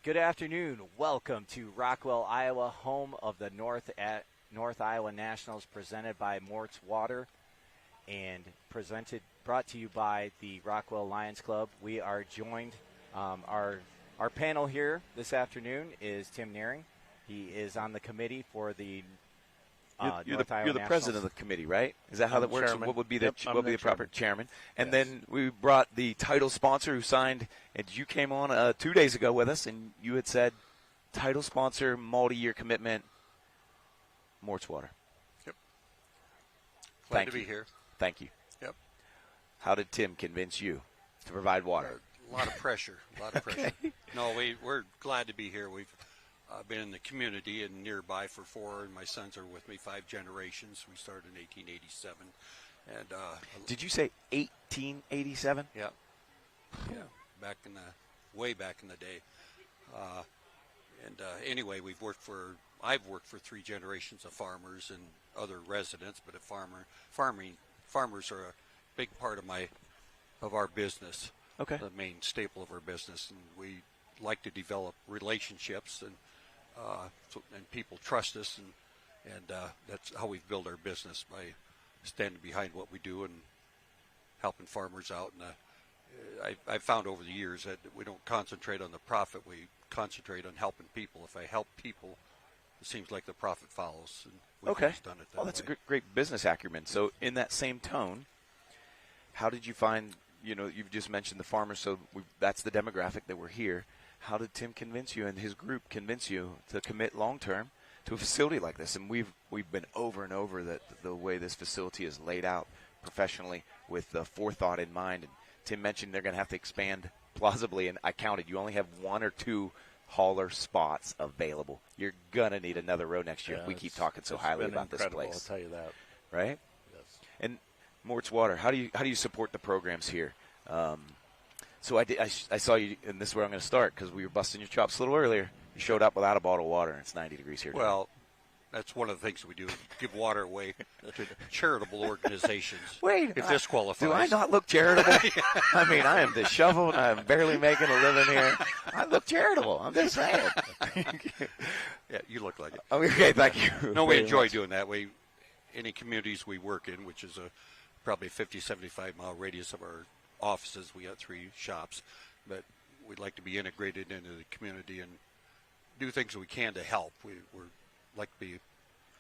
Good afternoon. Welcome to Rockwell, Iowa, home of the North Iowa Nationals, presented by Mort's Water and brought to you by the Rockwell Lions Club. We are joined, our panel here this afternoon is Tim Nearing. He is on the committee for the You're North Iowa the Nationals. president of the committee, right? Is that how that works? Chairman. What would be Yep, what would be the proper chairman? And Yes. then we brought the title sponsor who signed, and you came on 2 days ago with us, and you had said title sponsor, multi-year commitment, Mort's Water. Yep. Glad Thank to you. be here. Thank you. Yep. How did Tim convince you to provide water? A lot of pressure. No, we're glad to be here. We've been in the community and nearby for 4, and my sons are with me 5 generations. We started in 1887. And Did you say 1887? yeah, way back in the day. Anyway, I've worked for 3 generations of farmers and other residents, but farmers are a big part of our business. Okay. The main staple of our business, and we like to develop relationships, and people trust us, and that's how we've built our business, by standing behind what we do and helping farmers out. And I've found over the years that we don't concentrate on the profit; we concentrate on helping people. If I help people, it seems like the profit follows. And we've Okay. always done it that Oh, that's way. a great business acumen. So in that same tone, how did you find, you've just mentioned the farmers, so that's the demographic that we're here. How did Tim convince you and his group convince you to commit long-term to a facility like this? And we've been over and over that the way this facility is laid out professionally with the forethought in mind. And Tim mentioned they're going to have to expand plausibly, and I counted. You only have 1 or 2 hauler spots available. You're going to need another row next year. Yeah, We keep talking so highly about this incredible, place. I'll tell you that. Right? Yes. And Mort's Water, how do you support the programs here? So I saw you, and this is where I'm going to start, because we were busting your chops a little earlier. You showed up without a bottle of water, and it's 90 degrees here today. Well, that's one of the things we do: give water away to charitable organizations. Wait, if this qualifies. Do I not look charitable? I mean, I am disheveled. I'm barely making a living here. I look charitable. I'm just saying. Yeah, you look like it. Okay, thank you. No, we very enjoy much. doing that. Any communities we work in, which is probably a 50, 75-mile radius of our offices, we got 3 shops, but we'd like to be integrated into the community and do things we can to help. We're like to be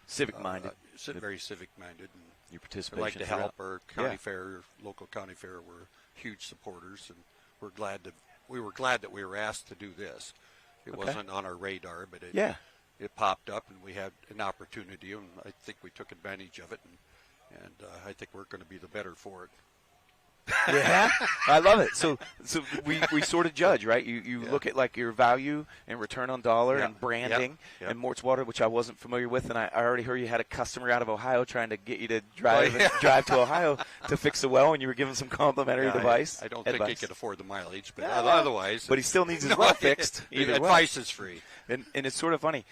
Civic-minded. very civic-minded, and Your we participation. like to throughout. help. Our county Yeah. fair, local county fair, we're huge supporters, and we were glad that we were asked to do this. It Okay. wasn't on our radar, but it popped up, and we had an opportunity, and I think we took advantage of it, and I think we're going to be the better for it. Yeah, I love it. So we sort of judge, right? You Yeah. look at like your value and return on dollar Yeah. and branding Yeah. and Mort's Water, which I wasn't familiar with, and I already heard you had a customer out of Ohio trying to get you to drive drive to Ohio to fix the well, and you were giving some complimentary advice. I don't think he could afford the mileage, but Yeah. otherwise. But he still needs his well fixed. Either way. Advice is free. And it's sort of funny.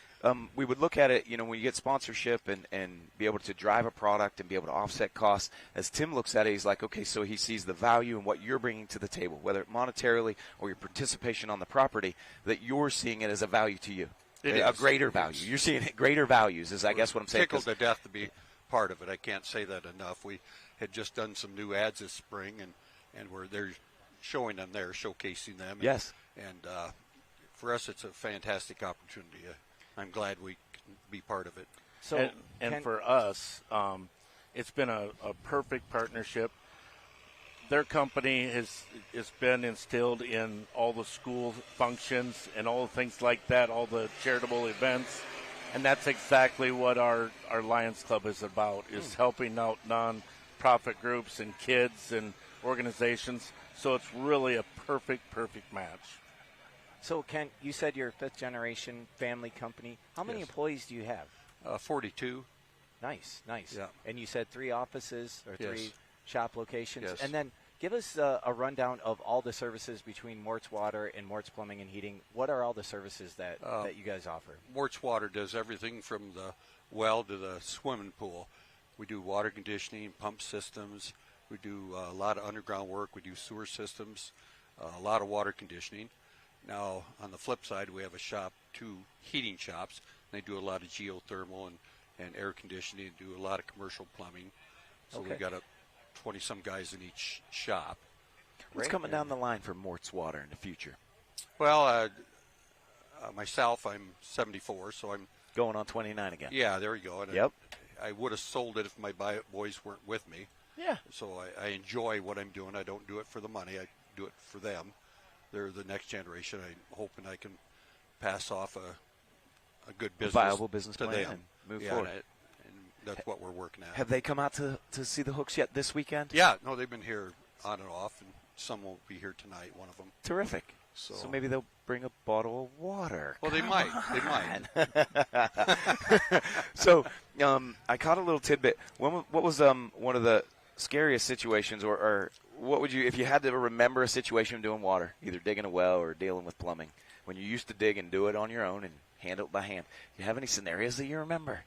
We would look at it, when you get sponsorship and be able to drive a product and be able to offset costs. As Tim looks at it, he's like, okay, so he sees the value in what you're bringing to the table, whether monetarily or your participation on the property, that you're seeing it as a value to you, a greater value. You're seeing greater values is, I guess, what I'm saying. Tickled to death to be part of it. I can't say that enough. We had just done some new ads this spring, and they're showing them there, showcasing them. Yes. And for us, it's a fantastic opportunity. I'm glad we can be part of it. So, and for us, it's been a perfect partnership. Their company has been instilled in all the school functions and all the things like that, all the charitable events, and that's exactly what our Lions Club is about, is helping out non-profit groups and kids and organizations. So it's really a perfect match. So, Ken, you said you're a 5th-generation family company. How many Yes. employees do you have? 42. Nice. Yeah. And you said 3 offices or 3 Yes. shop locations. Yes. And then give us a rundown of all the services between Mort's Water and Mort's Plumbing and Heating. What are all the services that you guys offer? Mort's Water does everything from the well to the swimming pool. We do water conditioning, pump systems. We do a lot of underground work. We do sewer systems, a lot of water conditioning. Now, on the flip side, we have a shop, 2 heating shops. They do a lot of geothermal and air conditioning, do a lot of commercial plumbing. So Okay. we've got 20-some guys in each shop. What's coming down the line for Mort's Water in the future? Well, myself, I'm 74, so I'm Going on 29 again. yeah. There you go. And Yep. I would have sold it if my boys weren't with me. Yeah. So I enjoy what I'm doing. I don't do it for the money. I do it for them. They're the next generation. I'm hoping I can pass off a good business, Viable business to plan them. and move Yeah, forward. and that's what we're working at. Have they come out to see the hooks yet this weekend? Yeah, no, they've been here on and off, and some will be here tonight. One of them. Terrific. So maybe they'll bring a bottle of water. Well, they Come might. on. They might. So, I caught a little tidbit. What was one of the scariest situations, or what would you, if you had to remember a situation doing water, either digging a well or dealing with plumbing, when you used to dig and do it on your own and handle it by hand? Do you have any scenarios that you remember?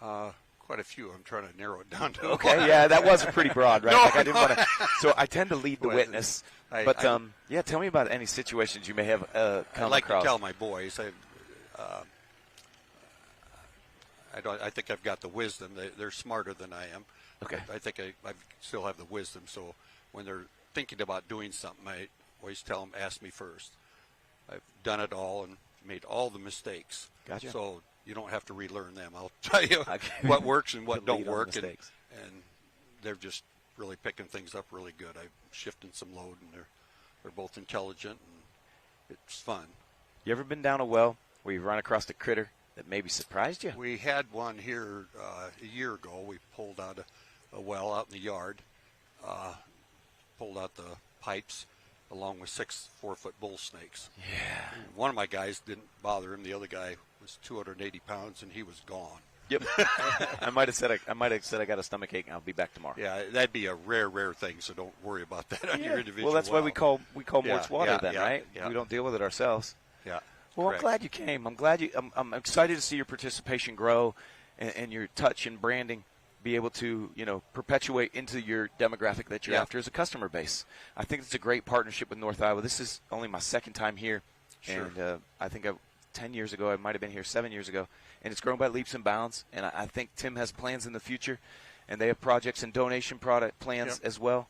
Quite a few. I'm trying to narrow it down to Okay, yeah, that was pretty broad, right? No, I didn't want to. So I tend to lead the Well, witness. But yeah, tell me about any situations you may have come I like across. to tell my boys. I think I've got the wisdom. They're smarter than I am. Okay. I think I still have the wisdom. So when they're thinking about doing something, I always tell them, ask me first. I've done it all and made all the mistakes. Gotcha. So you don't have to relearn them. I'll tell you Okay. what works and what To don't lead on work. mistakes. And they're just really picking things up really good. I'm shifting some load, and they're both intelligent, and it's fun. You ever been down a well where you run across a critter that maybe surprised you? We had one here a year ago. We pulled out a well out in the yard, pulled out the pipes along with 6 4-foot bull snakes. Yeah. One of my guys didn't bother him. The other guy was 280 pounds, and he was gone. Yep. I might have said I got a stomach ache and I'll be back tomorrow. Yeah, that'd be a rare thing, so don't worry about that on your individual Well, that's why we call Yeah, Mort's Water yeah, then, yeah, right? yeah. We don't deal with it ourselves. Yeah. Well, correct. I'm glad you came. I'm excited to see your participation grow and your touch and branding be able to, perpetuate into your demographic that you're Yeah. after as a customer base. I think it's a great partnership with North Iowa. This is only my second time here. Sure. And I think 10 years ago, I might have been here 7 years ago. And it's grown by leaps and bounds. And I think Tim has plans in the future. And they have projects and donation product plans Yep. as well.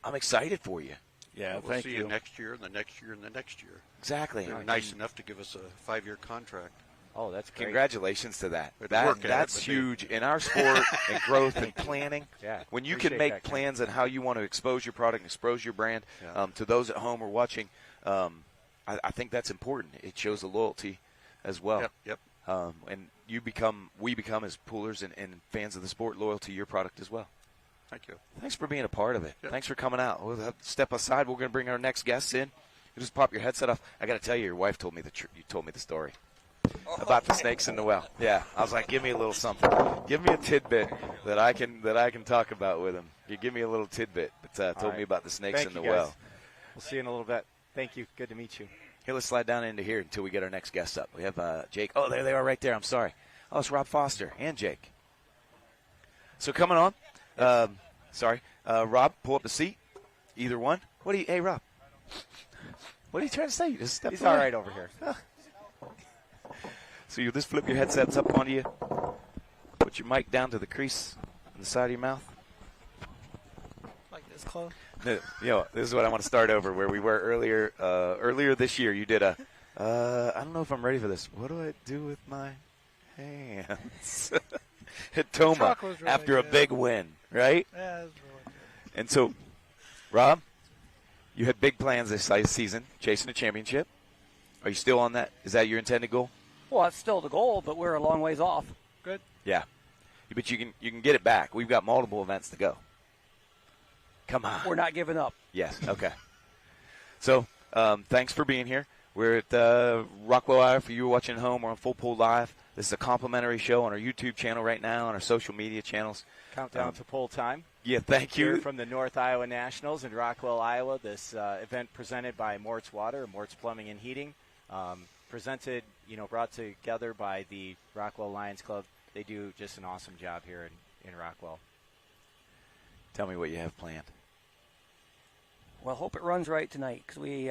I'm excited for you. Yeah, We'll thank see you next year, and the next year, and the next year. Exactly. They're nice enough to give us a 5-year contract. Oh, that's great. Congratulations to that. We'd work at it, That's but they- huge in our sport and growth and planning. Yeah, When you appreciate can make that, Ken. plans on how you want to expose your product, expose your brand Yeah. to those at home or watching, I think that's important. It shows a loyalty as well. Yep. And we become as poolers and fans of the sport loyal to your product as well. Thank you. Thanks for being a part of it. Yep. Thanks for coming out. We'll have to step aside. We're going to bring our next guests in. You just pop your headset off. I got to tell you, your wife told me you told me the story about the snakes in the well. Yeah, I was like, give me a little something. Give me a tidbit that I can talk about with him. You give me a little tidbit, but told right. me about the snakes Thank in the you, guys. well. We'll see you in a little bit. Thank you. Good to meet you. Here, let's slide down into here until we get our next guest up. We have Jake. Oh, there they are right there. I'm sorry. Oh, it's Rob Foster and Jake. So coming on. Rob, pull up the seat. Either one. Hey, Rob. What are you trying to say? You just stepped He's away. all right over here. So you just flip your headsets up onto you. Put your mic down to the crease on the side of your mouth. Like this close? No, this is what I want to start over where we were earlier. Earlier this year, you did I don't know if I'm ready for this. What do I do with my hands? At Toma truck was really after a good. big win, right? Yeah, it's really good. And so, Rob, you had big plans this season, chasing a championship. Are you still on that? Is that your intended goal? Well, that's still the goal, but we're a long ways off. Good. Yeah. But you can get it back. We've got multiple events to go. Come on. We're not giving up. Yes. Okay. So, thanks for being here. We're at Rockwell Iowa. For you watching at home, we're on Full Pool Live. This is a complimentary show on our YouTube channel right now, on our social media channels. Countdown to poll time. Yeah, thank Here you. from the North Iowa Nationals in Rockwell, Iowa. This event presented by Mort's Water, Mort's Plumbing and Heating. Brought together by the Rockwell Lions Club. They do just an awesome job here in Rockwell. Tell me what you have planned. Well, hope it runs right tonight because we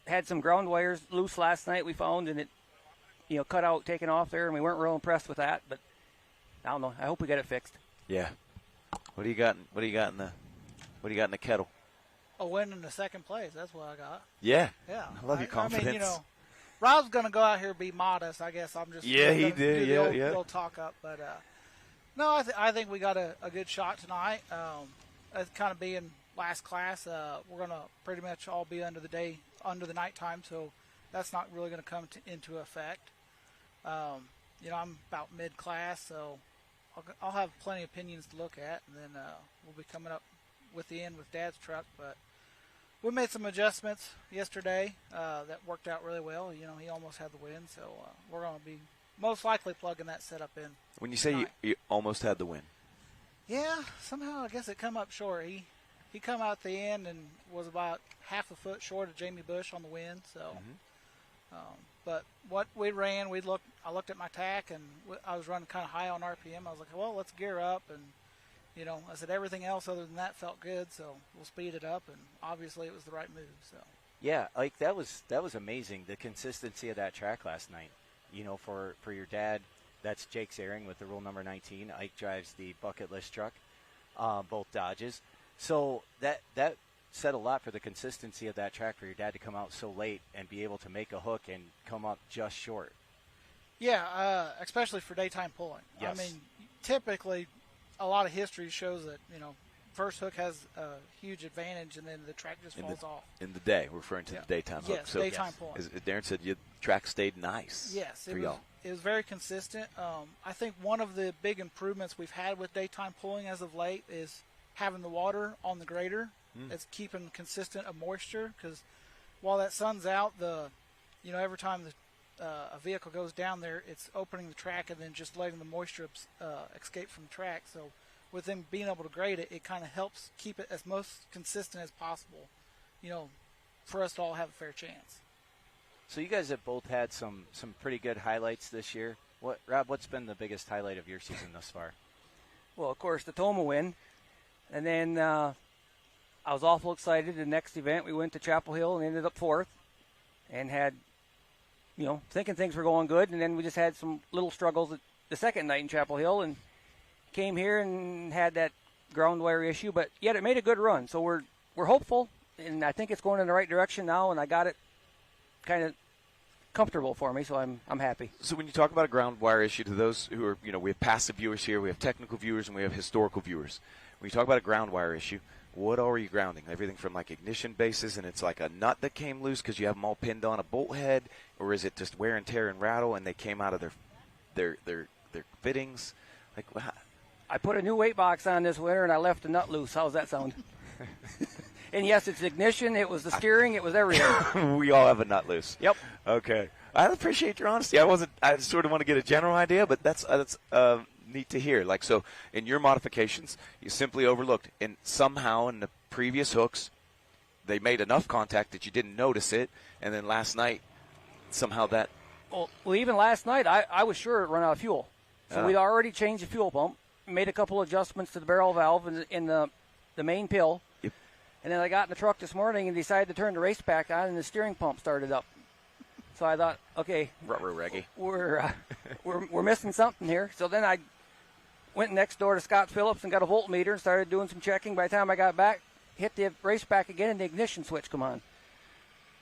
had some ground wires loose last night we found, and it, cut out, taken off there, and we weren't real impressed with that. But I don't know. I hope we get it fixed. Yeah. What do you got? What do you got in the kettle? A win in the second place. That's what I got. Yeah. Yeah. I love your confidence. I mean, Rob's going to go out here and be modest. I guess I'm just he did. Do Yeah, the old talk up. But no, I think we got a good shot tonight. It's kind of being last class. We're going to pretty much all be under the nighttime, so that's not really going to come into effect. I'm about mid-class, so I'll have plenty of opinions to look at, and then we'll be coming up with the end with Dad's truck. But we made some adjustments yesterday that worked out really well. He almost had the win, so we're going to be most likely plugging that setup in. When you say you almost had the win. Yeah, somehow I guess it come up short. He come out at the end and was about half a foot short of Jamie Bush on the win. So, but what we ran, I looked at my tack, and I was running kind of high on RPM. I was like, well, let's gear up, and I said everything else other than that felt good, so we'll speed it up, and obviously it was the right move. So. Yeah, like that was amazing, the consistency of that track last night. For your dad, that's Jake's airing with the rule number 19. Ike drives the bucket list truck, both Dodges. So that said a lot for the consistency of that track for your dad to come out so late and be able to make a hook and come up just short. Yeah, especially for daytime pulling. Yes. I mean, typically a lot of history shows that, first hook has a huge advantage, and then the track just falls off. In the day, referring to the daytime hook. Yes, daytime pulling. As Darren said, your track stayed nice. Yes, for y'all. It was very consistent. I think one of the big improvements we've had with daytime pulling as of late is having the water on the grader. It's keeping consistent of moisture, because while that sun's out, every time a vehicle goes down there, it's opening the track and then just letting the moisture escape from the track. So with them being able to grade it, it kind of helps keep it as most consistent as possible, for us to all have a fair chance. So you guys have both had some pretty good highlights this year. Rob, what's been the biggest highlight of your season thus far? Well, of course, the Toma win. And then I was awful excited. The next event, we went to Chapel Hill and ended up fourth, and had, thinking things were going good. And then we just had some little struggles at the second night in Chapel Hill, and came here and had that ground wire issue. But yet it made a good run. So we're hopeful, and I think it's going in the right direction now. And I got it kind of comfortable for me, so I'm happy. So when you talk about a ground wire issue, to those who are, we have passive viewers here, we have technical viewers, and we have historical viewers. When you talk about a ground wire issue, what are you grounding? Everything from like ignition bases, and it's like a nut that came loose because you have them all pinned on a bolt head, or is it just wear and tear and rattle, and they came out of their fittings? Like, I put a new weight box on this winter, and I left the nut loose. How's that sound? And yes, it's ignition. It was the steering. It was everything. We all have a nut loose. Yep. Okay. I appreciate your honesty. I sort of want to get a general idea, but that's neat to hear. Like, so in your modifications, you simply overlooked, and somehow in the previous hooks, they made enough contact that you didn't notice it, and then last night, somehow that. Well, even last night, I was sure it ran out of fuel. So we'd already changed the fuel pump, made a couple adjustments to the barrel valve in the main pill. Yep. And then I got in the truck this morning and decided to turn the race back on, and the steering pump started up. So I thought, okay, reggae. We're missing something here. So then I went next door to Scott Phillips and got a voltmeter and started doing some checking. By the time I got back, hit the race back again, and the ignition switch come on.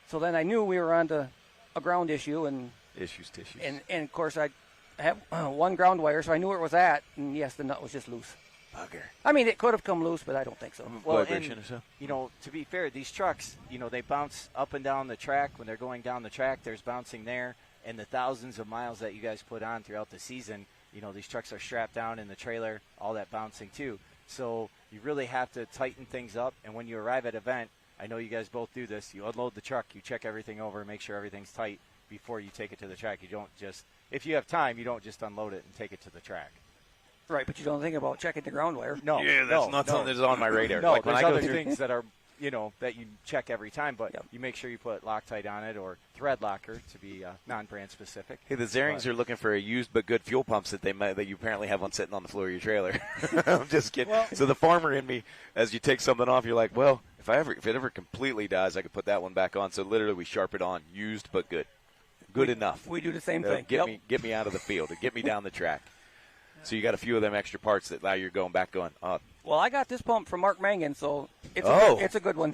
So then I knew we were on to a ground issue, and tissues. And of course I have one ground wire, so I knew where it was at. And yes, the nut was just loose. Bugger. I mean, it could have come loose, but I don't think so. Well, vibration or so? To be fair, these trucks, they bounce up and down the track. When they're going down the track, there's bouncing there. And the thousands of miles that you guys put on throughout the season, these trucks are strapped down in the trailer, all that bouncing too. So you really have to tighten things up. And when you arrive at an event, I know you guys both do this, you unload the truck, you check everything over, make sure everything's tight before you take it to the track. You don't just, if you have time, you don't just unload it and take it to the track. Right, but you don't think about checking the ground wire. No. Yeah, that's not something that's on my radar. No, like when there's I go other through things that are, that you check every time, but Yep. you make sure you put Loctite on it or thread locker to be non-brand specific. Hey, the Zarings are looking for a used but good fuel pumps that you apparently have one sitting on the floor of your trailer. I'm just kidding. Well, so the farmer in me, as you take something off, you're like, well, if it ever completely dies, I could put that one back on. So literally, we sharp it on, used but good, enough. We do the same thing. Get me out of the field, and get me down the track. So you got a few of them extra parts that now you're going back going. Well, I got this pump from Mark Mangan, so it's a good one.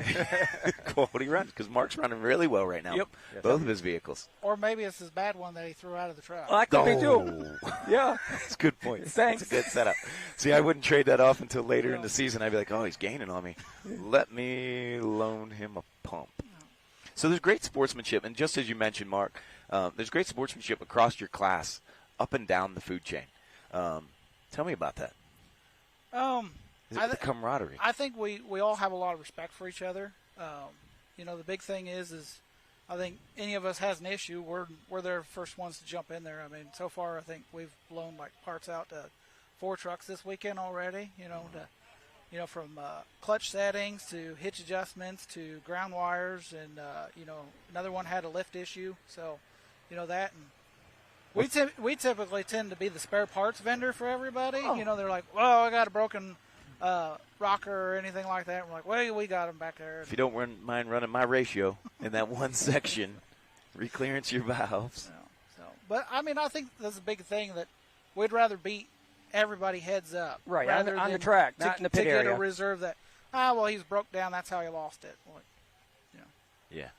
Quality runs, because Mark's running really well right now. Yep. Both of his vehicles. Or maybe it's his bad one that he threw out of the truck. Well, that could be too. Yeah. That's a good point. Thanks. That's a good setup. See, I wouldn't trade that off until later in the season. I'd be like, oh, he's gaining on me. Let me loan him a pump. So there's great sportsmanship, and just as you mentioned, Mark, there's great sportsmanship across your class, up and down the food chain. Tell me about that. Is it the camaraderie? I think we all have a lot of respect for each other. The big thing is I think any of us has an issue, we're the first ones to jump in there. I mean, so far I think we've blown like parts out to 4 trucks this weekend already. From clutch settings to hitch adjustments to ground wires, and another one had a lift issue. So, that and. We typically tend to be the spare parts vendor for everybody. Oh. They're like, well, I got a broken rocker or anything like that. We're like, well, we got them back there. If you don't mind running my ratio in that one section, reclearance your valves. But, I mean, I think that's a big thing that we'd rather beat everybody heads up. Right, on the track, not in the pit area. To get a reserve that, well, he's broke down, that's how he lost it. Yeah,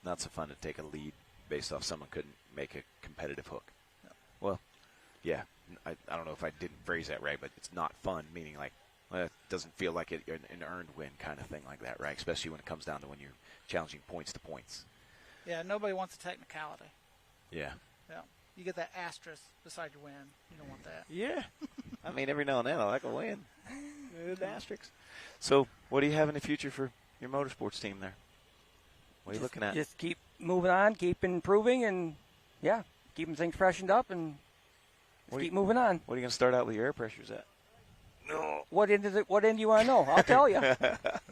not so fun to take a lead based off someone couldn't make a competitive hook. Well, yeah, I don't know if I didn't phrase that right, but it's not fun, meaning like it doesn't feel like an earned win kind of thing like that, right? Especially when it comes down to when you're challenging points to points. Yeah, nobody wants a technicality. Yeah. Yeah. You get that asterisk beside your win. You don't want that. Yeah. I mean, every now and then I like a win. Good asterisk. So what do you have in the future for your motorsports team there? What are you looking at? Just keep moving on, keep improving, and, keeping things freshened up and keep moving on. What are you going to start out with your air pressures at? No. What end do you want to know? I'll tell you.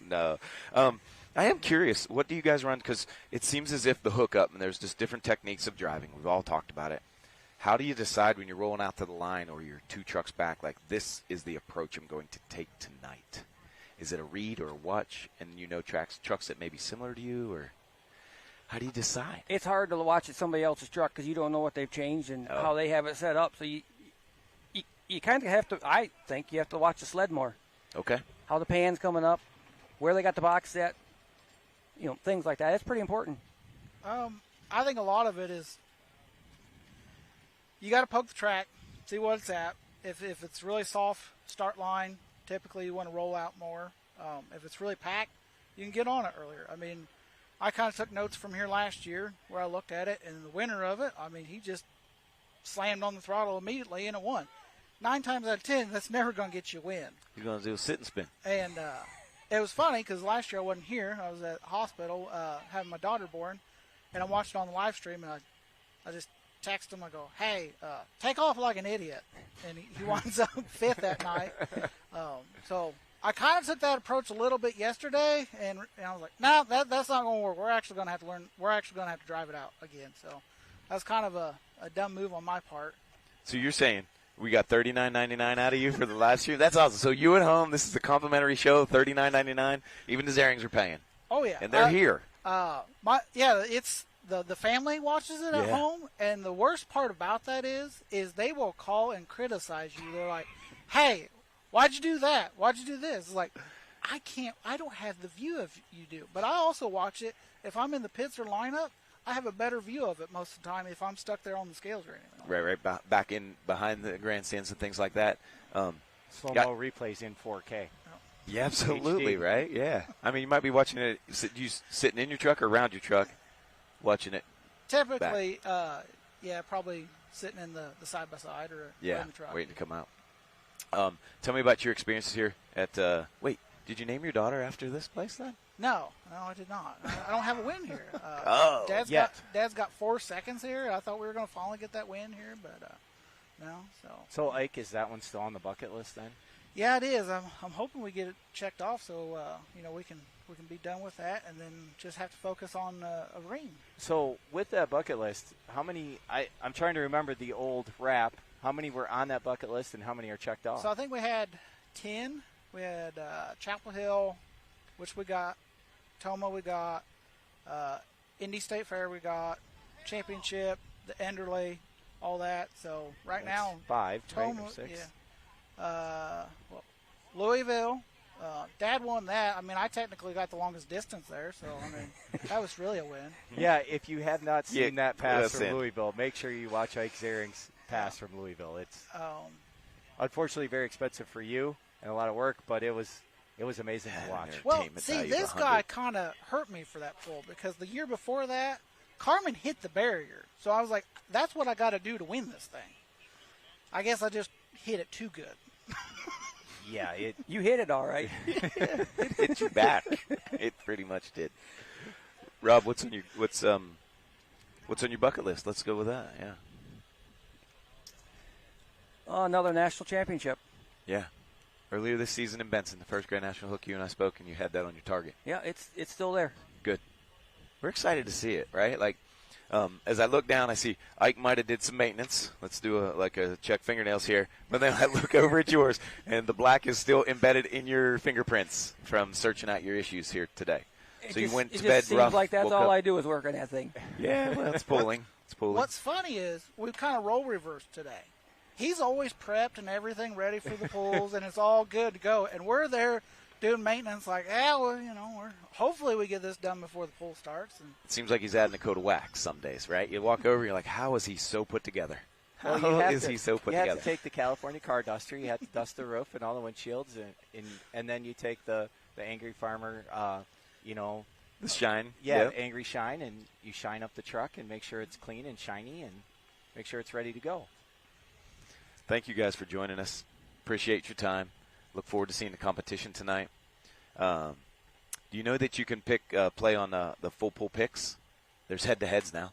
No. I am curious. What do you guys run? Because it seems as if the hookup, and there's just different techniques of driving. We've all talked about it. How do you decide when you're rolling out to the line or you're 2 trucks back, like this is the approach I'm going to take tonight? Is it a read or a watch? And trucks that may be similar to you, or how do you decide? It's hard to watch at somebody else's truck because you don't know what they've changed and how they have it set up. So you kind of have to, I think, you have to watch the sled more. Okay. How the pan's coming up, where they got the box set, things like that. It's pretty important. I think a lot of it is you got to poke the track, see what it's at. If it's really soft start line, typically you want to roll out more. If it's really packed, you can get on it earlier. I mean, I kind of took notes from here last year where I looked at it, and the winner of it, I mean, he just slammed on the throttle immediately and it won. 9 times out of 10, that's never going to get you a win. You're going to do a sit and spin. And it was funny because last year I wasn't here. I was at the hospital having my daughter born, and I watched it on the live stream, and I just text him. I go, hey, take off like an idiot. And he winds up 5th that night. So I kind of took that approach a little bit yesterday, and I was like, no, that's not going to work. We're actually going to have to learn. We're actually going to have to drive it out again. So that's kind of a dumb move on my part. So you're saying we got $39.99 out of you for the last year? That's awesome. So you at home, this is a complimentary show, $39.99. Even the Zarings are paying. Oh, yeah. And they're here. It's the family watches it at home, and the worst part about that is they will call and criticize you. They're like, hey, why'd you do that? Why'd you do this? It's like, I don't have the view of you do. But I also watch it. If I'm in the pits or lineup, I have a better view of it most of the time if I'm stuck there on the scales or anything. Right. Back in behind the grandstands and things like that. Slow-mo replays in 4K. Yeah, absolutely, HD. right? Yeah. I mean, you might be watching it, you sitting in your truck or around your truck, watching it. Typically, probably sitting in the side-by-side or in the truck. Waiting to come out. Tell me about your experiences here at wait, did you name your daughter after this place then? No, I did not. I don't have a win here. Dad's got 4 seconds here. I thought we were going to finally get that win here, but no. So Ike, is that one still on the bucket list then? Yeah, it is. I'm hoping we get it checked off so we can be done with that and then just have to focus on a ring. So with that bucket list, how many? I'm trying to remember the old rap. How many were on that bucket list and how many are checked off? So I think we had 10. We had Chapel Hill, which we got Toma we got, Indy State Fair we got, championship, the Enderley, all that. So right now, 5, Toma, right, or 6. yeah. Well, Louisville, Dad won that. I mean, I technically got the longest distance there, so I mean, that was really a win. Yeah, if you have not seen that pass that's from it. Louisville, make sure you watch Ike Ziering's pass from Louisville. It's unfortunately very expensive for you and a lot of work, but it was amazing to watch. Well, Entertainment see, value of this 100. guy kind of hurt me for that pull because the year before that, Carmen hit the barrier. So I was like, that's what I got to do to win this thing. I guess I just hit it too good. Yeah, You hit it all right. It hit you back. It pretty much did. Rob, what's on your bucket list? Let's go with that. Yeah. Another national championship. Yeah. Earlier this season in Benson, the first Grand National Hook, you and I spoke, and you had that on your target. Yeah, it's still there. Good. We're excited to see it, right? Like, as I look down, I see Ike might have did some maintenance. Let's do a check fingernails here. But then I look over at yours, and the black is still embedded in your fingerprints from searching out your issues here today. So you went to bed seems rough. like that's woke all up. I do is work on that thing. Yeah, well, it's pulling. It's pulling. What's funny is we kind of role reversed today. He's always prepped and everything ready for the pulls, and it's all good to go. And we're there doing maintenance like, hopefully we get this done before the pull starts. And It seems like he's adding a coat of wax some days, right? You walk over, you're like, how is he so put together? How is he so put you together? have to take the California car duster. You have to dust the roof and all the windshields, and then you take the Angry Farmer, The shine. Yeah, Angry Shine, and you shine up the truck and make sure it's clean and shiny and make sure it's ready to go. Thank you guys for joining us. Appreciate your time. Look forward to seeing the competition tonight. Do you know that you can play on the full pull picks? There's head-to-heads now.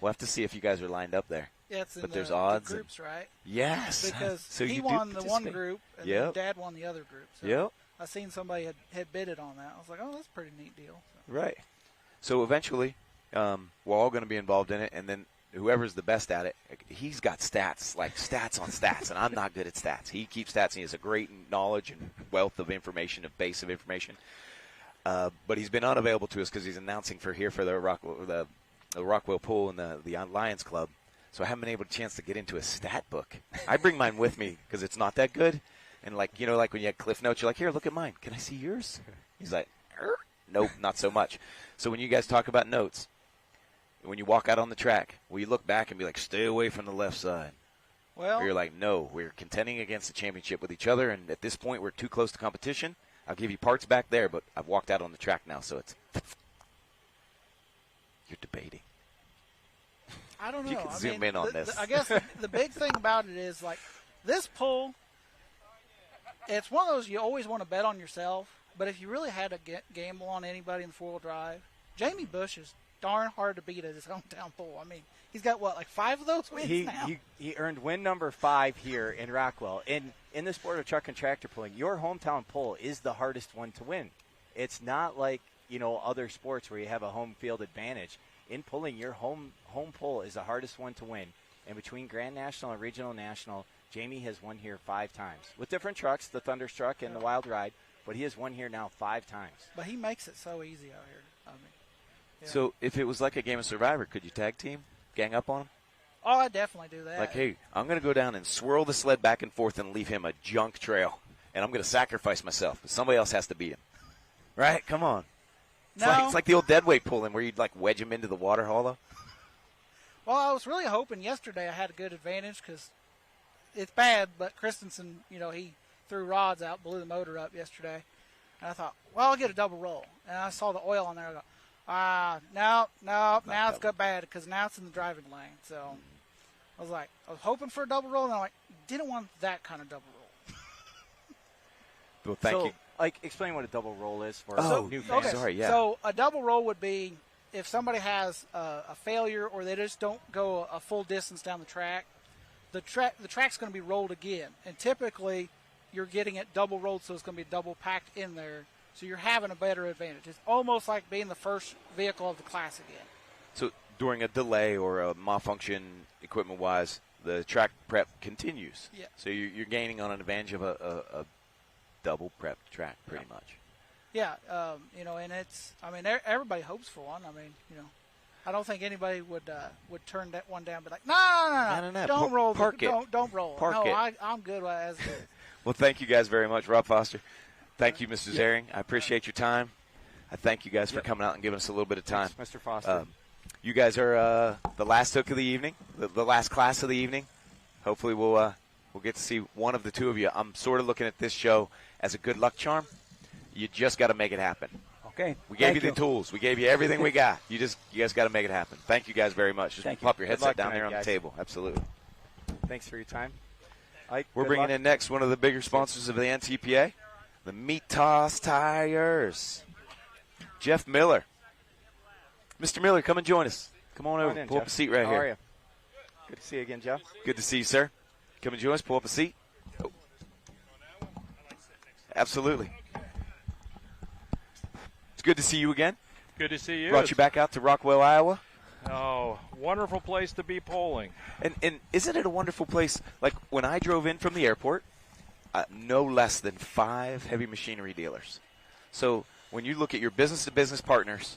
We'll have to see if you guys are lined up there. yeah, it's in But the, there's the odds groups, right? Yes. Because so he you do won the one participate. group, and Yep. then Dad won the other group. So Yep. I seen somebody had bidded on that. I was like, oh, that's a pretty neat deal. So. Right. So eventually, we're all going to be involved in it, and then whoever's the best at it, he's got stats, like stats on stats, and I'm not good at stats. He keeps stats, and he has a great knowledge and wealth of information, a base of information. But he's been unavailable to us because he's announcing for the Rockwell Pool and the Lions Club. So I haven't been able to chance to get into a stat book. I bring mine with me because it's not that good. And like when you had Cliff Notes, you're like, here, look at mine. Can I see yours? He's like, nope, not so much. So when you guys talk about notes, when you walk out on the track, will you look back and be like, stay away from the left side? Well, Or you're like, no, we're contending against the championship with each other, and at this point we're too close to competition. I'll give you parts back there, but I've walked out on the track now, so it's you're debating. I don't know. You can I zoom mean, in on this. I guess the big thing about it is like this pull. It's one of those you always want to bet on yourself, but if you really had to gamble on anybody in the four-wheel drive, Jamie Bush is darn hard to beat at his hometown pull. I mean, he's got like 5 of those wins now. He earned win number 5 here in Rockwell. In the sport of truck and tractor pulling, your hometown pull is the hardest one to win. It's not like other sports where you have a home field advantage. In pulling, your home pull is the hardest one to win. And between Grand National and Regional National, Jamie has won here 5 times with different trucks, the Thunderstruck and the Wild Ride. But he has won here now 5 times. But he makes it so easy out here. I mean, yeah. So if it was like a game of Survivor, could you tag team, gang up on him? Oh, I definitely do that. Like, hey, I'm going to go down and swirl the sled back and forth and leave him a junk trail, and I'm going to sacrifice myself, but somebody else has to beat him. Right? Come on. It's like the old deadweight pulling where you'd like wedge him into the water hollow. Well, I was really hoping yesterday I had a good advantage because it's bad, but Christensen, he threw rods out, blew the motor up yesterday. And I thought, well, I'll get a double roll. And I saw the oil on there. I go, no, now it's got bad because now it's in the driving lane. So I was hoping for a double roll, and I'm like, didn't want that kind of double roll. Well, thank you. Explain what a double roll is for new fans. Okay. Sorry, yeah. So a double roll would be if somebody has a failure or they just don't go a full distance down the track, the track's going to be rolled again. And typically you're getting it double rolled, so it's going to be double packed in there. So you're having a better advantage. It's almost like being the first vehicle of the class again. So during a delay or a malfunction equipment-wise, the track prep continues. Yeah. So you're gaining on an advantage of a double prepped track pretty much. Yeah, and it's. I mean, everybody hopes for one. I mean, I don't think anybody would turn that one down. And be like, no, don't roll. Park it. Don't roll. Park no, it. I'm good as it is. Well, thank you guys very much, Rob Foster. Thank you, Mrs. Herring. I appreciate your time. I thank you guys for coming out and giving us a little bit of time. Thanks, Mr. Foster. You guys are the last hook of the evening, the last class of the evening. Hopefully we'll get to see one of the two of you. I'm sort of looking at this show as a good luck charm. You just got to make it happen. Okay. We gave you the tools. We gave you everything we got. You guys got to make it happen. Thank you guys very much. Just pop your headset down there on the table. Absolutely. Thanks for your time. Ike, We're bringing in next one of the bigger sponsors of the NTPA, the Mitas Tires. Jeff Miller. Mr. Miller, come and join us. Come on over. Pull up a seat right How here. are you? Good to see you again, Jeff. Good to see you, sir. Come and join us. Pull up a seat. Oh. Absolutely. It's good to see you again. Good to see you. Brought you back out to Rockwell, Iowa. Oh, wonderful place to be polling. And isn't it a wonderful place? Like when I drove in from the airport, no less than 5 heavy machinery dealers. So when you look at your business-to-business partners,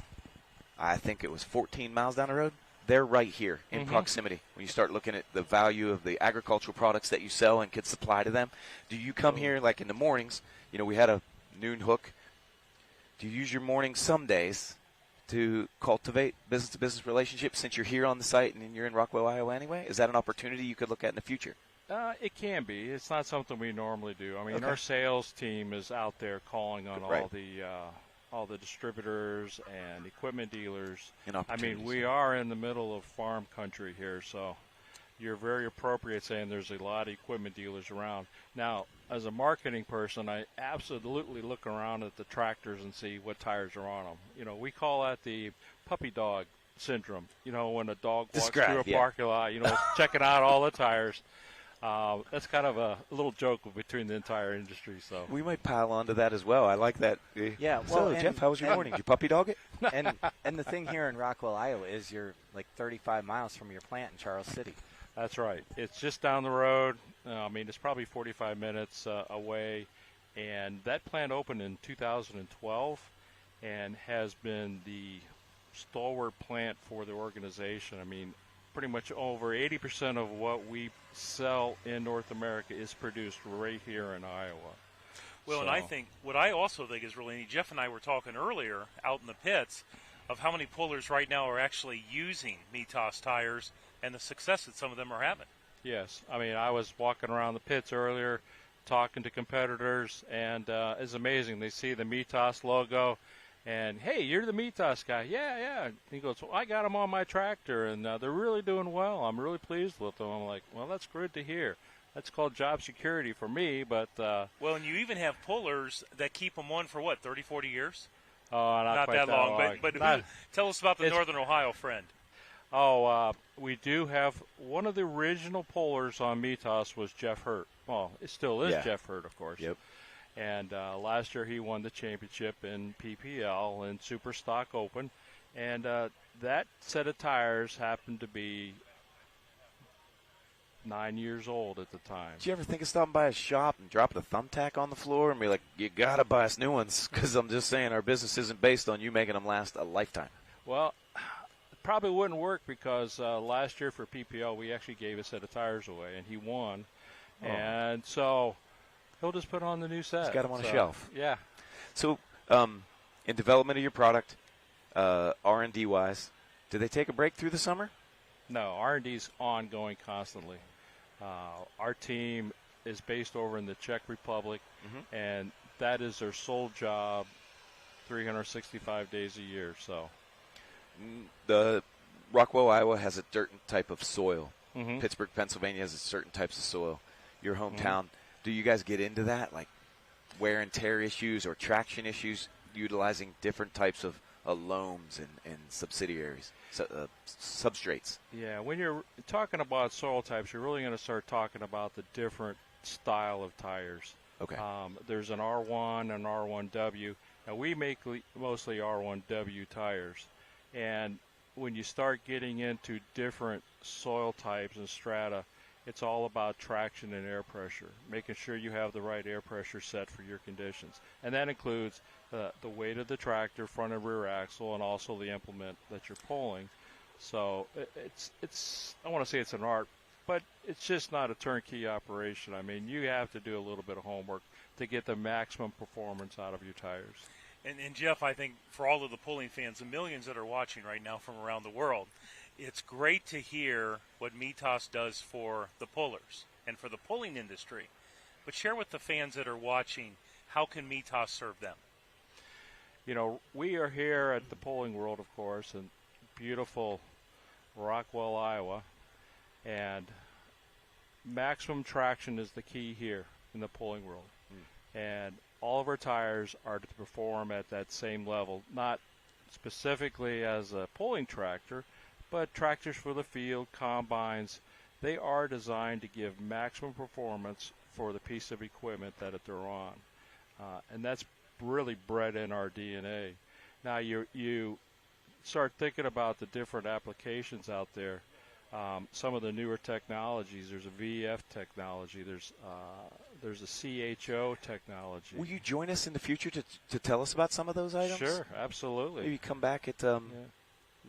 I think it was 14 miles down the road. They're right here in proximity. When you start looking at the value of the agricultural products that you sell and could supply to them, do you come here like in the mornings? We had a noon hook. Do you use your mornings some days to cultivate business-to-business relationships since you're here on the site and you're in Rockwell, Iowa anyway? Is that an opportunity you could look at in the future? It can be. It's not something we normally do. I mean, our sales team is out there calling on all the distributors and equipment dealers. I mean, we are in the middle of farm country here, so you're very appropriate saying there's a lot of equipment dealers around. Now, as a marketing person, I absolutely look around at the tractors and see what tires are on them. We call that the puppy dog syndrome. When a dog walks through a parking lot, checking out all the tires. That's kind of a little joke between the entire industry. So we might pile onto that as well. I like that. Yeah. Well, Jeff, how was your morning? Did you puppy dog it? And the thing here in Rockwell, Iowa, is you're like 35 miles from your plant in Charles City. That's right. It's just down the road. I mean, it's probably 45 minutes away. And that plant opened in 2012 and has been the stalwart plant for the organization. I mean, pretty much over 80% of what we sell in North America is produced right here in Iowa. Well, and I think what I also think is really neat, Jeff and I were talking earlier out in the pits of how many pullers right now are actually using Mitas tires and the success that some of them are having. Yes. I mean, I was walking around the pits earlier talking to competitors, and it's amazing. They see the Mitas logo, and, hey, you're the Mitas guy. Yeah. And he goes, well, I got them on my tractor, and they're really doing well. I'm really pleased with them. I'm like, well, that's good to hear. That's called job security for me, but well, and you even have pullers that keep them on for, 30, 40 years? Oh, not that long. But tell us about the Northern Ohio friend. Oh, we do have one of the original pullers on Mitas was Jeff Hurt. Well, it still is Jeff Hurt, of course. Yep. And last year he won the championship in PPL and Super Stock Open. And that set of tires happened to be 9 years old at the time. Did you ever think of stopping by a shop and dropping a thumbtack on the floor and be like, you got to buy us new ones? Because I'm just saying our business isn't based on you making them last a lifetime. Well, it probably wouldn't work because last year for PPL we actually gave a set of tires away, and he won. Oh. And so he'll just put on the new set. He's got them on a shelf. Yeah. So in development of your product, R&D wise, do they take a break through the summer? No, R&D's ongoing constantly. Our team is based over in the Czech Republic, and that is their sole job 365 days a year. So, the Rockwell, Iowa has a certain type of soil. Pittsburgh, Pennsylvania has a certain types of soil. Your hometown, do you guys get into that, like wear and tear issues or traction issues, utilizing different types of loams and subsidiaries, substrates? Yeah, when you're talking about soil types, you're really going to start talking about the different style of tires. Okay. There's an R1 and R1W. Now, we make mostly R1W tires. And when you start getting into different soil types and strata, it's all about traction and air pressure, making sure you have the right air pressure set for your conditions. And that includes the weight of the tractor, front and rear axle, and also the implement that you're pulling. So it's I want to say it's an art, but it's just not a turnkey operation. I mean, you have to do a little bit of homework to get the maximum performance out of your tires. And Jeff, I think for all of the pulling fans, the millions that are watching right now from around the world, it's great to hear what Mitas does for the pullers and for the pulling industry. But share with the fans that are watching, how can Mitas serve them? You know, we are here at the Pulling World, of course, in beautiful Rockwell, Iowa, and maximum traction is the key here in the pulling world. And all of our tires are to perform at that same level, not specifically as a pulling tractor, but tractors for the field, combines. They are designed to give maximum performance for the piece of equipment that they're on. And that's really bred in our DNA. Now you start thinking about the different applications out there. Some of the newer technologies, there's a VF technology, there's a CHO technology. Will you join us in the future to tell us about some of those items? Sure, absolutely. Maybe come back at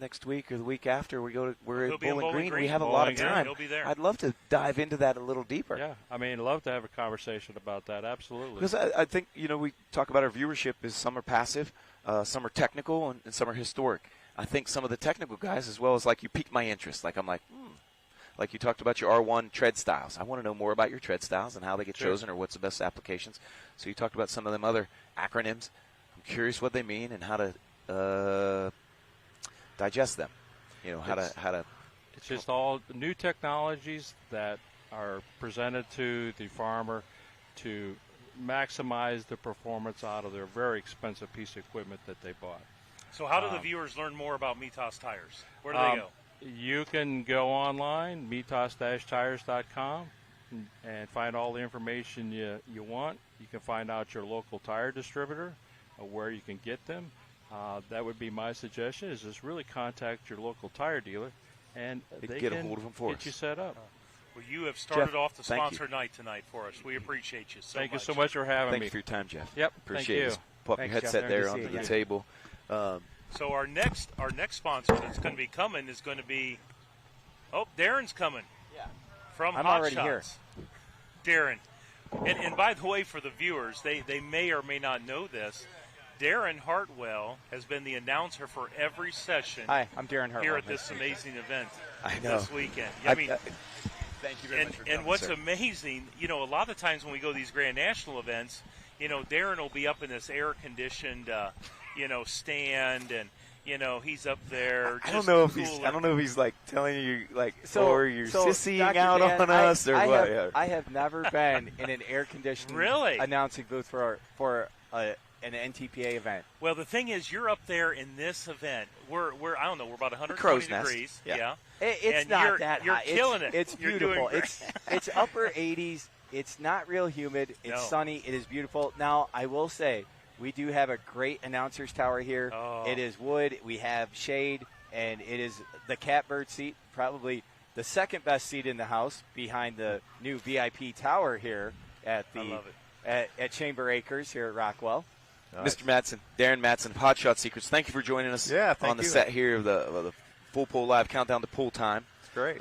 next week or the week after. We're at Bowling Green. We have a Bowling lot of Green. time. He'll be there. I'd love to dive into that a little deeper. Yeah, I mean, I'd love to have a conversation about that, absolutely. Because I think, we talk about our viewership is some are passive, some are technical, and some are historic. I think some of the technical guys, as well as you piqued my interest. Like you talked about your R1 tread styles. I want to know more about your tread styles and how they get chosen or what's the best applications. So you talked about some of them other acronyms. I'm curious what they mean and how to digest them. How to. It's just all new technologies that are presented to the farmer to maximize the performance out of their very expensive piece of equipment that they bought. So how do the viewers learn more about Mitas tires? Where do they go? You can go online, mitas-tires.com, and find all the information you want. You can find out your local tire distributor, where you can get them. That would be my suggestion, is just really contact your local tire dealer, and they get can a hold of them for get us. You set up. Well, you have started Jeff, off the thank sponsor night tonight for us. We appreciate you so much. Thank you so much for having me. Thank you for your time, Jeff. Yep, appreciate thank it. you. Put Thanks, your Jeff. headset there Good to onto see the you. table. So our next sponsor that's going to be coming is going to be, Darren's coming. Yeah. From I'm Hot already Shots. Darren. And by the way, for the viewers, they may or may not know this, Darren Hartwell has been the announcer for every session. Hi, I'm Darren Hartwell. Here at this amazing event know. this weekend. Thank you very much for coming, and what's sir. amazing, a lot of times when we go to these Grand National events, Darren will be up in this air-conditioned, stand, and he's up there. I don't know if he's telling you or you're sissying Dr. out Dan, on us or what. I have never been in an air-conditioned announcing booth for an NTPA event. Well, the thing is, you're up there in this event. We're I don't know, we're about 120 Crow's nest. degrees. Yeah. It's and not that you're hot. Killing it. It's You're beautiful. doing It's upper 80s. It's not real humid. It's sunny. It is beautiful. Now, I will say, we do have a great announcer's tower here. Oh. It is wood. We have shade, and it is the catbird seat, probably the second best seat in the house behind the new VIP tower here at the I love it. at Chamber Acres here at Rockwell. Mr. Madsen, Darren Madsen of Hot Shot Secrets, thank you for joining us on the set here of the Full Pull Live Countdown to Pull Time. Great.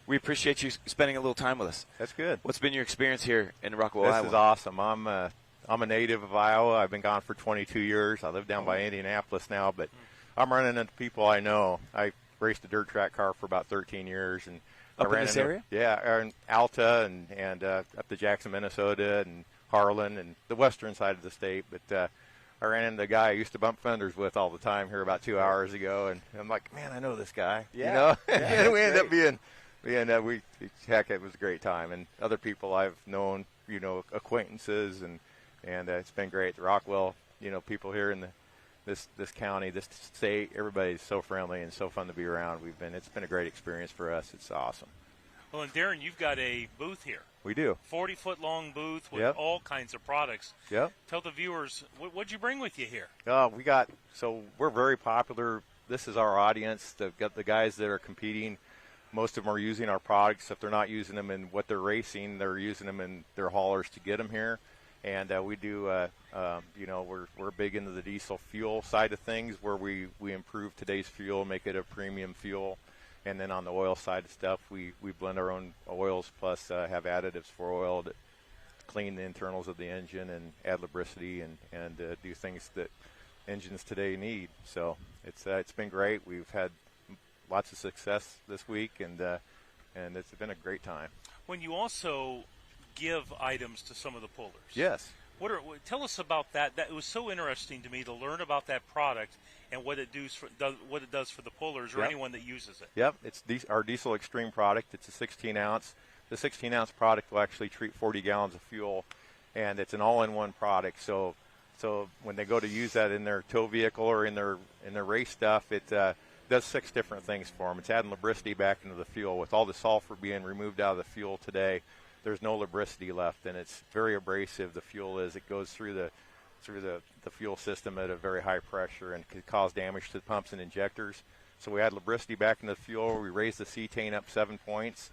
We appreciate you spending a little time with us. That's good. What's been your experience here in Rockwell, Iowa? This is awesome. I'm a native of Iowa. I've been gone for 22 years. I live down by Indianapolis now, but I'm running into people I know. I raced a dirt track car for about 13 years, and Up I ran in this into, area? Yeah, in Alta and up to Jackson, Minnesota, and Harlan and the western side of the state. But I ran into a guy I used to bump fenders with all the time here about 2 hours ago, and I'm like, man, I know this guy. Yeah. And we ended up being. Heck, it was a great time, and other people I've known, acquaintances, and it's been great. The Rockwell, people here in this county, this state, everybody's so friendly and so fun to be around. It's been a great experience for us. It's awesome. Well, and Darren, you've got a booth here. We do. 40-foot long booth with all kinds of products. Yep. Tell the viewers, what'd you bring with you here? We're very popular. This is our audience. The guys that are competing. most of them are using our products. If they're not using them in what they're racing, they're using them in their haulers to get them here. And we do, we're big into the diesel fuel side of things, where we improve today's fuel, make it a premium fuel. And then on the oil side of stuff, we blend our own oils, plus have additives for oil to clean the internals of the engine and add lubricity and do things that engines today need. So it's been great. We've had lots of success this week, and it's been a great time. When you also give items to some of the pullers. Yes. Tell us about that. It was so interesting to me to learn about that product and what it does for the pullers or anyone that uses it. Yep, it's our Diesel Extreme product. It's a 16-ounce. The 16-ounce product will actually treat 40 gallons of fuel, and it's an all-in-one product. So when they go to use that in their tow vehicle or in their race stuff, it does 6 different things for them. It's adding lubricity back into the fuel. With all the sulfur being removed out of the fuel today, there's no lubricity left, and it's very abrasive. The fuel is. It goes through the fuel system at a very high pressure and could cause damage to the pumps and injectors. So we add lubricity back into the fuel. We raise the cetane up 7 points.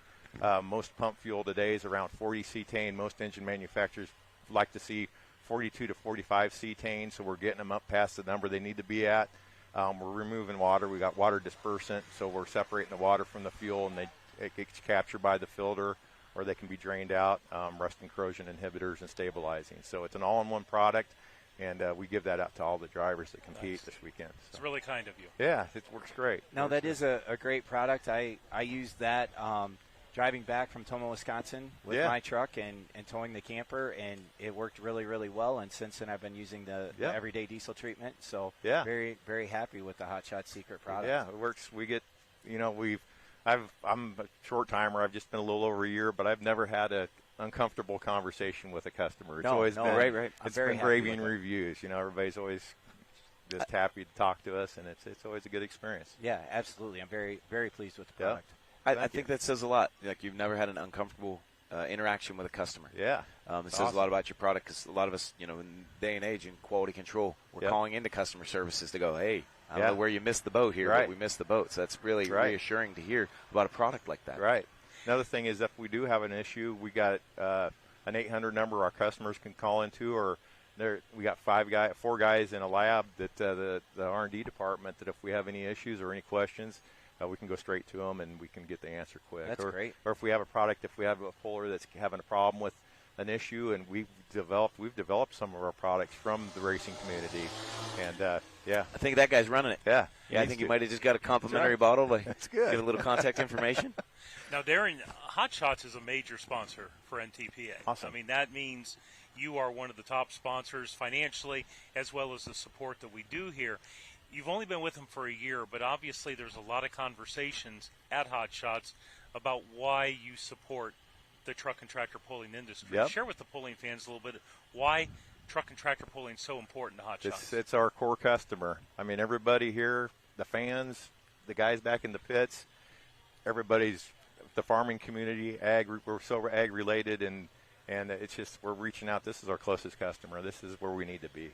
Most pump fuel today is around 40 cetane. Most engine manufacturers like to see 42 to 45 cetane, so we're getting them up past the number they need to be at. We're removing water. We got water dispersant, so we're separating the water from the fuel, and it gets captured by the filter, or they can be drained out, rust and corrosion inhibitors and stabilizing. So it's an all-in-one product, and we give that out to all the drivers that compete this weekend. So. It's really kind of you. Yeah, it works great. No, that is a great product. I used that driving back from Toma, Wisconsin with my truck and towing the camper, and it worked really, really well. And since then, I've been using the everyday diesel treatment. So very, very happy with the Hot Shot Secret product. Yeah, it works. We get, I'm a short timer. I've just been a little over a year, but I've never had an uncomfortable conversation with a customer. It's always been right. It's been raving reviews. Everybody's always just happy to talk to us, and it's always a good experience. Yeah, absolutely. I'm very, very pleased with the product. I think that says a lot. Like, you've never had an uncomfortable interaction with a customer. Yeah. It says a lot about your product, because a lot of us, in day and age in quality control, we're calling into customer services to go, hey, I don't know where you missed the boat here, but we missed the boat. So that's really reassuring to hear about a product like that. Right. Another thing is, if we do have an issue, we got an 800 number our customers can call into, or we got 4 guys in a lab that the R&D department, that if we have any issues or any questions, we can go straight to them and we can get the answer quick. That's great. Or if we have a product, if we have a puller that's having a problem with an issue, and we've developed some of our products from the racing community, and I think that guy's running it. Yeah, I think you might have just got a complimentary bottle. That's good. Give a little contact information. Now, Darren, Hot Shots is a major sponsor for NTPA. Awesome. I mean, that means you are one of the top sponsors financially, as well as the support that we do here. You've only been with them for a year, but obviously there's a lot of conversations at Hot Shots about why you support the truck and tractor pulling industry. Yep. Share with the pulling fans a little bit why truck and tractor pulling is so important to Hot Shots. It's our core customer. I mean, everybody here, the fans, the guys back in the pits, everybody's the farming community, ag. We're so ag related, and it's just, we're reaching out. This is our closest customer. This is where we need to be.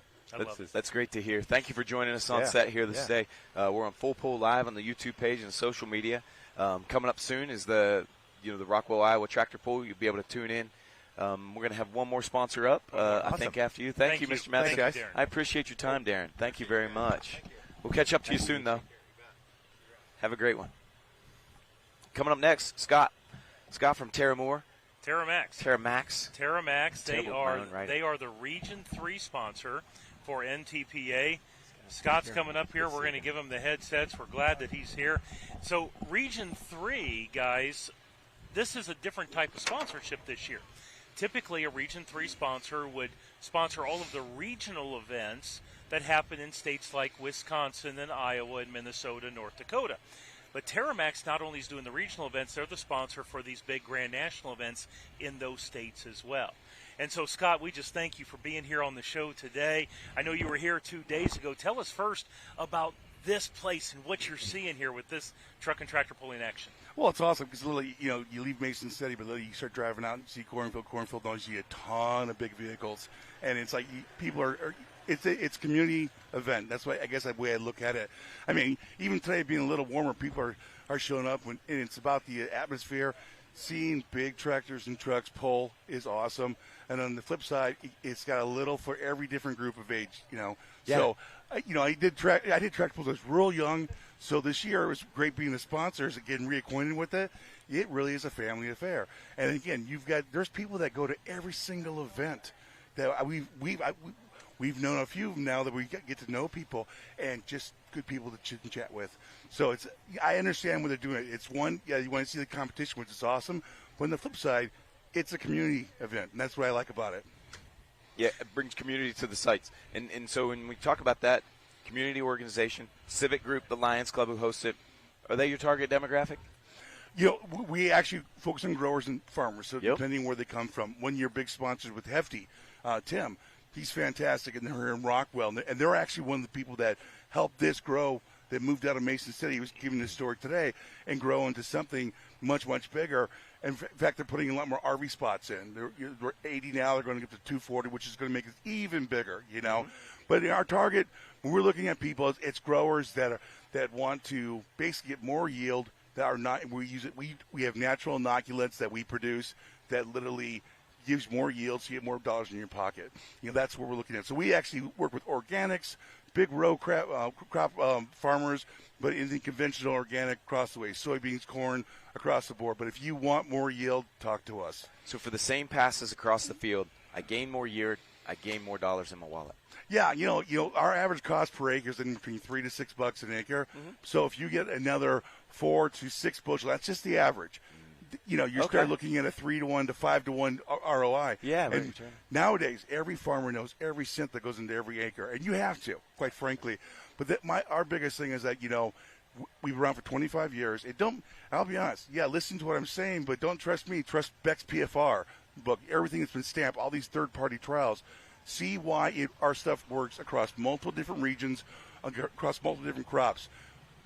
That's great to hear. Thank you for joining us on set here this day. We're on Full Pull Live on the YouTube page and social media. Coming up soon is the Rockwell, Iowa Tractor Pull. You'll be able to tune in. We're going to have one more sponsor up, awesome. I think, after you. Thank you, Mr. Madison. Thank you, Darren. I appreciate your time, Darren. Thank you very much. We'll catch up to you soon, though. Have a great one. Coming up next, Scott from Terramore. Terramax. Terrible. They are the Region 3 sponsor for NTPA. Scott's coming up here. We're going to give him the headsets. We're glad that he's here. So Region 3, guys, this is a different type of sponsorship this year. Typically, a Region 3 sponsor would sponsor all of the regional events that happen in states like Wisconsin and Iowa and Minnesota, North Dakota. But Terramax not only is doing the regional events, they're the sponsor for these big grand national events in those states as well. And so, Scott, we just thank you for being here on the show today. I know you were here 2 days ago. Tell us first about this place and what you're seeing here with this truck and tractor pulling action? Well, it's awesome because literally, you leave Mason City, but literally you start driving out and see cornfield, and you see a ton of big vehicles, and it's like people are it's a community event. That's why I guess the way I look at it. I mean, even today being a little warmer, people are showing up, and it's about the atmosphere. Seeing big tractors and trucks pull is awesome. And on the flip side, it's got a little for every different group of age, Yeah. So, I did tractor pulls. I was real young. So this year it was great being the sponsors and getting reacquainted with it. It really is a family affair. And again, there's people that go to every single event that we've known a few of them now that we get to know people and just good people to chit and chat with. So I understand what they're doing. It's one, you want to see the competition, which is awesome. But on the flip side, it's a community event, and that's what I like about it. Yeah, it brings community to the sites. And so when we talk about that, community organization, civic group, the Lions Club who hosts it, are they your target demographic? We actually focus on growers and farmers, so depending where they come from. One year, big sponsors with Hefty, Tim. He's fantastic, and they're here in Rockwell. And they're actually one of the people that helped this grow, that moved out of Mason City. He was giving this story today and grow into something much, much bigger. And in fact, they're putting a lot more RV spots in. They're 80 now. They're going to get to 240, which is going to make it even bigger, Mm-hmm. But in our target, when we're looking at people, it's growers that want to basically get more yield. That are not. We use it. We have natural inoculants that we produce that literally gives more yield, so you get more dollars in your pocket. That's what we're looking at. So we actually work with organics, big row crop farmers, but in the conventional organic across the way, soybeans, corn, across the board. But if you want more yield, talk to us. So for the same passes across the field, I gain more yield, I gain more dollars in my wallet. Yeah, our average cost per acre is in between $3 to $6 an acre. Mm-hmm. So if you get another 4 to 6 bushel, that's just the average. You start looking at a 3-to-1 to 5-to-1 ROI. Yeah, and nowadays, every farmer knows every cent that goes into every acre, and you have to, quite frankly. But our biggest thing is that we've been around for 25 years. I'll be honest. Yeah, listen to what I'm saying, but don't trust me. Trust Beck's PFR book. Everything that's been stamped, all these third-party trials. See why our stuff works across multiple different regions, across multiple different crops.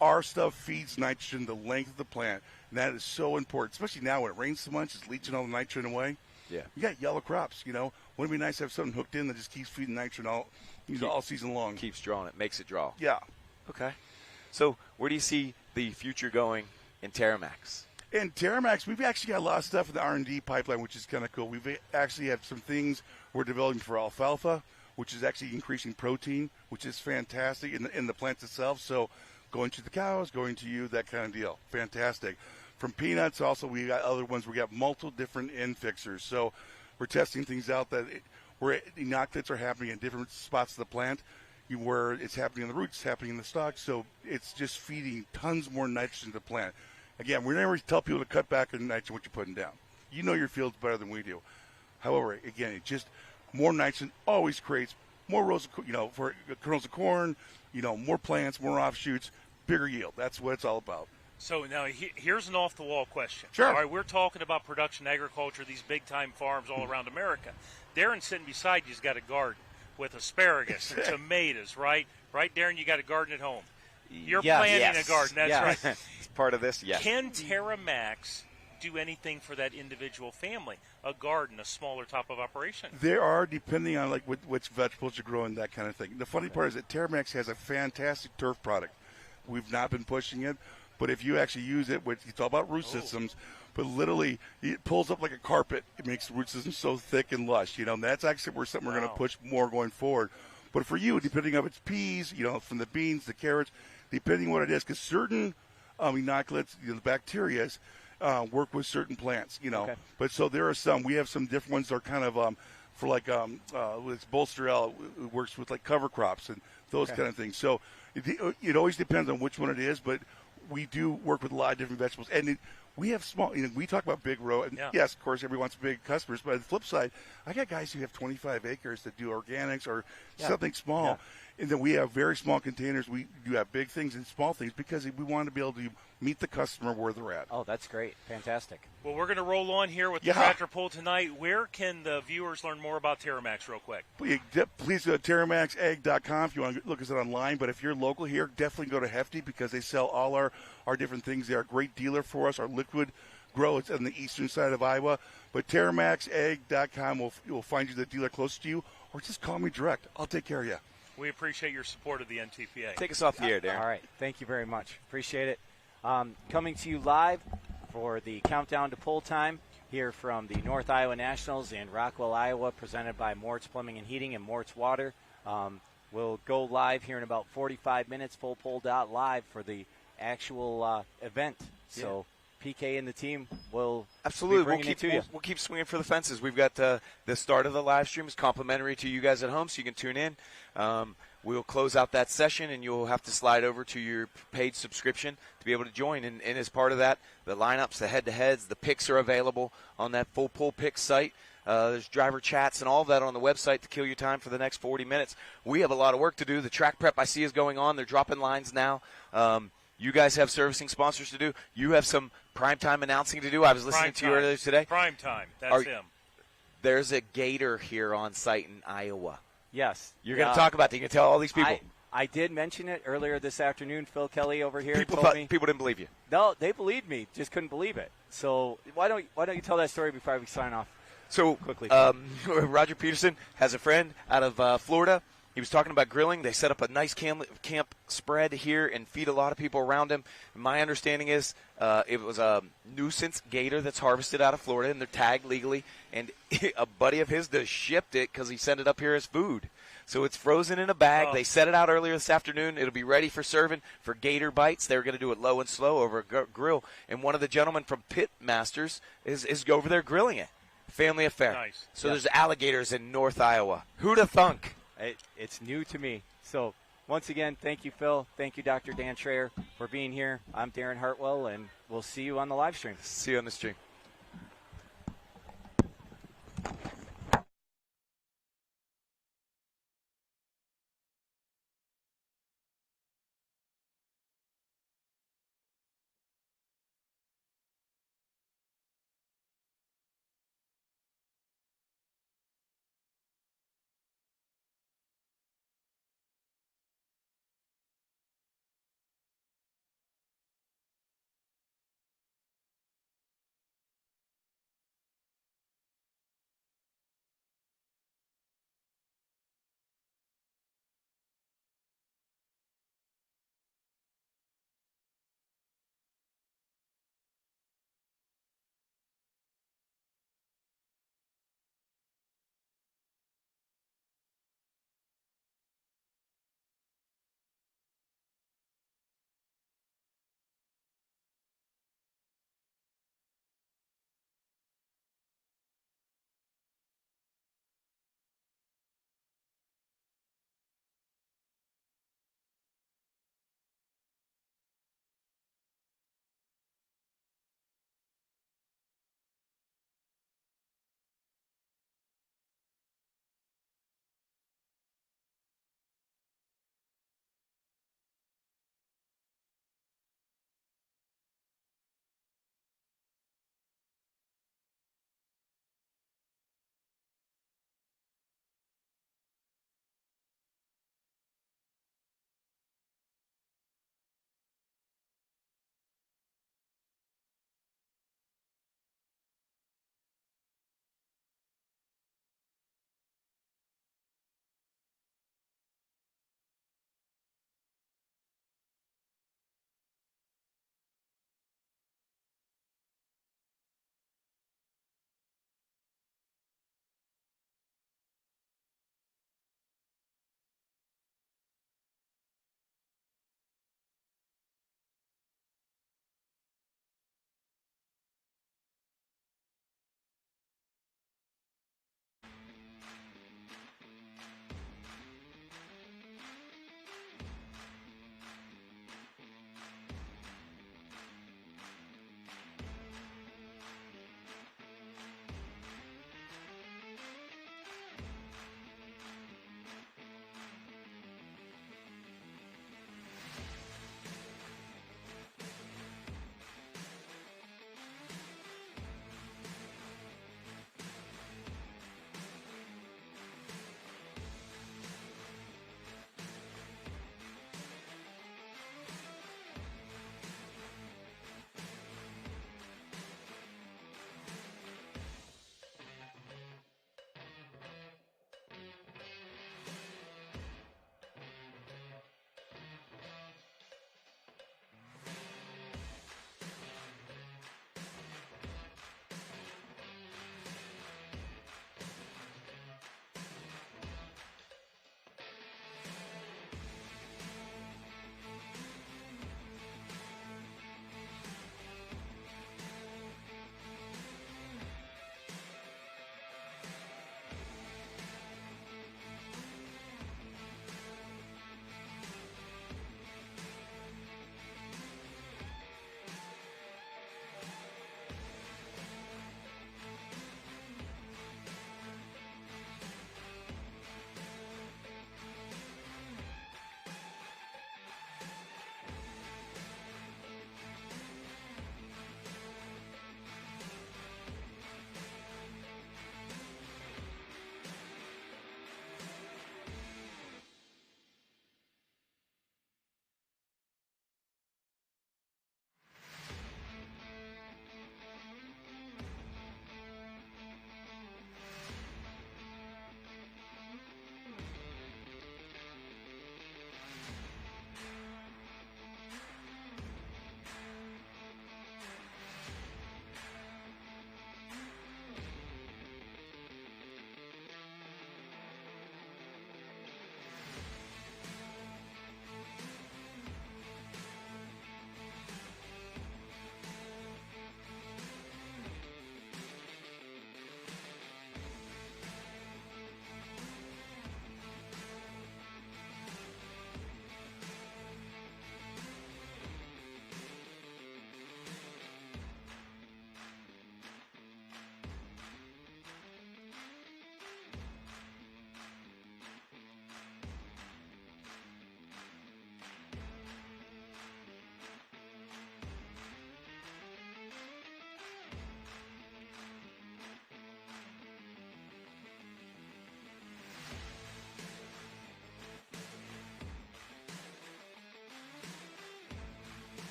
Our stuff feeds nitrogen the length of the plant, and that is so important, especially now when it rains so much, it's leaching all the nitrogen away. Yeah. You got yellow crops, Wouldn't it be nice to have something hooked in that just keeps feeding nitrogen all season long? Keeps drawing it, makes it draw. Yeah. Okay. So where do you see the future going in Terramax? In Terramax, we've actually got a lot of stuff in the R&D pipeline, which is kind of cool. We've actually have some things we're developing for alfalfa, which is actually increasing protein, which is fantastic in the plant itself. So going to the cows, going to you, that kind of deal. Fantastic. From peanuts, also, we got other ones. We got multiple different end fixers. So we're testing things out where inoculates are happening in different spots of the plant, where it's happening in the roots, it's happening in the stalks. So it's just feeding tons more nitrogen to the plant. Again, we never tell people to cut back on nitrogen what you're putting down. You know your fields better than we do. However, again, it just more nitrogen always creates more rows of, for kernels of corn, more plants, more offshoots, bigger yield. That's what it's all about. So now here's an off-the-wall question. Sure. All right, we're talking about production agriculture, these big-time farms all around America. Darren sitting beside you's got a garden with asparagus and tomatoes, right? Right, Darren, you got a garden at home. You're planting a garden, that's right. It's part of this, yes. Can Terramax do anything for that individual family? A garden, a smaller type of operation? There are, depending on which vegetables you're growing, that kind of thing. The funny part is that Terramax has a fantastic turf product. We've not been pushing it, but if you actually use it, it's all about root systems, but literally it pulls up like a carpet. It makes the root systems so thick and lush. And that's actually something we're going to push more going forward. But for you, depending on it's peas, from the beans, the carrots, depending on what it is, because certain inoculates, the bacteria, work with certain plants, Okay. But so there are some. We have some different ones that are kind of for like it's Bolsterella. It works with like cover crops and those kind of things. So it always depends on which one it is, but we do work with a lot of different vegetables. And We have small, we talk about big row, and yes, of course, everyone wants big customers. But on the flip side, I got guys who have 25 acres that do organics or something small. Yeah. And then we have very small containers. We do have big things and small things because we want to be able to meet the customer where they're at. Oh, that's great. Fantastic. Well, we're going to roll on here with the tractor pull tonight. Where can the viewers learn more about Terramax real quick? Please go to TerramaxAg.com if you want to look us at online. But if you're local here, definitely go to Hefty because they sell all our different things. They're a great dealer for us. Our liquid grow, it's on the eastern side of Iowa. But TerramaxAg.com will find you the dealer close to you, or just call me direct. I'll take care of you. We appreciate your support of the NTPA. Take us off the air, Darren. All right. Thank you very much. Appreciate it. Coming to you live for the countdown to pull time here from the North Iowa Nationals in Rockwell, Iowa, presented by Mort's Plumbing and Heating and Mort's Water. We'll go live here in about 45 minutes, full pull dot live for the actual event. So PK and the team will absolutely be bringing it to you. We'll keep swinging for the fences. We've got the start of the live stream is complimentary to you guys at home, so you can tune in. We'll close out that session, and you'll have to slide over to your paid subscription to be able to join. And as part of that, the lineups, the head-to-heads, the picks are available on that full pull pick site. There's driver chats and all of that on the website to kill your time for the next 40 minutes. We have a lot of work to do. The track prep I see is going on. They're dropping lines now. You guys have servicing sponsors to do. You have some primetime announcing to do. I was listening to you earlier today. Prime time. That's him. There's a gator here on site in Iowa. Yes. You're going to talk about that. You can tell all these people. I did mention it earlier this afternoon. Phil Kelly over here people told me. People didn't believe you. No, they believed me. Just couldn't believe it. So why don't you tell that story before we sign off? So quickly, Roger Peterson has a friend out of Florida. He was talking about grilling. They set up a nice camp spread here and feed a lot of people around him. My understanding is it was a nuisance gator that's harvested out of Florida, and they're tagged legally. And a buddy of his just shipped it because he sent it up here as food. So it's frozen in a bag. They set it out earlier this afternoon. It'll be ready for serving for gator bites. They were going to do it low and slow over a grill. And one of the gentlemen from Pit Masters is over there grilling it. Family affair. Nice. So there's alligators in North Iowa. Who'da thunk? It's new to me. So once again, thank you, Phil. Thank you, Dr. Dan Schreier, for being here. I'm Darren Hartwell, and we'll see you on the live stream. See you on the stream.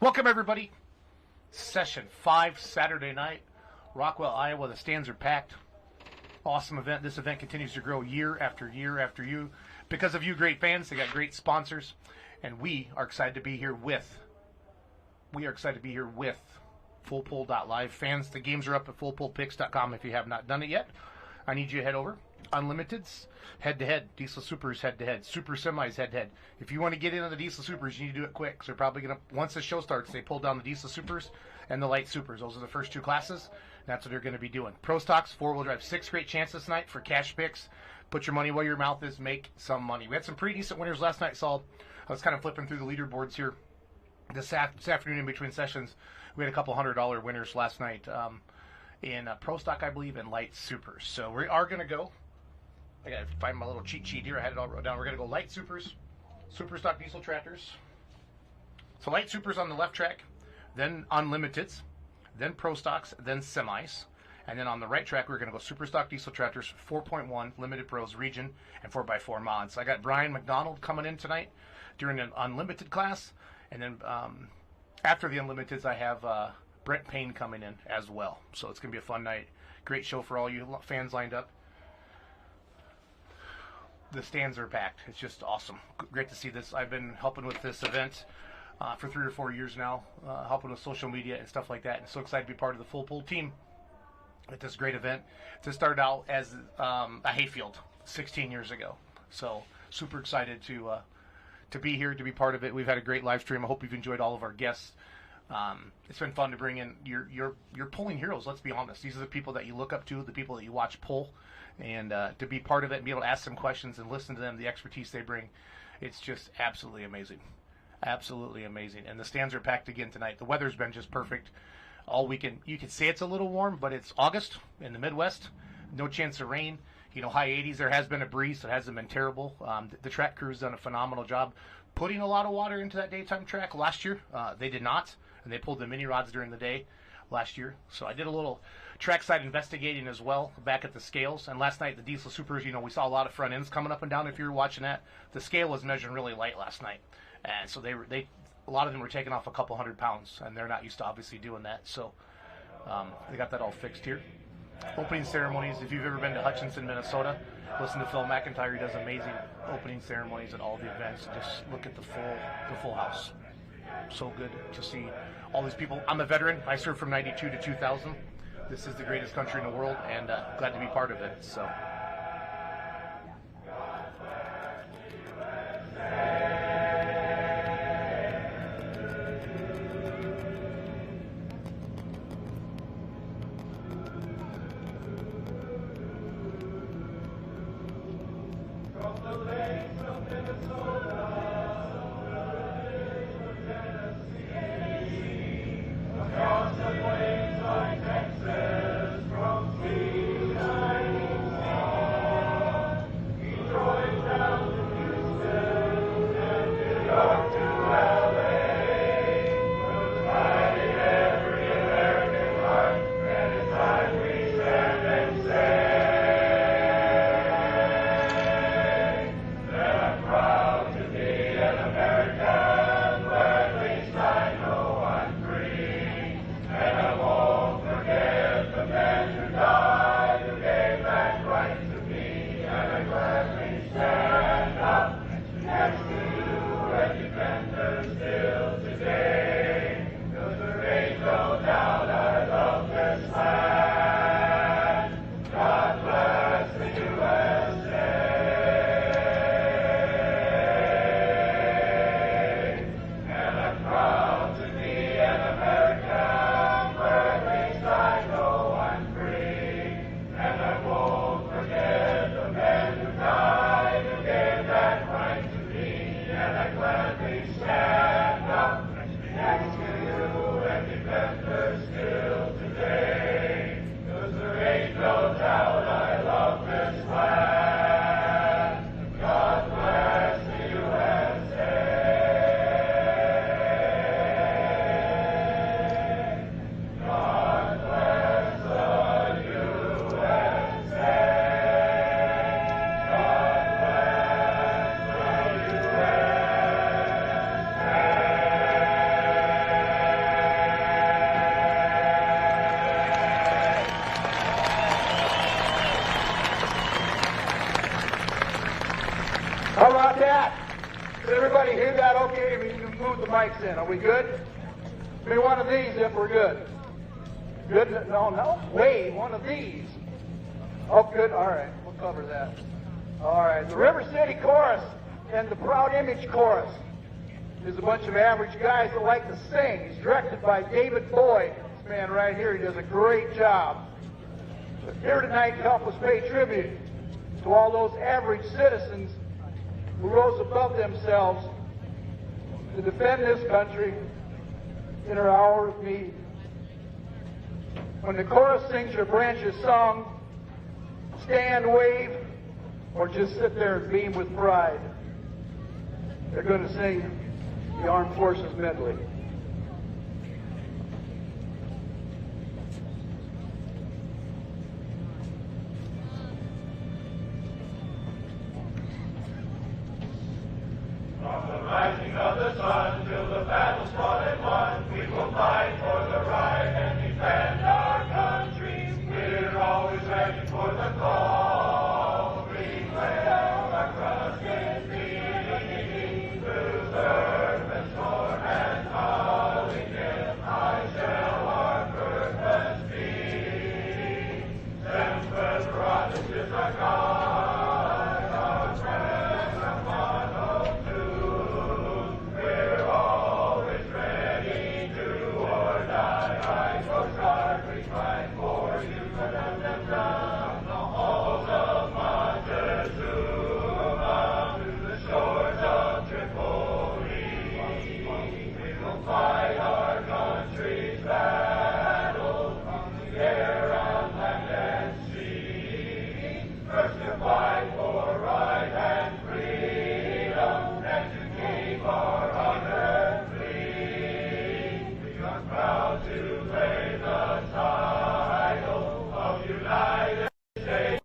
Welcome, everybody. Session 5, Saturday night, Rockwell, Iowa. The stands are packed. Awesome event. This event continues to grow year after year after year because of you great fans. They got great sponsors, and we are excited to be here with FullPull.live. Fans, the games are up at FullPullPicks.com if you have not done it yet. I need you to head over. Unlimiteds, head-to-head. Diesel Supers, head-to-head. Super Semis, head-to-head. If you want to get in on the Diesel Supers, you need to do it quick. So they're probably going to, once the show starts, they pull down the Diesel Supers and the Light Supers. Those are the first two classes. That's what they're going to be doing. Pro Stocks, four-wheel drive. 6 great chances tonight for cash picks. Put your money where your mouth is. Make some money. We had some pretty decent winners last night, Saul. I was kind of flipping through the leaderboards here this afternoon in between sessions. We had a couple $100 winners last night in Pro Stock, I believe, and Light Supers. So we are going to go. I got to find my little cheat sheet here. I had it all wrote down. We're going to go Light Supers, Super Stock Diesel Tractors. So Light Supers on the left track, then Unlimiteds, then Pro Stocks, then Semis. And then on the right track, we're going to go Super Stock Diesel Tractors, 4.1, Limited Pros Region, and 4x4 Mods. So I got Brian McDonald coming in tonight during an Unlimited class. And then after the Unlimiteds, I have Brent Payne coming in as well. So it's going to be a fun night. Great show for all you fans lined up. The stands are packed. It's just awesome. Great to see this. I've been helping with this event for 3 or 4 years now, helping with social media and stuff like that. And so excited to be part of the Full Pull team at this great event. This started out as a hayfield 16 years ago. So super excited to be here, to be part of it. We've had a great live stream. I hope you've enjoyed all of our guests. It's been fun to bring in your pulling heroes. Let's be honest. These are the people that you look up to, the people that you watch pull. And to be part of it and be able to ask them questions and listen to them, the expertise they bring, it's just absolutely amazing. Absolutely amazing. And the stands are packed again tonight. The weather's been just perfect all weekend. You can say it's a little warm, but it's August in the Midwest. No chance of rain. You know, high 80s. There has been a breeze, so it hasn't been terrible. The track crew's done a phenomenal job putting a lot of water into that daytime track. Last year, they did not, and they pulled the mini rods during the day last year. So I did a little trackside investigating as well back at the scales. And last night, the Diesel Supers, you know, we saw a lot of front ends coming up and down. If you were watching that, the scale was measuring really light last night, and so a lot of them were taking off a couple 100 pounds, and they're not used to obviously doing that. So they got that all fixed here. Opening ceremonies. If you've ever been to Hutchinson, Minnesota, listen to Phil McIntyre. He does amazing opening ceremonies at all the events. Just look at the full house. So good to see all these people. I'm a veteran. I served from 92 to 2000. This is the greatest country in the world, and glad to be part of it. So. How about that? Did everybody hear that okay? We can move the mics in. Are we good? Give me one of these if we're good. Good? No. Wait, one of these. Oh, good. All right. We'll cover that. All right. The River City Chorus and the Proud Image Chorus is a bunch of average guys that like to sing. It's directed by David Boyd. This man right here, he does a great job. But here tonight to help us pay tribute to all those average citizens who rose above themselves to defend this country in our hour of need. When the chorus sings your branches song, stand, wave, or just sit there and beam with pride. They're going to sing the Armed Forces Medley. From the rising of the sun till the battle's fought and won, we will fight for the right and defend our country. We're always ready for the call. We will our trust in thee. Through servant, sword, and calling him, I shall our purpose be. Semper Paratus is our God, our friend, our motto too. We're always ready to or die. Right or guard, we fight for you. From the halls of Montezuma to the shores of Tripoli, we will fight our country's battle from the air, on land, and sea. First to fight for right and freedom, and to keep our honor free. We are proud to lay the title of United States.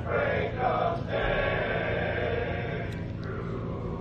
Break of day through.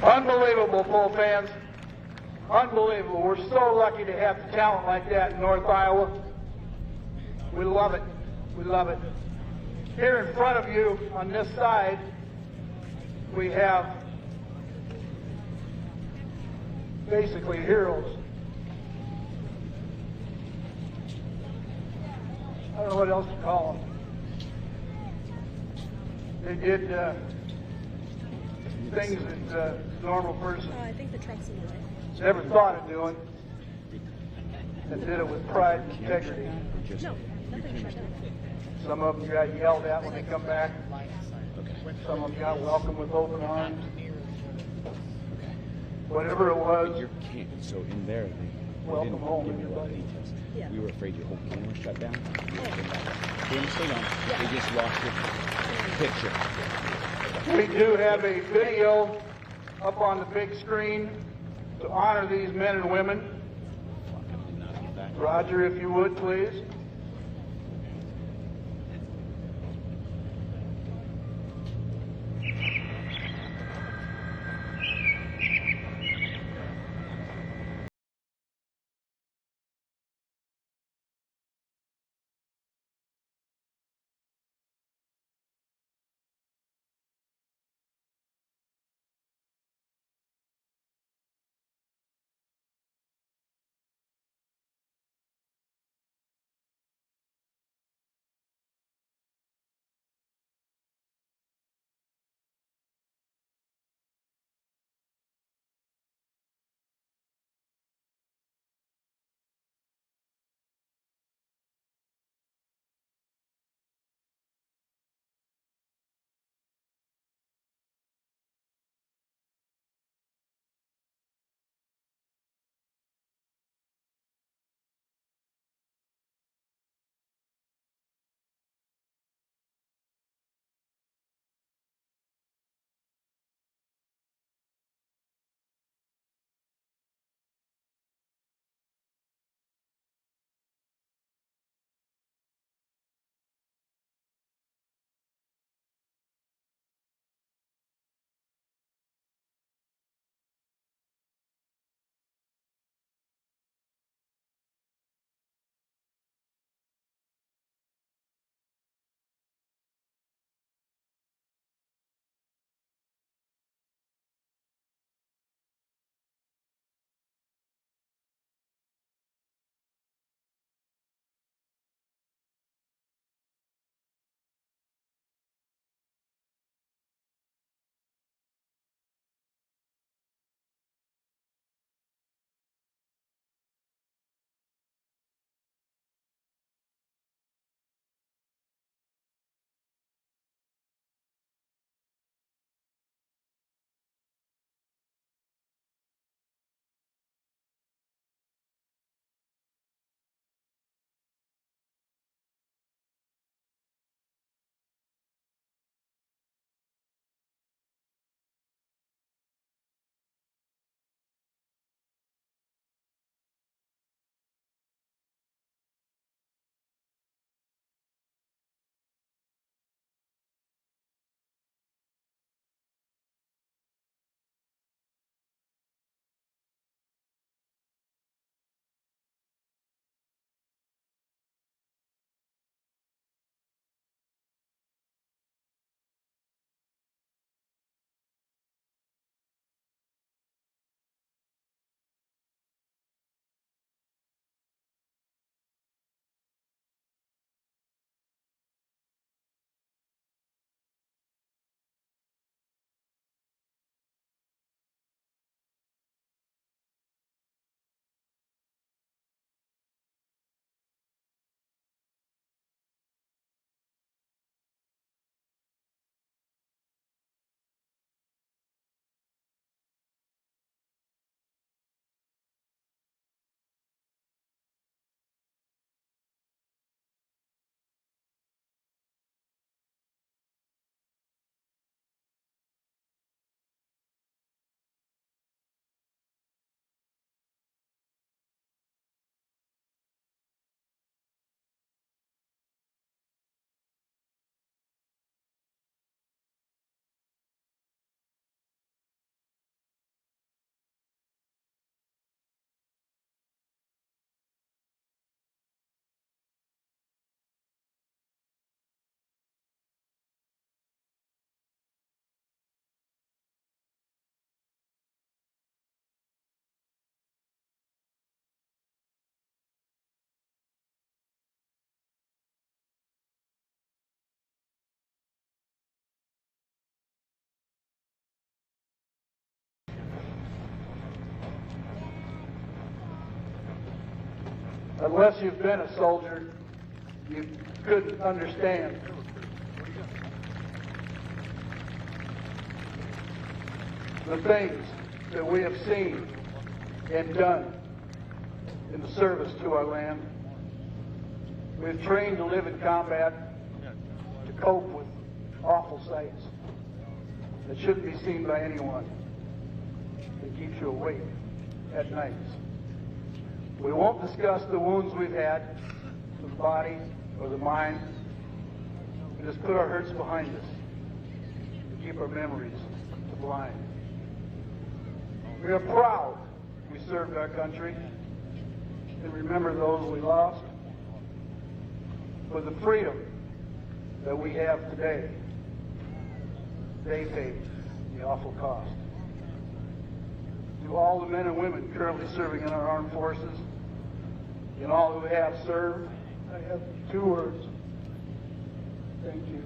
Unbelievable, Bull fans. Unbelievable. We're so lucky to have talent like that in North Iowa. We love it. We love it. Here in front of you on this side, we have basically heroes. I don't know what else to call them. They did things that a normal person I think the truck's in the way. never thought of doing. that did it with pride and integrity. Some of them got yelled at when they come back. Some of them got welcomed with open arms. Whatever it was, Your so in there, they welcome didn't home, give me a lot of everybody. details. We were afraid your whole camera shut down. They just lost your picture. We do have a video up on the big screen to honor these men and women. Roger, if you would, please. Unless you've been a soldier, you couldn't understand. The things that we have seen and done in the service to our land. We've trained to live in combat, to cope with awful sights that shouldn't be seen by anyone. It keeps you awake at nights. We won't discuss the wounds we've had to the body or the mind. We just put our hurts behind us and keep our memories sublime. We are proud we served our country and remember those we lost. For the freedom that we have today, they paid the awful cost. To all the men and women currently serving in our armed forces, and all who have served, I have 2 words. Thank you.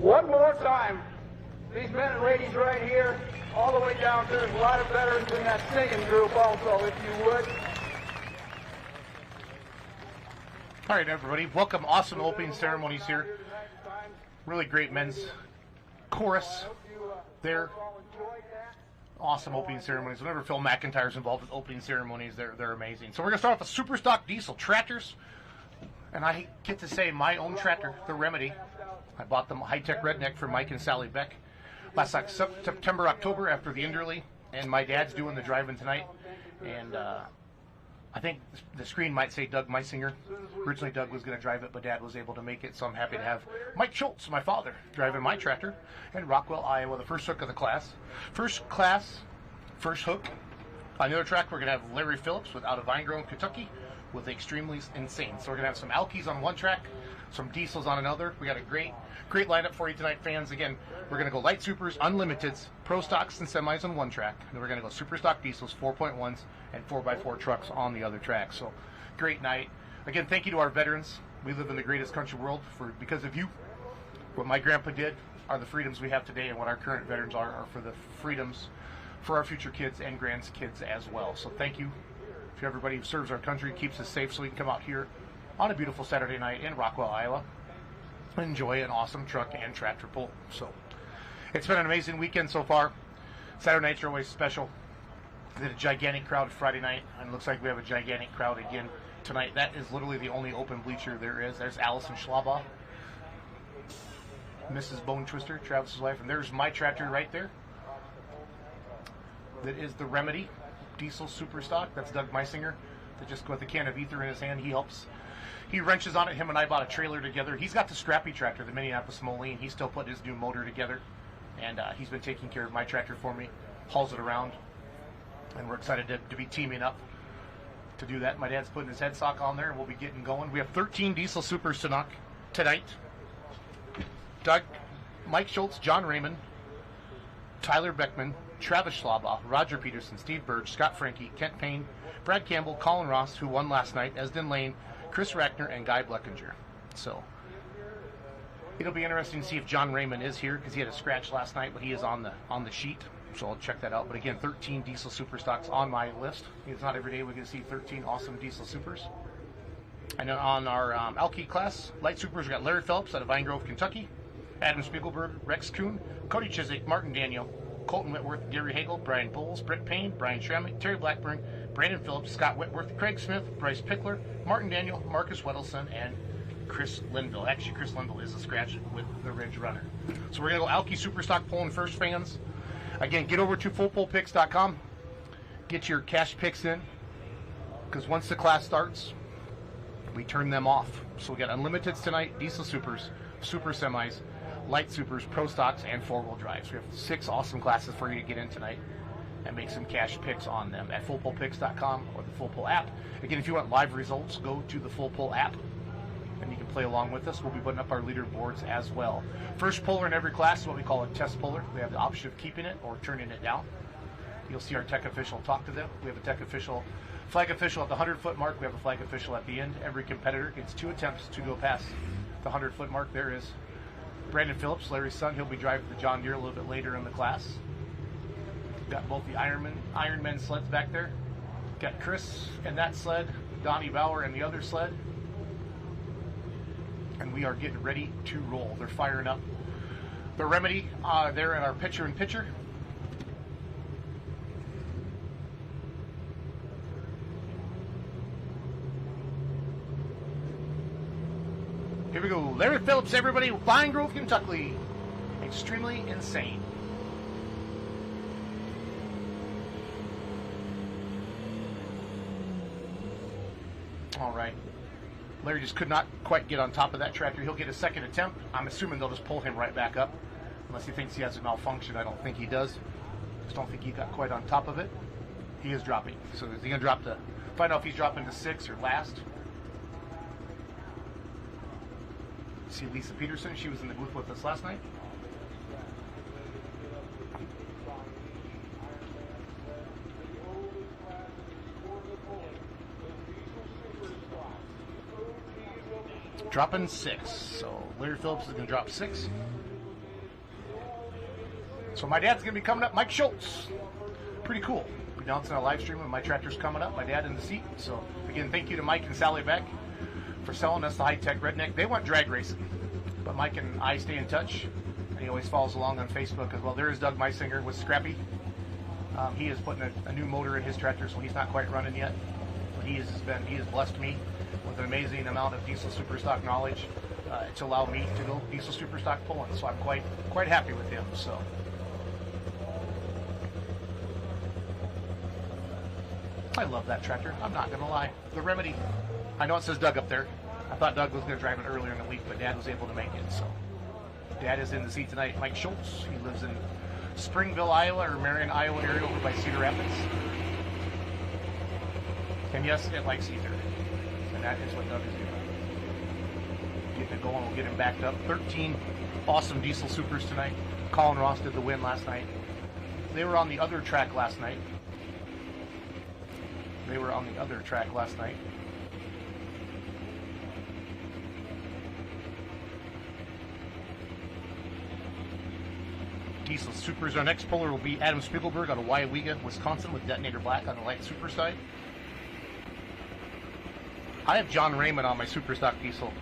One more time, these men and ladies right here, all the way down there's a lot of veterans in that singing group also, if you would. All right, everybody, welcome. Awesome opening ceremonies here. Really great men's chorus there. Awesome opening ceremonies. Whenever Phil McIntyre's involved with opening ceremonies, they're amazing. So we're going to start off with super stock diesel tractors. And I get to say my own tractor, the Remedy. I bought the high-tech redneck from Mike and Sally Beck last September, October after the Inderley. And my dad's doing the driving tonight. And I think the screen might say Doug Meisinger. Originally Doug was going to drive it, but Dad was able to make it. So I'm happy to have Mike Schultz, my father, driving my tractor in Rockwell, Iowa, the first hook of the class. First class, first hook. On the other track, we're going to have Larry Phillips with Out of Vinegrown, Kentucky, with Extremely Insane. So we're going to have some Alkies on one track, some diesels on another. We got a great lineup for you tonight, fans. Again, we're going to go light supers, unlimiteds, pro stocks, and semis on one track. And then we're going to go super stock diesels, 4.1s, and 4x4 trucks on the other track. So great night. Again, thank you to our veterans. We live in the greatest country in the world because of you. What my grandpa did are the freedoms we have today, and what our current veterans are for the freedoms for our future kids and grandkids as well. So thank you to everybody who serves our country, keeps us safe, so we can come out here on a beautiful Saturday night in Rockwell, Iowa, and enjoy an awesome truck and tractor pull. So it's been an amazing weekend so far. Saturday nights are always special. We had a gigantic crowd Friday night, and it looks like we have a gigantic crowd again tonight. That is literally the only open bleacher there is. There's Allison Schlaba, Mrs. Bone Twister, Travis's wife, and there's my tractor right there. That is the Remedy diesel super stock. That's Doug Meisinger. That just with a can of ether in his hand, he helps He wrenches on it. Him and I bought a trailer together. He's got the Scrappy tractor, the Minneapolis Moline. He's still putting his new motor together. And he's been taking care of my tractor for me, hauls it around. And we're excited to be teaming up to do that. My dad's putting his head sock on there, and we'll be getting going. We have 13 diesel supers to knock tonight. Doug, Mike Schultz, John Raymond, Tyler Beckman, Travis Schlabaugh, Roger Peterson, Steve Burge, Scott Franke, Kent Payne, Brad Campbell, Colin Ross, who won last night, Esden Lane, Chris Rackner, and Guy Bleckinger. So it'll be interesting to see if John Raymond is here, because he had a scratch last night, but he is on the sheet. So I'll check that out. But again, 13 diesel super stocks on my list. It's not every day we can see 13 awesome diesel supers. And then on our Alki class, light supers, we got Larry Phelps out of Vine Grove, Kentucky, Adam Spiegelberg, Rex Kuhn, Cody Chiswick, Martin Daniel, Colton Whitworth, Gary Hagel, Brian Bowles, Brett Payne, Brian Schrammick, Terry Blackburn, Brandon Phillips, Scott Whitworth, Craig Smith, Bryce Pickler, Martin Daniel, Marcus Weddleson, and Chris Linville. Actually, Chris Linville is a scratch with the Ridge Runner. So we're going to go Alki Superstock pulling first, fans. Again, get over to fullpullpicks.com. Get your cash picks in, because once the class starts, we turn them off. So we got unlimiteds tonight, diesel supers, super semis, light supers, pro stocks, and four-wheel drives. We have 6 awesome classes for you to get in tonight and make some cash picks on them at fullpullpicks.com or the Full Pull app. Again, if you want live results, go to the Full Pull app, and you can play along with us. We'll be putting up our leaderboards as well. First puller in every class is what we call a test puller. We have the option of keeping it or turning it down. You'll see our tech official talk to them. We have a tech official, flag official at the 100-foot mark. We have a flag official at the end. Every competitor gets 2 attempts to go past the 100-foot mark. There is Brandon Phillips, Larry's son. He'll be driving the John Deere a little bit later in the class. We've got both the Ironman sleds back there. Got Chris and that sled, Donnie Bauer and the other sled. And we are getting ready to roll. They're firing up the Remedy there in our pitcher-in-pitcher. Here we go. Larry Phillips, everybody. Vine Grove, Kentucky. Extremely insane. All right. Larry just could not quite get on top of that tractor. He'll get a second attempt. I'm assuming they'll just pull him right back up. Unless he thinks he has a malfunction. I don't think he does. Just don't think he got quite on top of it. He is dropping. So is he going to drop to... Find out if he's dropping to 6 or last. See Lisa Peterson. She was in the booth with us last night. Dropping 6. So Larry Phillips is going to drop 6. So my dad's going to be coming up. Mike Schultz. Pretty cool. Be announcing a live stream when my tractor's coming up. My dad in the seat. So again, thank you to Mike and Sally Beck for selling us the high-tech redneck. They want drag racing, but Mike and I stay in touch. And he always follows along on Facebook as well. There is Doug Meisinger with Scrappy. He is putting a new motor in his tractor, so he's not quite running yet. But he has blessed me with an amazing amount of diesel superstock knowledge to allow me to go diesel superstock pulling. So I'm quite happy with him. So I love that tractor. I'm not gonna lie. The Remedy. I know it says Doug up there. I thought Doug was gonna drive it earlier in the week, but Dad was able to make it. So Dad is in the seat tonight. Mike Schultz. He lives in Springville, Iowa, or Marion, Iowa area over by Cedar Rapids. And yes, it likes ether. And that is what Doug is doing. Getting it going, we'll get him backed up. 13 awesome diesel supers tonight. Colin Ross did the win last night. They were on the other track last night. Diesel supers. Our next puller will be Adam Spiegelberg out of Waiwega, Wisconsin, with Detonator Black on the light super side. I have John Raymond on my Superstock diesel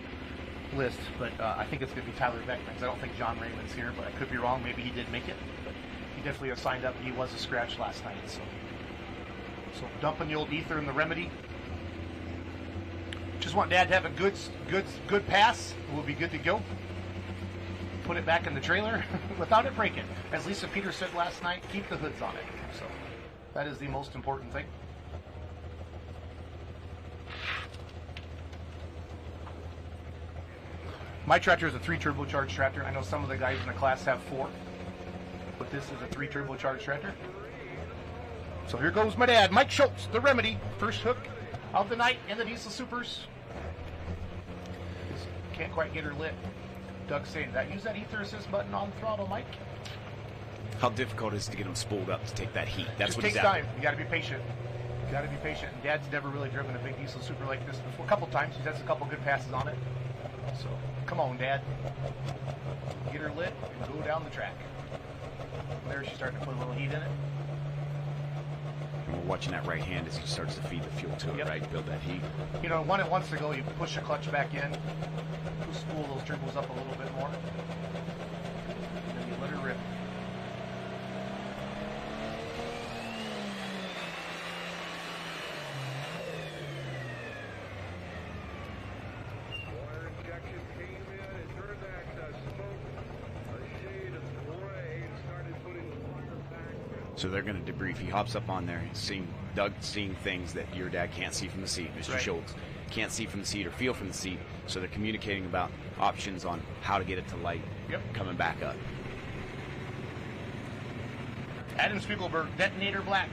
list, but I think it's going to be Tyler Beckman, because I don't think John Raymond's here, but I could be wrong. Maybe he did make it, but he definitely has signed up. He was a scratch last night, so dumping the old ether in the Remedy. Just want Dad to have a good pass. We'll be good to go. Put it back in the trailer without it breaking. As Lisa Peters said last night, keep the hoods on it. So that is the most important thing. My tractor is a 3 turbocharged tractor. I know some of the guys in the class have 4, but this is a 3 turbocharged tractor. So here goes my dad, Mike Schultz, the Remedy. First hook of the night in the Diesel Supers. Just can't quite get her lit. Doug's saying, did I use that ether assist button on the throttle, Mike? How difficult is it to get them spooled up to take that heat? That's Just what takes he's time. You got to be patient. You got to be patient. And Dad's never really driven a big Diesel Super like this before. A couple times. He's had a couple good passes on it. So come on, Dad. Get her lit and go down the track. There, she's starting to put a little heat in it. And we're watching that right hand as he starts to feed the fuel to it, right? Build that heat. You know, when it wants to go, you push the clutch back in, spool those turbos up a little bit more, and then you let her rip. So they're going to debrief. He hops up on there, Doug seeing things that your dad can't see from the seat, Mr. Right. Schultz can't see from the seat or feel from the seat. So they're communicating about options on how to get it to light, coming back up. Adam Spiegelberg, Detonator Black.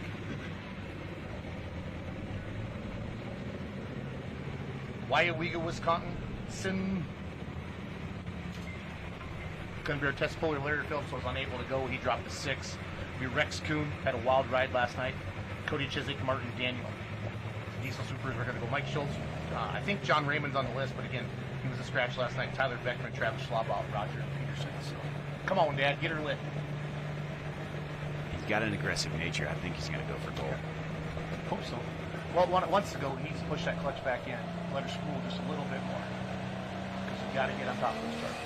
Wyowega, Wisconsin. Going to be our test puller. Larry Phillips was unable to go. He dropped a 6. Rex Kuhn had a wild ride last night. Cody Chiswick, Martin Daniel. Diesel Supers are going to go. Mike Schultz. I think John Raymond's on the list, but again, he was a scratch last night. Tyler Beckman, Travis Schlabau, Roger Peterson. So, come on, Dad, get her lit. He's got an aggressive nature. I think he's going to go for gold. Hope so. Well, when it wants to go, he needs to push that clutch back in. Let her spool just a little bit more. Because you got to get on top of those starters.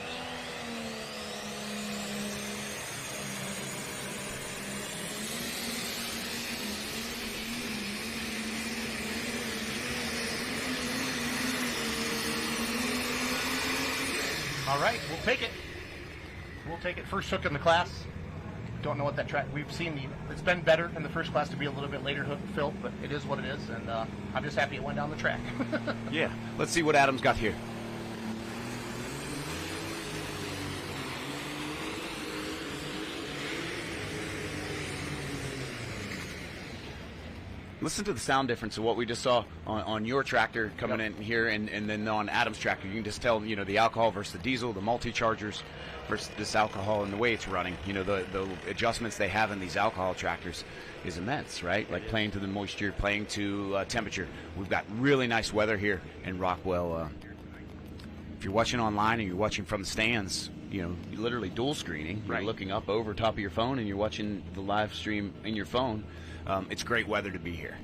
All right, we'll take it. We'll take it. First hook in the class. Don't know what that track. We've seen it's been better in the first class to be a little bit later hook filled, but it is what it is, and I'm just happy it went down the track. Yeah. Let's see what Adam's got here. Listen to the sound difference of what we just saw on your tractor coming in here and then on Adam's tractor. You can just tell, the alcohol versus the diesel, the multi-chargers versus this alcohol and the way it's running. The adjustments they have in these alcohol tractors is immense, right? Like playing to the moisture, playing to temperature. We've got really nice weather here in Rockwell. If you're watching online and you're watching from the stands, you're literally dual screening. You're looking up over top of your phone and you're watching the live stream in your phone. It's great weather to be here.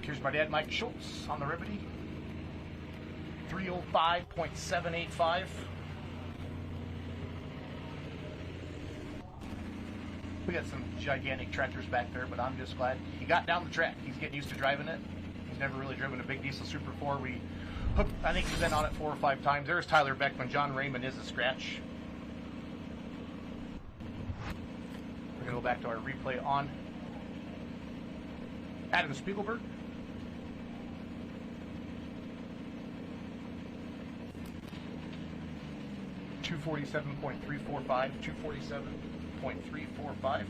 Here's my dad, Mike Schultz, on the Remedy. 305.785. We got some gigantic tractors back there, but I'm just glad he got down the track. He's getting used to driving it. He's never really driven a big diesel Super 4. I think he's been on it 4 or 5 times. There's Tyler Beckman. John Raymond is a scratch. We're going to go back to our replay on Adam Spiegelberg. .345, 247.345.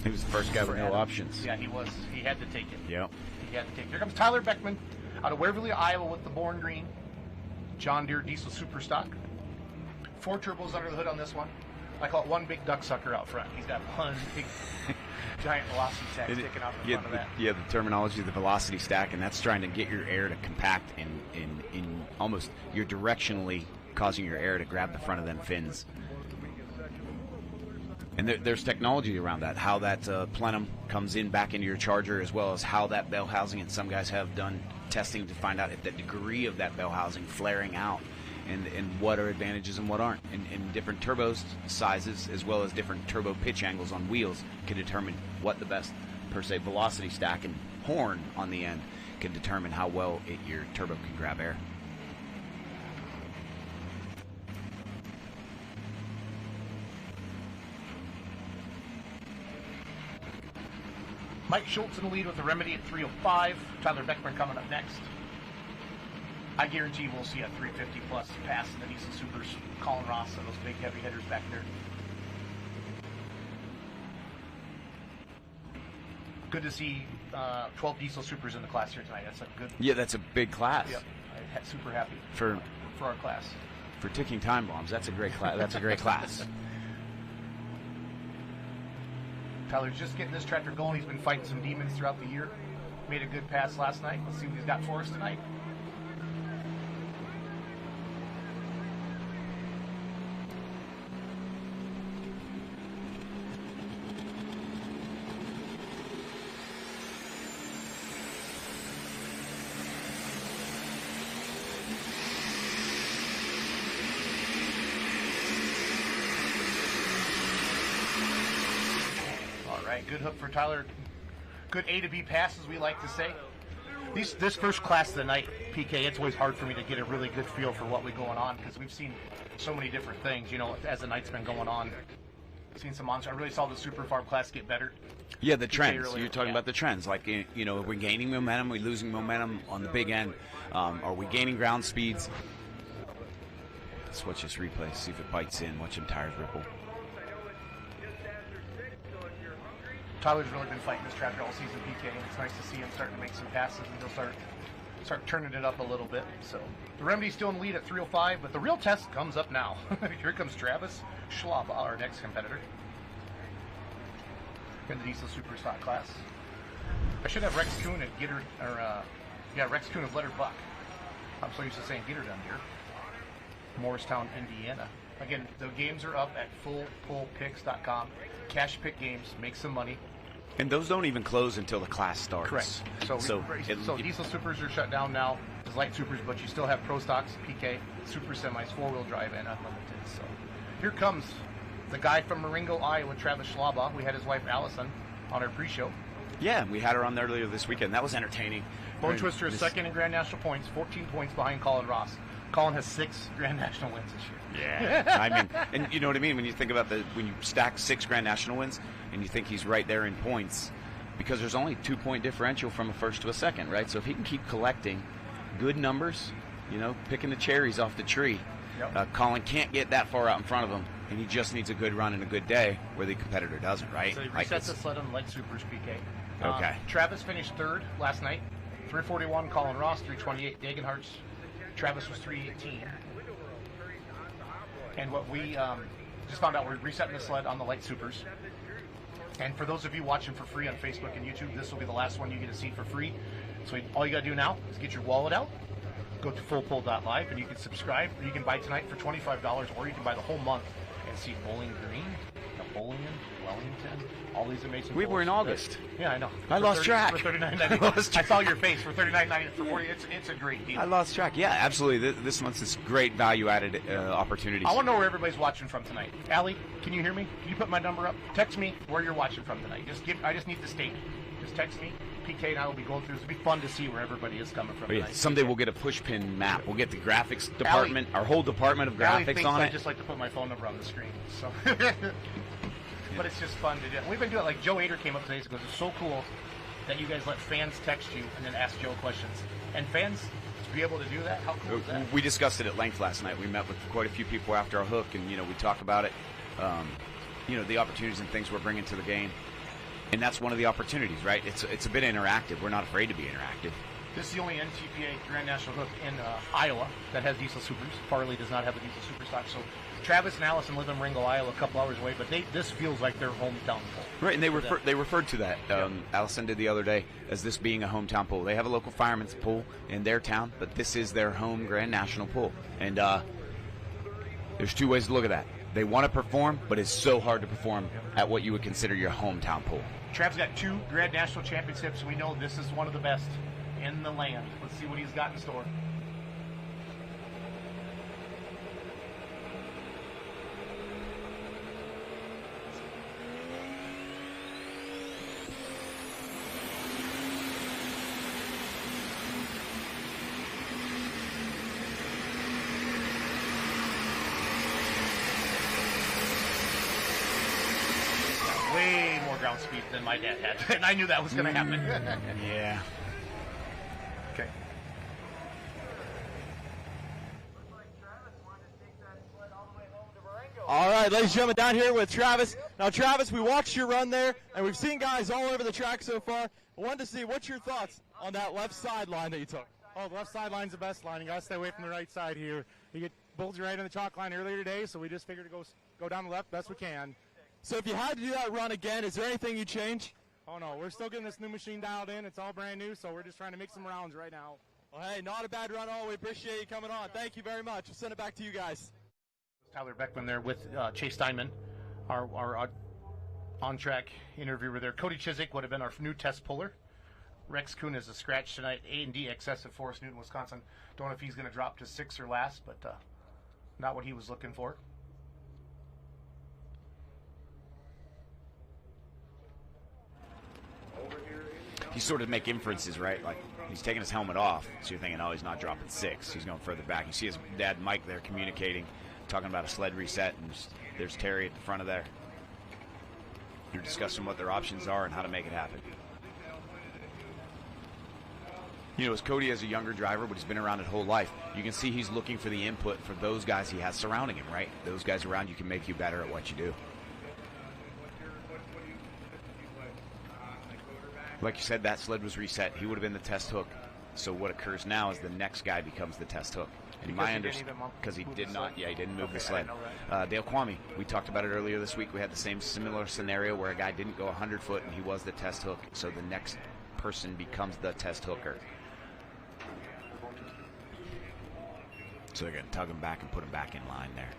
He was the first guy with no options. Yeah, he was. He had to take it. Yep. He had to take it. Here comes Tyler Beckman out of Waverly, Iowa with the Born Green John Deere diesel super stock. 4 turbos under the hood on this one. I call it one big duck sucker out front. He's got one big giant velocity stack sticking out in front of that. Yeah, the terminology of the velocity stack, and that's trying to get your air to compact in almost, you're directionally causing your air to grab the front of them fins. And there's technology around that, how that plenum comes in back into your charger, as well as how that bell housing, and some guys have done testing to find out if the degree of that bell housing flaring out and what are advantages and what aren't. And different turbo sizes, as well as different turbo pitch angles on wheels, can determine what the best, per se, velocity stack and horn on the end can determine how well your turbo can grab air. Mike Schultz in the lead with the Remedy at 3:05. Tyler Beckman coming up next. I guarantee we'll see a 350 plus pass in the Diesel Supers. Colin Ross and those big heavy hitters back there. Good to see 12 Diesel Supers in the class here tonight. That's a good. Yeah, that's a big class. Yep. I'm super happy for our class. For ticking time bombs, that's a great class. That's a great class. Tyler's just getting this tractor going. He's been fighting some demons throughout the year. Made a good pass last night. Let's see what he's got for us tonight. Good hook for Tyler. Good A to B pass, as we like to say. This first class of the night, PK, it's always hard for me to get a really good feel for what we're going on because we've seen so many different things, as the night's been going on. Seen some monsters. I really saw the Super Farm class get better. Yeah, the trends. You're talking about the trends. Like, are we gaining momentum? Are we losing momentum on the big end? Are we gaining ground speeds? Let's watch this replay, see if it bites in. Watch them tires ripple. Tyler's really been fighting this tractor all season, PK, and it's nice to see him starting to make some passes, and he'll start turning it up a little bit. So the Remedy's still in the lead at 3:05, but the real test comes up now. Here comes Travis Schlaba, our next competitor in the Diesel Super Stock class. I should have Rex Kuhn at Gitter, Rex Kuhn of Letter Buck. I'm so used to saying Gitterdon here. Morristown, Indiana. Again, the games are up at fullpullpicks.com. Cash pick games, make some money. And those don't even close until the class starts. Correct. So Diesel Supers are shut down now. There's Light Supers, but you still have Pro Stocks, PK, Super Semis, 4-wheel drive, and Unlimited. So here comes the guy from Marengo, Iowa, Travis Schlaba. We had his wife, Allison, on our pre-show. Yeah, we had her on earlier this weekend. That was entertaining. Bone Twister is second in Grand National points, 14 points behind Colin Ross. Colin has 6 Grand National wins this year. Yeah. I mean, and you know what I mean? When you think about when you stack 6 Grand National wins and you think he's right there in points, because there's only 2-point differential from a first to a second, right? So if he can keep collecting good numbers, picking the cherries off the tree, Colin can't get that far out in front of him, and he just needs a good run and a good day where the competitor doesn't, right? So he resets the sled on Light Supers, PK. Okay. Travis finished 3rd last night, 341. Colin Ross, 328. Dagenhart's. Travis was 318. And what we just found out, we're resetting the sled on the Light Supers. And for those of you watching for free on Facebook and YouTube, this will be the last one you get to see for free. So all you got to do now is get your wallet out, go to fullpull.live, and you can subscribe, or you can buy tonight for $25, or you can buy the whole month and see Bowling Green, Napoleon, Wellington, all these amazing We were in August. Yeah, I know. I lost track. For $39.99. I saw your face. For $39.99 for 40. It's a great deal. I lost track. Yeah, absolutely. This month's this great value-added opportunity. I want to know where everybody's watching from tonight. Allie, can you hear me? Can you put my number up? Text me where you're watching from tonight. I just need the state. Just text me. PK and I will be going through. It'll be fun to see where everybody is coming from tonight. Someday we'll get a push pin map. We'll get the graphics department, our whole department of graphics on it. I just like to put my phone number on the screen. So. But it's just fun to do. We've been doing it. Like Joe Ader came up today and goes, "It's so cool that you guys let fans text you and then ask Joe questions." And fans to be able to do that, how cool is that? We discussed it at length last night. We met with quite a few people after our hook, and we talk about it. The opportunities and things we're bringing to the game, and that's one of the opportunities, right? It's a bit interactive. We're not afraid to be interactive. This is the only NTPA Grand National hook in Iowa that has Diesel Supers. Farley does not have a Diesel Super stock, so Travis and Allison live in Marengo, Iowa, a couple hours away, but this feels like their hometown pool. Right, and they referred to that. Allison did the other day as this being a hometown pool. They have a local fireman's pool in their town, but this is their home Grand National pool. And there's 2 ways to look at that. They want to perform, but it's so hard to perform at what you would consider your hometown pool. Trav's got 2 Grand National championships, and we know this is one of the best in the land. Let's see what he's got in store. ground speed than my dad had, and I knew that was going to happen. Yeah. Okay. All right, ladies and gentlemen, down here with Travis. Now, Travis, we watched your run there, and we've seen guys all over the track so far. I wanted to see, what's your thoughts on that left sideline that you took? Oh, the left sideline's the best line. You got to stay away from the right side here. You get bulged right in the chalk line earlier today, so we just figured to go down the left best we can. So if you had to do that run again, is there anything you change? Oh, no, we're still getting this new machine dialed in. It's all brand new, so we're just trying to make some rounds right now. Well, hey, not a bad run at all. We appreciate you coming on. Thank you very much. We'll send it back to you guys. Tyler Beckman there with Chase Steinman, our on-track interviewer there. Cody Chiswick would have been our new test puller. Rex Kuhn is a scratch tonight. A&D XS at Forest Newton, Wisconsin. Don't know if he's going to drop to 6th or last, but not what he was looking for. You sort of make inferences, right? Like, he's taking his helmet off, so you're thinking, oh, he's not dropping 6. He's going further back. You see his dad, Mike, there communicating, talking about a sled reset, and there's Terry at the front of there. You're discussing what their options are and how to make it happen. You know, as Cody as a younger driver, but he's been around his whole life, you can see he's looking for the input for those guys he has surrounding him, right? Those guys around you can make you better at what you do. Like you said, that sled was reset. He would have been the test hook. So what occurs now is the next guy becomes the test hook. And my understanding, because he did not, he didn't move the sled. Dale Kwame, we talked about it earlier this week. We had the same similar scenario where a guy didn't go 100 foot and he was the test hook. So the next person becomes the test hooker. So they're going to tug him back and put him back in line there.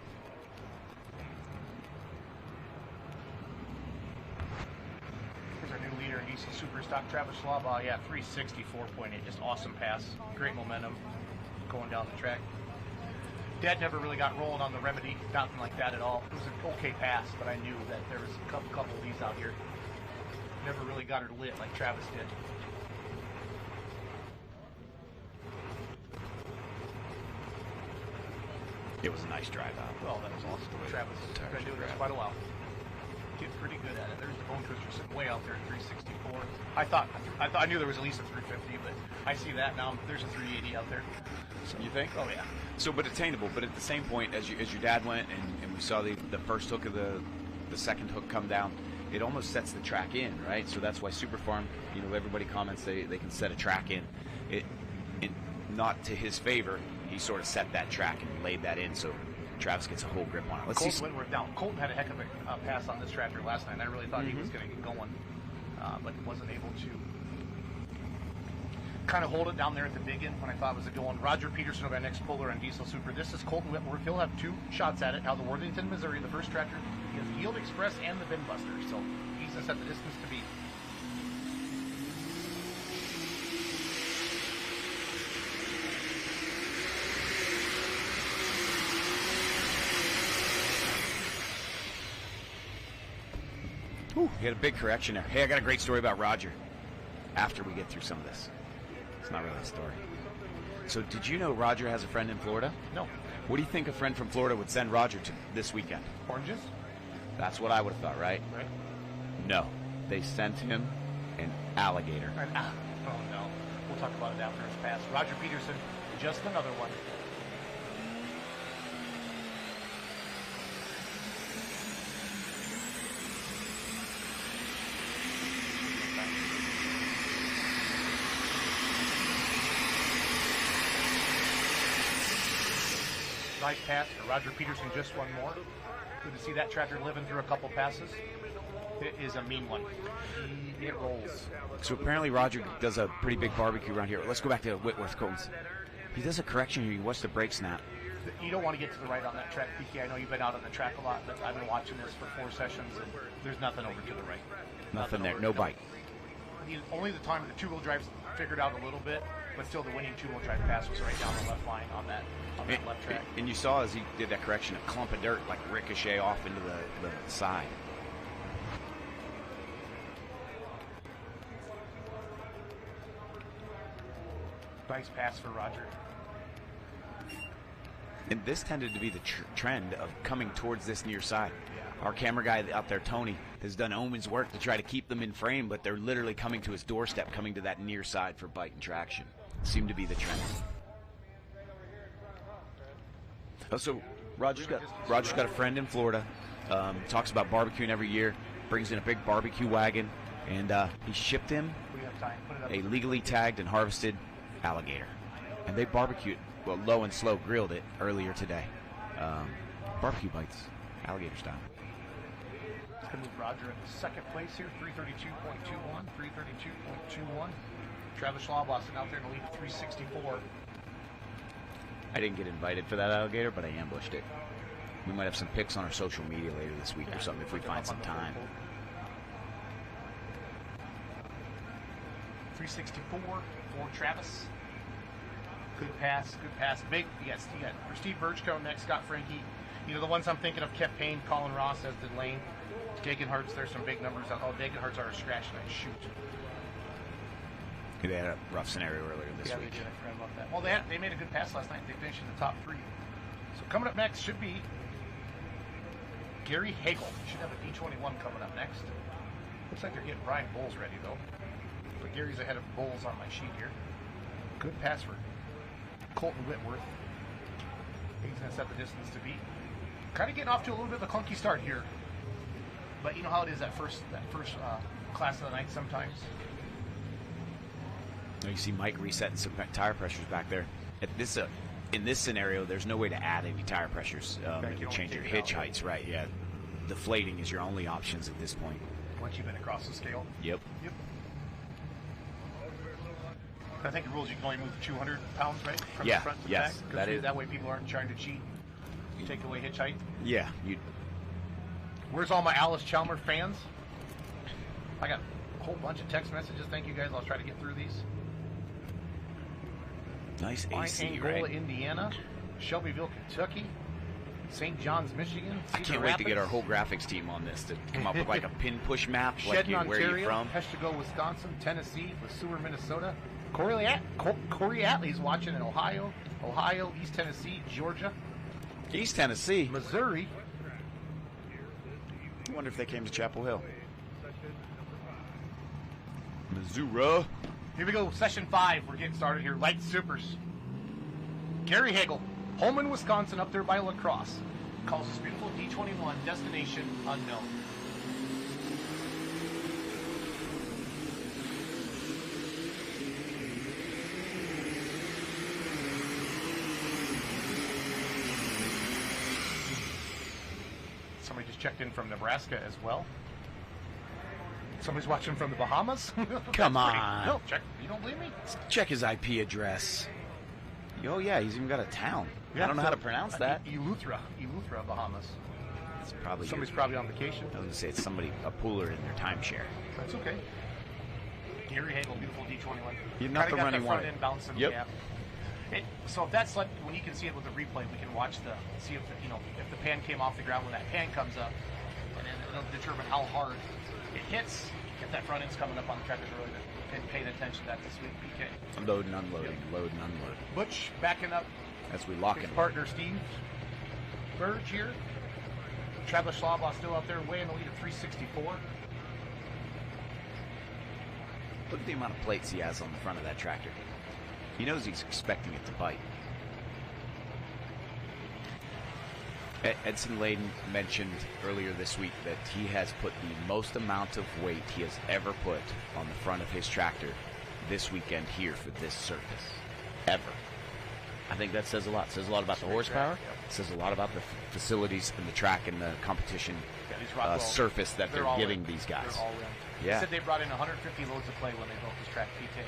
Here's our new leader in Diesel Superstock, Travis Schwab. Yeah, 364.8, just awesome pass. Great momentum going down the track. Dad never really got rolling on the remedy, nothing like that at all. It was an okay pass, but I knew that there was a couple of these out here. Never really got her lit like Travis did. It was a nice drive out. Well, that was awesome. Travis has been doing this quite a while. Getting pretty good at it. There's the bone twister sitting way out there at 364. I knew there was at least a 350, but I see that now. There's a 380 out there. So you think? Oh yeah. So, but attainable. But at the same point, as your dad went and we saw the first hook of the second hook come down, it almost sets the track in, right? So that's why Superfarm, you know, everybody comments they can set a track in. It not to his favor. He sort of set that track and laid that in, so Travis gets a whole grip on it. Let's Colton Whitworth down. Colton had a heck of a pass on this tractor last night. I really thought he was going to get going, but wasn't able to kind of hold it down there at the big end when I thought it was a good one. Roger Peterson will be our next puller on Diesel Super. This is Colton Whitworth. He'll have 2 shots at it. Now the Worthington, Missouri, the first tractor, he has Yield Express and the Bin Buster, so he's going to set the distance to beat. Whew, he had a big correction there. Hey, I got a great story about Roger after we get through some of this. It's not really a story. So did you know Roger has a friend in Florida? No. What do you think a friend from Florida would send Roger to this weekend? Oranges? That's what I would have thought, right? Right. No. They sent him an alligator. Oh, no. We'll talk about it after his pass. Roger Peterson, just another one. Nice pass for Roger Peterson, just one more. Good to see that tractor living through a couple passes. It is a mean one. It rolls. So apparently Roger does a pretty big barbecue around here. Let's go back to Whitworth Combs. He does a correction here. He wants the brake snap. You don't want to get to the right on that track, PK. I know you've been out on the track a lot, but I've been watching this for 4 sessions, and there's nothing over to the right. Nothing there. No bite. Only the time the two-wheel drive's figured out a little bit, but still the winning two-wheel drive pass was right down the left line on that left track. And you saw as he did that correction, a clump of dirt like ricochet off into the side. Nice pass for Roger. And this tended to be the trend of coming towards this near side. Our camera guy out there, Tony, has done Omen's work to try to keep them in frame, but they're literally coming to his doorstep, coming to that near side for bite and traction. Seem to be the trend. So Roger's got a friend in Florida. Talks about barbecuing every year. Brings in a big barbecue wagon, and he shipped him a legally tagged and harvested alligator. And they barbecued, well, Low and Slow grilled it earlier today. Barbecue bites, alligator style. It's going to move Roger in second place here, 332.21, 332.21. Travis Schlabosson out there in the lead at 364. I didn't get invited for that alligator, but I ambushed it. We might have some pics on our social media later this week or something if we find some time. 364 for Travis. Good pass, good pass. Big, you got Steve Birchko next, Scott Frankie. You know, the ones I'm thinking of, Kev Payne, Colin Ross, as did Lane. Dagenhart's, there's some big numbers. Oh, Dagenhart's are a scratch night shoot. They had a rough scenario earlier this week. They did. I forgot about that. Well, they made a good pass last night. They finished in the top 3. So coming up next should be Gary Hagel. Should have a D21 coming up next. Looks like they're getting Brian Bowles ready, though. But Gary's ahead of Bowles on my sheet here. Good pass for Colton Whitworth. He's going to set the distance to beat. Kind of getting off to a little bit of a clunky start here. But you know how it is that first class of the night sometimes. You see Mike resetting some tire pressures back there. In this scenario, there's no way to add any tire pressures. You change your hitch heights, right? Yeah, deflating is your only options at this point. Once you've been across the scale. Yep. I think the rules you can only move 200 pounds, right? From yeah. the front to the Yes. back. That way people aren't trying to cheat. You take away hitch height. Yeah. Where's all my Alice Chalmers fans? I got a whole bunch of text messages. Thank you guys. I'll try to get through these. Nice AC, Angola, right? Indiana, Shelbyville, Kentucky, St. John's, Michigan. I can't wait to get our whole graphics team on this to come up with like a pin push map. Shedden, like where Ontario, you're from. Peshtigo, Wisconsin, Tennessee, LeSueur, Minnesota. Corey Atlee's watching in Ohio, East Tennessee, Georgia. East Tennessee? Missouri. I wonder if they came to Chapel Hill. Missouri. Here we go, session 5. We're getting started here. Light Supers. Gary Hagel, Holman, Wisconsin, up there by La Crosse. Calls this beautiful D21, destination unknown. Somebody just checked in from Nebraska as well. Somebody's watching from the Bahamas. Come on. No, check. You don't believe me? Check his IP address. Oh, yeah, he's even got a town. I don't know how to pronounce that. Eleuthera, Bahamas. It's probably Somebody's probably on vacation. I was going to say it's somebody, a pooler in their timeshare. That's okay. Gary Hagel, beautiful D21. You're not the run he wanted. End bouncing. Yep. Yeah. So if that's like when you can see it with the replay, we can watch see if if the pan came off the ground when that pan comes up, and then it'll determine how hard it hits. If that front end's coming up on the tractor, really been paying attention to that this week. PK. Load and unloading, load and unload. Butch backing up. As we lock his in. Partner Steve Burge here. Travis Schlabach still out there, way in the lead at 364. Look at the amount of plates he has on the front of that tractor. He knows he's expecting it to bite. Edson Layden mentioned earlier this week that he has put the most amount of weight he has ever put on the front of his tractor this weekend here for this surface. Ever. I think that says a lot. It says a lot about the horsepower. It says a lot about the facilities and the track and the competition surface that they're giving these guys. They're all in. Yeah. They said they brought in 150 loads of clay when they built this track, PK.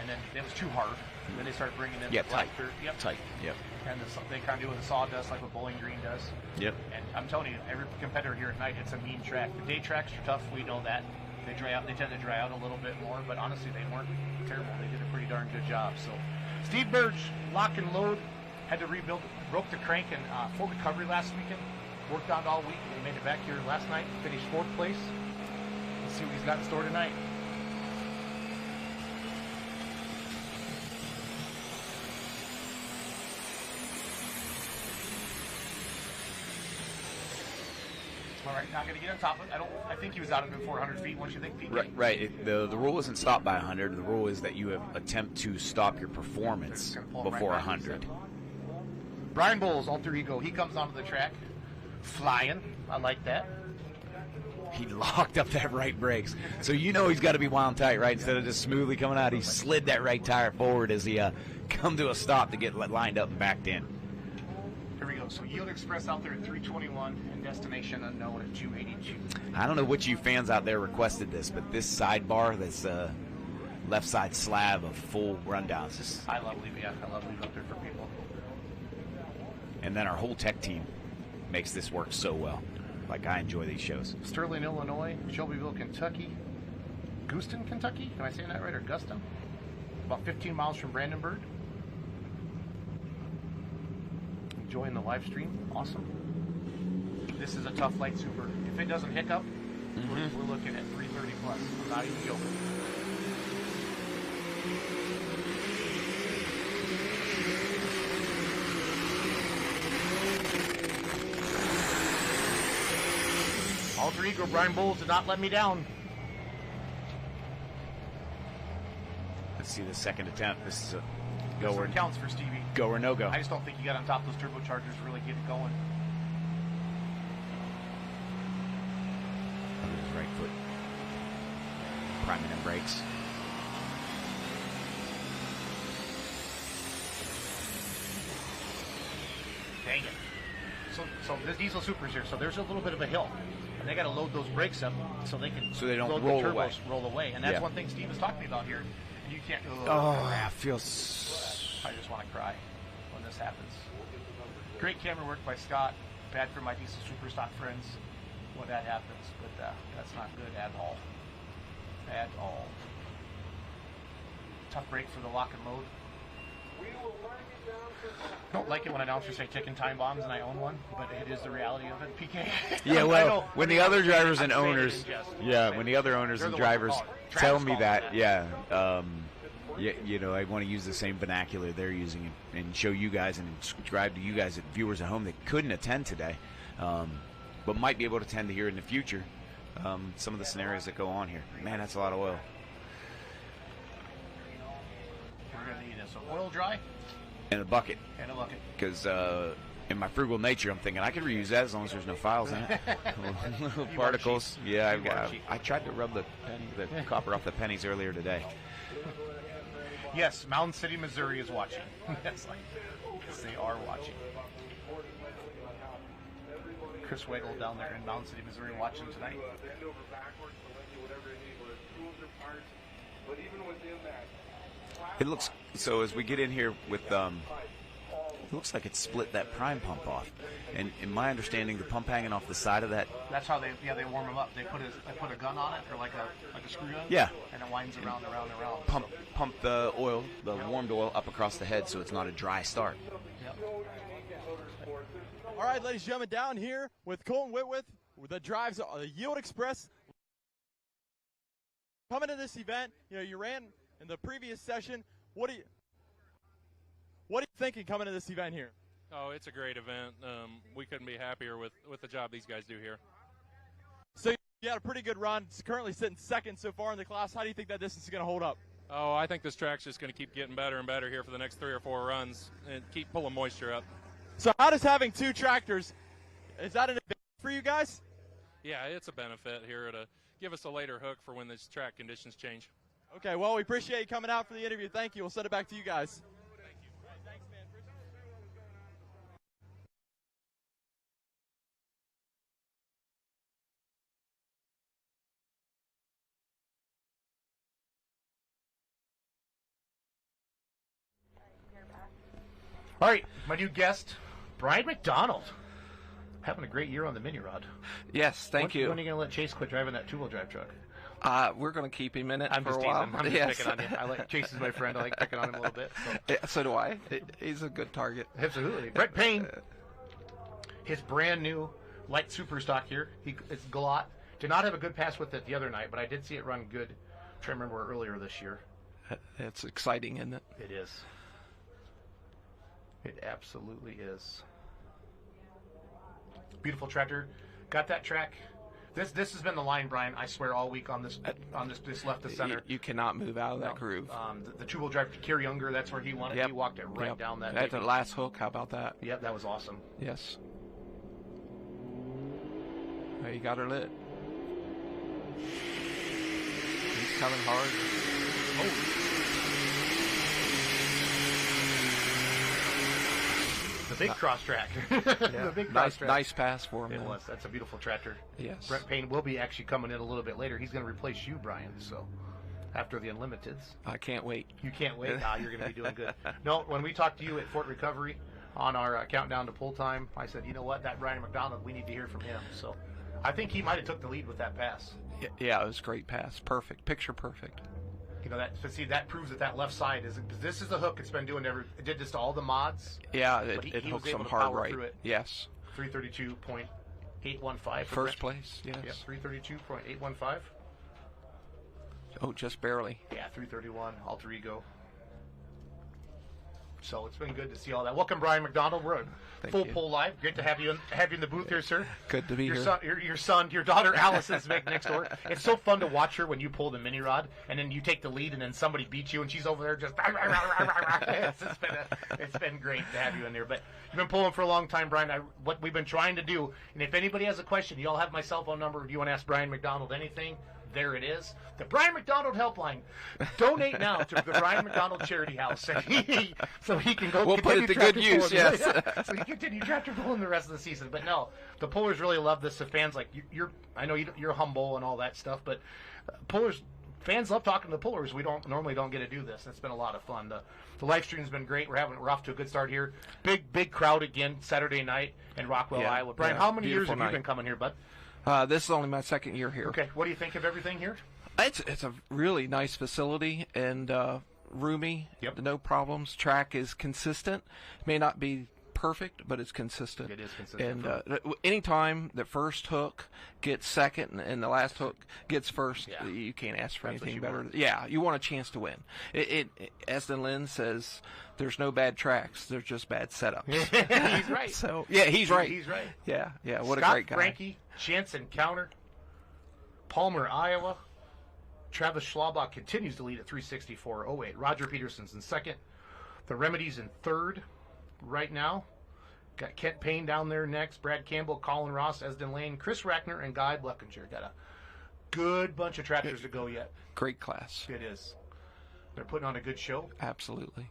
And then it was too hard. And then they started bringing in the tight. black dirt. Yep. Tight. Yep. And they kind of do it with sawdust like what Bowling Green does. Yep. And I'm telling you, every competitor here at night, it's a mean track. The day tracks are tough. We know that. They dry out. They tend to dry out a little bit more. But honestly, they weren't terrible. They did a pretty darn good job. So Steve Burge, lock and load. Had to rebuild, broke the crank in full recovery last weekend. Worked on it all week. They made it back here last night. Finished 4th place. Let's see what he's got in store tonight. All right, not going to get on top of it. I think he was out of it 400 feet. What do you think, PK? Right. The rule isn't stop by 100. The rule is that you have attempt to stop your performance before 100. Brian Bowles, alter ego. He comes onto the track, flying. I like that. He locked up that right brakes, so you know he's got to be wound tight, right? Instead of just smoothly coming out, he slid that right tire forward as he come to a stop to get lined up and backed in. Here we go. So Yield Express out there at 321 and Destination Unknown at 282. I don't know what you fans out there requested this, but this sidebar, this left side slab of full rundowns. I love leaving up there for people. And then our whole tech team makes this work so well. Like, I enjoy these shows. Sterling, Illinois, Shelbyville, Kentucky, Houston, Kentucky. Am I saying that right? Or Guston? About 15 miles from Brandenburg. Enjoying the live stream. Awesome. This is a tough light super. If it doesn't hiccup, we're looking at 330 plus. I'm not even joking. Alter ego Brian Bowles did not let me down. Let's see the second attempt. This is a go or counts for Stevie. Go or no go. I just don't think he got on top of those turbochargers to really get it going. Look at his right foot. Priming them brakes. Dang it. So this diesel super's here, so there's a little bit of a hill. And they got to load those brakes up so they can they don't load roll the turbos, away. Roll away. And that's one thing Steve was talking about here. You can't I feel I just want to cry when this happens. Great camera work by Scott. Bad for my diesel super stock friends when that happens, but that's not good at all. At all. Tough break for the lock and load. Don't like it when announcers say ticking time bombs, and I own one, but it is the reality of it. PK. Yeah, well, when the other drivers and owners, when the other owners and drivers tell me that, you know, I want to use the same vernacular they're using and show you guys and describe to you guys, viewers at home that couldn't attend today, but might be able to attend here in the future. Some of the scenarios that go on here. Man, that's a lot of oil. We're going to need this. Oil dry. And a bucket. And a bucket. Because in my frugal nature, I'm thinking I could reuse that as long as there's no files in it. Little particles. Yeah, I tried to rub the copper off the pennies earlier today. Yes, Mountain City, Missouri is watching. Yes, they are watching. Chris Weigel down there in Mountain City, Missouri, watching tonight. It looks so as we get in here with it looks like it split that prime pump off, and in my understanding, the pump hanging off the side of that. That's how they warm them up. They put a gun on it, or like a screw gun. Yeah. And it winds around and around and around. Pump the oil, the warmed oil, up across the head, so it's not a dry start. Yep. All right, ladies and gentlemen, down here with Colton Whitworth, that drives the Yield Express. Coming to this event, you know, you ran in the previous session. What are you thinking coming to this event here? Oh, it's a great event. We couldn't be happier with the job these guys do here. So you had a pretty good run. It's currently sitting second so far in the class. How do you think that distance is going to hold up? Oh, I think this track's just going to keep getting better and better here for the next 3 or 4 runs and keep pulling moisture up. So how does having 2 tractors, is that an advantage for you guys? Yeah, it's a benefit here to give us a later hook for when these track conditions change. Okay, well, we appreciate you coming out for the interview. Thank you. We'll send it back to you guys. Thank you. Thanks, man. All right, my new guest, Brian McDonald. Having a great year on the mini rod. Yes, thank you. When are you going to let Chase quit driving that 2-wheel drive truck? We're going to keep him in it I'm for just a while. teasing. I'm just picking on you. I like Chase is my friend. I like picking on him a little bit. So, yeah, so do I. He's a good target. Absolutely. Brett Payne, his brand new light super stock here. It's Galot. Did not have a good pass with it the other night, but I did see it run good. I'm trying to remember earlier this year. It's exciting, isn't it? It is. It absolutely is. Beautiful tractor. got that track. This has been the line, Brian. I swear all week on this left to center. You cannot move out of that groove. The two-wheel drive to Kerry Younger, that's where he wanted. Yep. He walked it right down that. At the last hook, how about that? Yep, that was awesome. Yes. There you got her lit. He's coming hard. Oh. The big cross track. The big cross track. Nice pass for him. It was. That's a beautiful tractor. Yes. Brent Payne will be actually coming in a little bit later. He's going to replace you, Brian. So after the Unlimiteds. I can't wait. You can't wait? You're going to be doing good. No, when we talked to you at Fort Recovery on our countdown to pull time, I said, you know what, that Brian McDonald, we need to hear from him. So I think he might have took the lead with that pass. Yeah, it was a great pass. Perfect. Picture perfect. You know, that proves that left side is, this is the hook it's been doing it did this to all the mods. Yeah, it hooks them hard right. Yes. 332.815. First place, yes. Yeah, 332.815. Oh, just barely. Yeah, 331, alter ego. So it's been good to see all that. Welcome, Brian McDonald. We're on Full Pull Live. Great to have you in the booth here, sir. Good to be here. Your daughter Alice is next door. It's so fun to watch her when you pull the mini rod, and then you take the lead, and then somebody beats you, and she's over there just. It's been great to have you in there. But you've been pulling for a long time, Brian. What we've been trying to do, and if anybody has a question, you all have my cell phone number. If you want to ask Brian McDonald anything, there it is. The Brian McDonald Helpline. Donate now to the Brian McDonald Charity House. So he can go. We'll put it to good use, yes. So he can continue tractor pulling the rest of the season. But no, the pullers really love this. The fans, like, I know you're humble and all that stuff, but fans love talking to the pullers. We normally don't get to do this. It's been a lot of fun. The live stream's been great. We're off to a good start here. Big crowd again Saturday night in Rockwell, Iowa. Brian, how many years have you been coming here, bud? This is only my second year here. Okay, what do you think of everything here? It's a really nice facility and roomy. Yep. No problems. Track is consistent. May not be perfect, but it's consistent. It is consistent. And anytime the first hook gets second and the last hook gets first, you can't ask for anything better. Yeah, you want a chance to win. As Lynn says, there's no bad tracks. There's just bad setups. He's right. So yeah, he's right. He's right. Yeah. What Scott a great guy. Frankie, Chance Encounter, Palmer, Iowa. Travis Schlabach continues to lead at 364.08. Roger Peterson's in second. The Remedies in third right now. Got Kent Payne down there next. Brad Campbell, Colin Ross, Esden Lane, Chris Rackner, and Guy Bleckinger. Got a good bunch of tractors to go yet. Great class. It is. They're putting on a good show. Absolutely.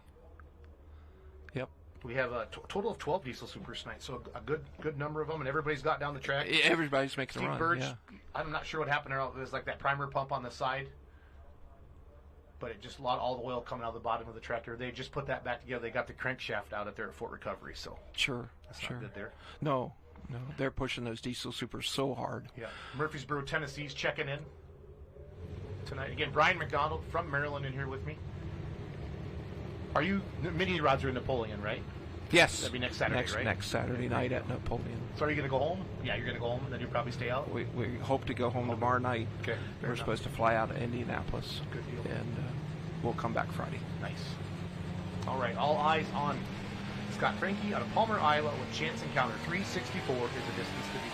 Yep. We have a total of 12 diesel supers tonight, so a good number of them, and everybody's got down the track. Everybody's making a run. Birch, yeah. I'm not sure what happened there. It was like that primer pump on the side, but it just all the oil coming out of the bottom of the tractor. They just put that back together. They got the crankshaft out at there at Fort Recovery, so sure, that's not good there. No, they're pushing those diesel supers so hard. Yeah, Murfreesboro, Tennessee's checking in tonight again. Brian McDonald from Maryland in here with me. Are you mini rods are in Napoleon, right? Yes. That'd be next Saturday, right? Next Saturday night at Napoleon. So are you going to go home? Yeah, you're going to go home, and then you'll probably stay out? We hope to go home tomorrow night. Okay. We're supposed to fly out of Indianapolis. Good deal. And we'll come back Friday. Nice. All right, all eyes on Scott Frankie out of Palmer, Iowa with Chance Encounter. 364 is the distance to beat.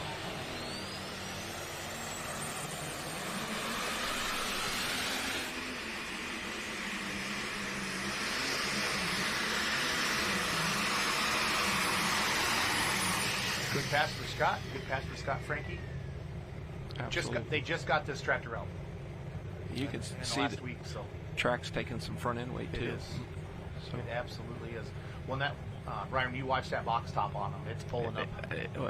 Good pass for Scott. Good pass for Scott Frankie. Absolutely. They just got this tractor out. You can see last week, so track's taking some front end weight too. It is. So. It absolutely is. When that Brian, you watch that box top on them, it's pulling up.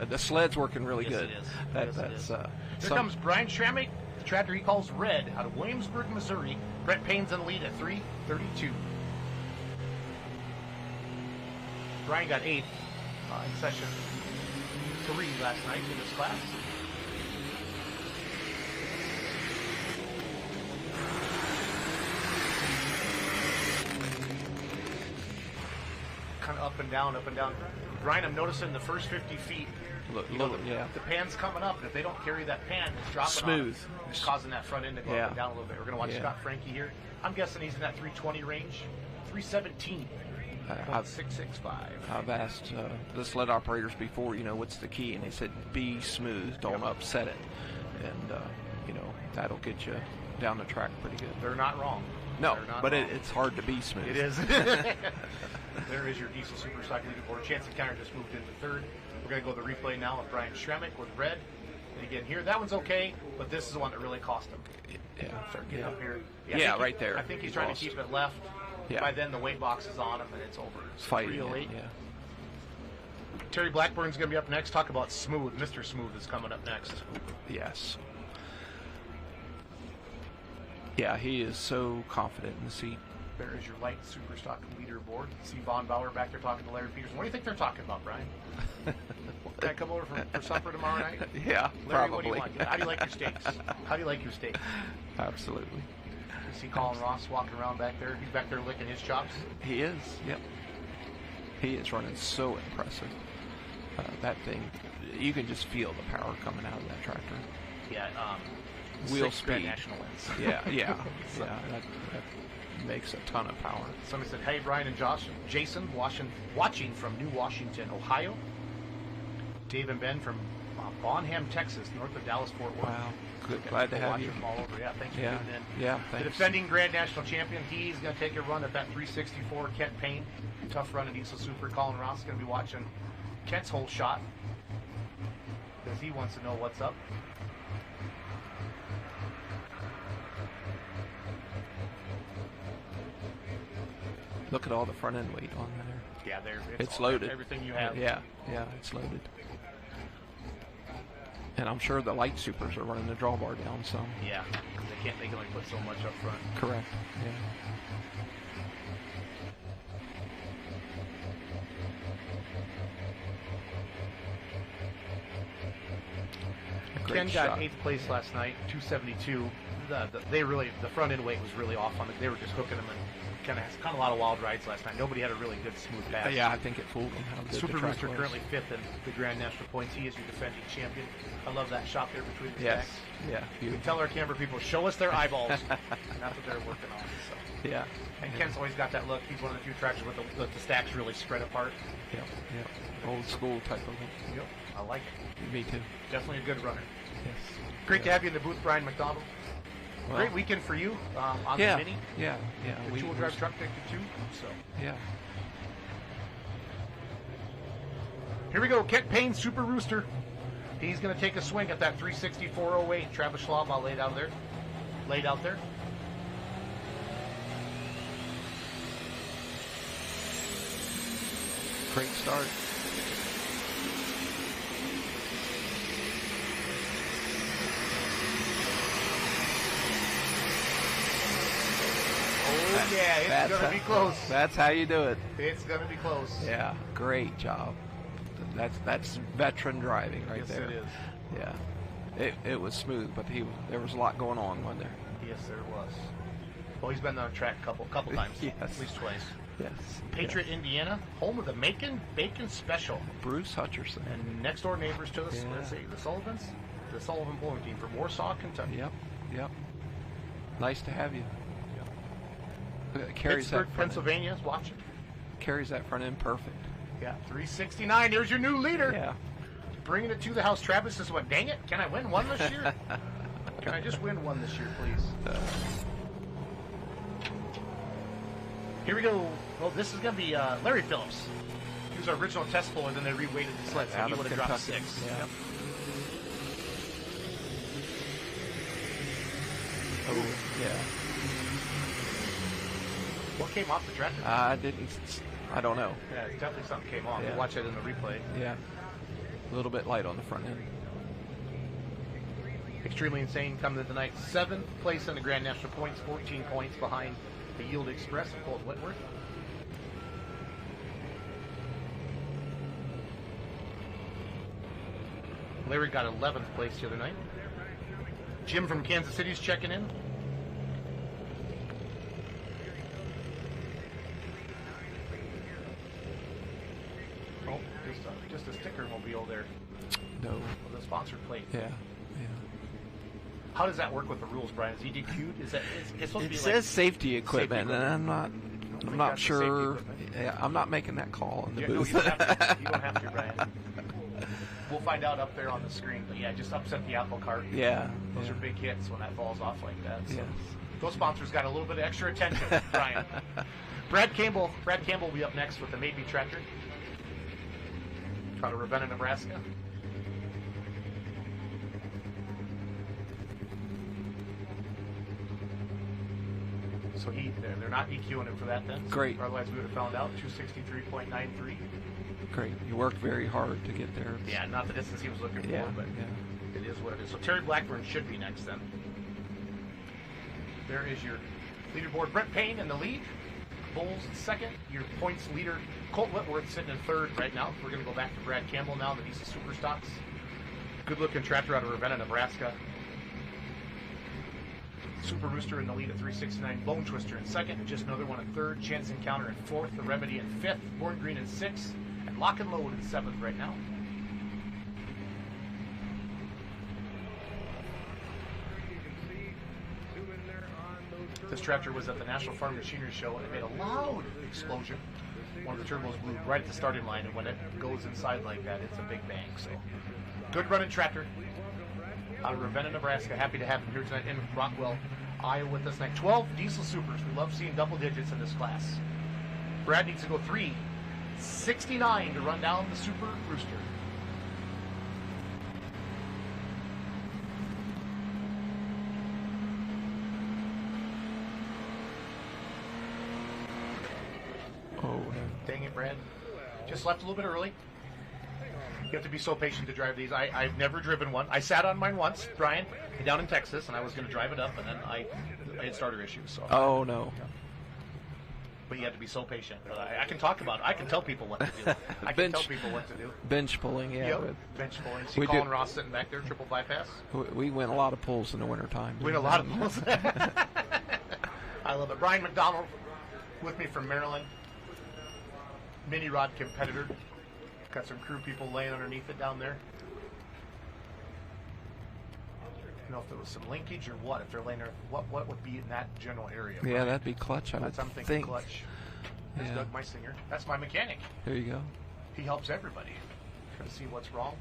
The sled's working really yes, good. It is. Here comes Brian Schrammig, the tractor he calls Red, out of Williamsburg, Missouri. Brett Payne's in the lead at 3:32. Brian got 8th in session 3 last night in this class. Kind of up and down, up and down. Brian, I'm noticing the first 50 feet, the pan's coming up, and if they don't carry that pan, it's dropping smooth. It's causing that front end to go up and down a little bit. We're going to watch Scott Frankie here. I'm guessing he's in that 320 range, 317. I've 665. I've asked the sled operators before, what's the key, and they said be smooth, don't upset it, and that'll get you down the track pretty good. They're not wrong. No, but wrong. it's hard to be smooth. It is. There is your Diesel Superstock leaderboard. Chance Encounter just moved into third. We're going to go to the replay now with Brian Schremick with red. And again, here, that one's okay, but this is the one that really cost him. Yeah. Start getting up here. Yeah, right there. I think he's trying to keep it left. Yeah. By then, the weight box is on him, and it's over. It's fighting 308. yeah. Terry Blackburn's going to be up next. Talk about Smooth. Mr. Smooth is coming up next. Yes. Yeah, he is so confident in the seat. There is your light Superstock leaderboard. See Von Bauer back there talking to Larry Peterson. What do you think they're talking about, Brian? Can I come over for supper tomorrow night? Yeah, Larry, probably. what do you want? How do you like your steaks? How do you like your steaks? Absolutely. You see Colin Ross walking around back there. He's back there licking his chops. He is, yep. He is running so impressive. That thing, you can just feel the power coming out of that tractor. Yeah, wheel 6 Grand speed. National wins. Yeah. That makes a ton of power. Somebody said, hey, Brian and Jason, watching from New Washington, Ohio. Dave and Ben from Bonham, Texas, north of Dallas-Fort Worth. Wow, good. Glad to have you. From all over. Yeah, thanks for Yeah, tuning in. yeah, The thanks. defending Grand National champion, he's going to take a run at that 364. Kent Payne, tough run at Diesel Super. Colin Ross is going to be watching Kent's whole shot because he wants to know what's up. Look at all the front end weight on there. Yeah, it's loaded. Everything you have. Yeah, it's loaded. And I'm sure the light supers are running the drawbar down some. Yeah, they can only put so much up front. Correct. Yeah. Ken got 8th place last night, 272. The front end weight was really off on it. They were just hooking them and kind of a lot of wild rides last night. Nobody had a really good smooth pass. Yeah, I think it fooled them. How good Super the track Rooster was. currently 5th in the Grand National points. He is your defending champion. I love that shot there between the Yes. stacks. Yeah. You can tell our camera people, show us their eyeballs. And that's what they're working on. So. Yeah. And Ken's always got that look. He's one of the few tractors with the stacks really spread apart. Yep. Old school type of it. Yep. I like it. Me too. Definitely a good runner. Yes. Great to have you in the booth, Brian McDonald. Well, Great weekend for you on yeah, the Mini. Yeah. The two-wheel drive truck picked it too. So. Yeah. Here we go. Kent Payne, Super Rooster. He's going to take a swing at that 364.08. Travis Schlaubaugh laid out there. Great start. Oh, yeah, it's going to be close. That's how you do it. It's going to be close. Yeah, great job. That's veteran driving right Yes, there. it is. Yeah, it was smooth, but there was a lot going on, wasn't there? Yes, there was. Well, he's been on track a couple times. Yes. At least twice. Yes. Patriot, Indiana, home of the Macon Bacon Special. Bruce Hutcherson. And next door neighbors to us, let's see, the Sullivans, the Sullivan Pulling Team from Warsaw, Kentucky. Yep. Nice to have you. Carries Pittsburgh, that front Pennsylvania is watching. Carries that front end perfect. Yeah, 369. There's your new leader. Yeah. Bringing it to the house. Travis says, what, dang it, can I win one this year? Can I just win one this year, please? Here we go. Well, this is going to be Larry Phillips. He was our original test puller, then they reweighted the sled, so Out he of would have dropped Kentucky. 6. Yeah. Yep. Oh, yeah. What came off the tractor? I don't know. Yeah, definitely something came off. Yeah. We'll watch it in the replay. Yeah. A little bit light on the front end. Extremely Insane coming to the night. 7th place in the Grand National points, 14 points behind the Yield Express of Colt Whitworth. Larry got 11th place the other night. Jim from Kansas City's checking in. Oh, just a sticker mobile there. No. With a sponsored plate. Yeah. How does that work with the rules, Brian? Is he DQ'd? Is that it's supposed to be It like says safety equipment, and I'm not I'm not sure. Yeah, I'm not making that call in the booth. No, you don't have to. You don't have to, Brian. We'll find out up there on the screen. But yeah, just upset the apple cart. Yeah. Those are big hits when that falls off like that. So Yes. those sponsors got a little bit of extra attention, Brian. Brad Campbell will be up next with the Maybe tractor. Out of Ravenna, Nebraska. So they're not EQing him for that then. Great. Otherwise we would have found out 263.93. Great. You worked very hard to get there. Yeah, not the distance he was looking Yeah, for, but yeah. it is what it is. So Terry Blackburn should be next then. There is your leaderboard. Brent Payne in the lead. Bulls in second. Your points leader, Colt Whitworth, sitting in third right now. We're going to go back to Brad Campbell now, the Diesel Super Stocks. Good-looking tractor out of Ravenna, Nebraska. Super Rooster in the lead at 369. Bone Twister in second, and just another one in third. Chance Encounter in fourth. The Remedy in fifth. Born Green in sixth. And Lock and Load in seventh right now. This tractor was at the National Farm Machinery Show, and it made a loud explosion. One of the turbos blew right at the starting line, and when it goes inside like that, it's a big bang. So, good running tractor out of Ravenna, Nebraska. Happy to have him here tonight in Rockwell, Iowa with us tonight. 12 diesel supers. We love seeing double digits in this class. Brad needs to go 3:69 to run down the Super Rooster. Oh, dang it, Brad. Just left a little bit early. You have to be so patient to drive these. I've never driven one. I sat on mine once, Brian, down in Texas, and I was going to drive it up, and then I had starter issues. So. Oh, no. But you have to be so patient. But I can talk about it. I can tell people what to do. I can tell people what to do. Bench pulling, yeah. Yep, bench pulling. See Colin Ross sitting back there, triple bypass. We win a lot of pulls in the wintertime. Win a lot of pulls. I love it. Brian McDonald with me from Maryland. Mini rod competitor. Got some crew people laying underneath it down there. I don't know if there was some linkage or what. If they're laying there, what would be in that general area? Yeah, Brian? that'd be clutch. I'm thinking clutch. There's Doug Meisinger. That's my mechanic. There you go. He helps everybody. Trying to see what's wrong.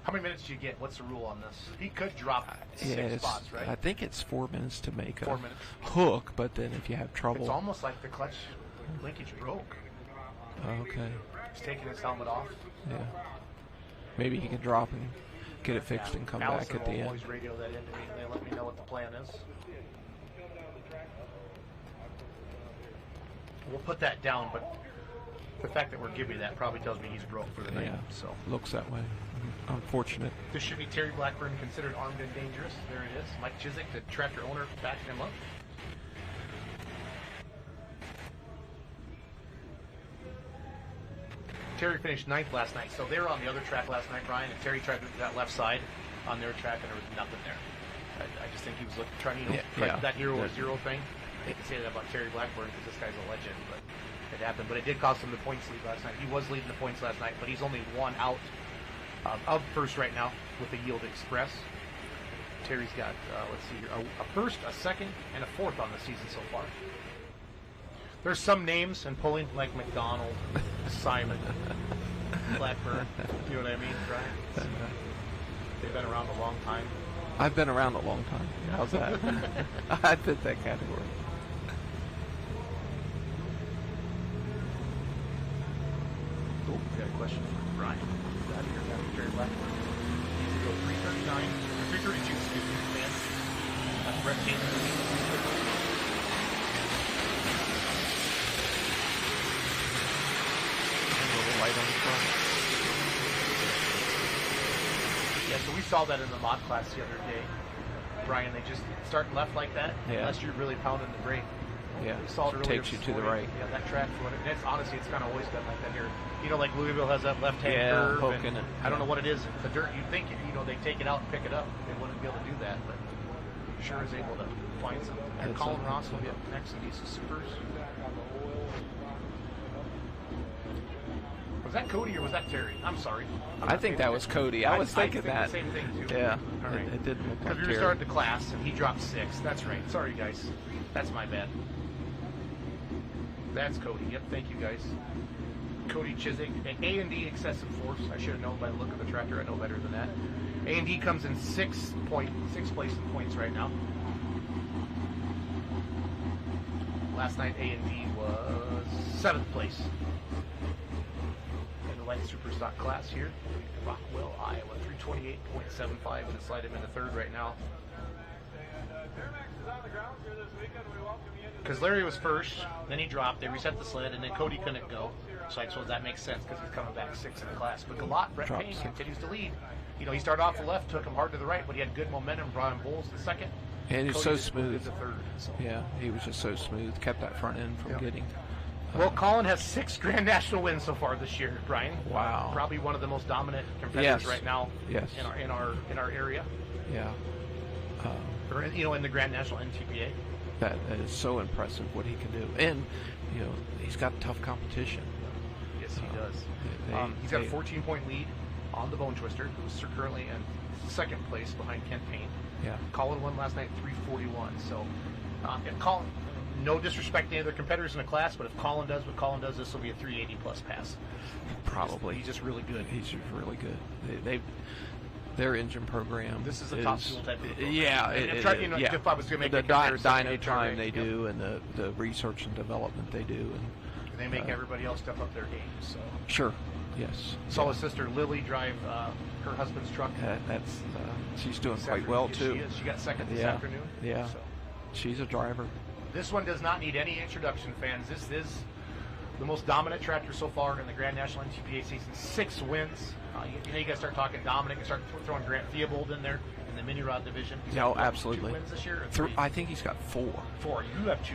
How many minutes do you get? What's the rule on this? He could drop 6 spots, right? I think it's 4 minutes to make 4 a minutes. hook, but then if you have trouble... It's almost like the clutch linkage broke. Okay. He's taking his helmet off. Yeah. Maybe he can drop and get it fixed and come Allison back at the will end. always radio that in to me, and they let me know what the plan is. We'll put that down, but the fact that we're giving that probably tells me he's broke for the night. Yeah, So looks that way. Unfortunate. this should be Terry Blackburn, considered armed and dangerous. There it is. Mike Chiswick, the tractor owner, backing him up. Terry finished 9th last night, so they were on the other track last night, Brian, and Terry tried to do that left side on their track, and there was nothing there. I just think he was trying to, try that hero or zero thing. I hate to say that about Terry Blackburn because this guy's a legend, but it happened. But it did cost him the points lead last night. He was leading the points last night, but he's only one out of first right now with the Yield Express. Terry's got, let's see here, a first, a second, and a fourth on the season so far. There's some names in pulling, like McDonald, Simon, Blackburn. You know what I mean, Brian? They've been around a long time. I've been around a long time. How's that? I fit that category. Oh, we got a question for Brian. Out here, got Terry Blackburn. Needs to go 339, or 332, excuse me, man. That's Brett Taylor. Light on the front. Yeah, so we saw that in the mod class the other day. Brian, they just start left like that, unless you're really pounding the brake. Yeah, we saw it earlier takes you to the morning. right. Yeah, that track, it's honestly, it's kind of always been like that here. You know, like Louisville has that left-hand curve. Poking it. I don't know what it is. The dirt, you'd think, they take it out and pick it up. They wouldn't be able to do that, but sure is able to find something. And Colin Ross will be up next in these supers. Was that Cody or was that Terry? I'm sorry. I think that was Cody. I was thinking that. The same thing too. Yeah. All right. It didn't look like Because we were Terry. starting the class and he dropped 6. That's right. Sorry, guys. That's my bad. That's Cody. Yep, thank you guys. Cody Chiswick, A&D Excessive Force. I should have known by the look of the tractor. I know better than that. A&D comes in sixth place in points right now. Last night, A&D was 7th place in the light super stock class here. Rockwell, Iowa, 328.75, and slide him into third right now. Because Larry was first, then he dropped, they reset the sled, and then Cody couldn't go. So I suppose that makes sense because he's coming back 6th in the class. But Galot, Brett Payne continues to lead. You know, he started off the left, took him hard to the right, but he had good momentum. Brian Bowles the second. And he's so smooth. The third, so. Yeah, he was just so smooth. Kept that front end from getting. Well, Colin has 6 Grand National wins so far this year, Brian. Wow. Probably one of the most dominant competitors right now. Yes. In our area. Yeah. Or in the Grand National NTPA. That is so impressive what he can do, and he's got tough competition. Yes, he does. He's got a 14-point lead on the Bone Twister, who's currently in 2nd place behind Kent Payne. Yeah. Colin won last night 341. So, if Colin, no disrespect to any other competitors in the class, but if Colin does what Colin does, this will be a 380 plus pass. Probably. He's just really good. He's just really good. Their engine program. This is a top fuel type of program. Yeah, if I was going to make the a comparison, dyno time they do, and the research and development they do, and they make everybody else step up their game. So sure, yes. Saw his sister Lily drive her husband's truck. She's doing quite well too. She got 2nd this afternoon. Yeah, so. She's a driver. This one does not need any introduction, fans. This is the most dominant tractor so far in the Grand National NTPA season. 6 wins. You got to start talking dominant. You start throwing Grant Theobald in there in the mini rod division. Absolutely. 2 wins this year. Or 3? I think he's got 4. 4. You have 2.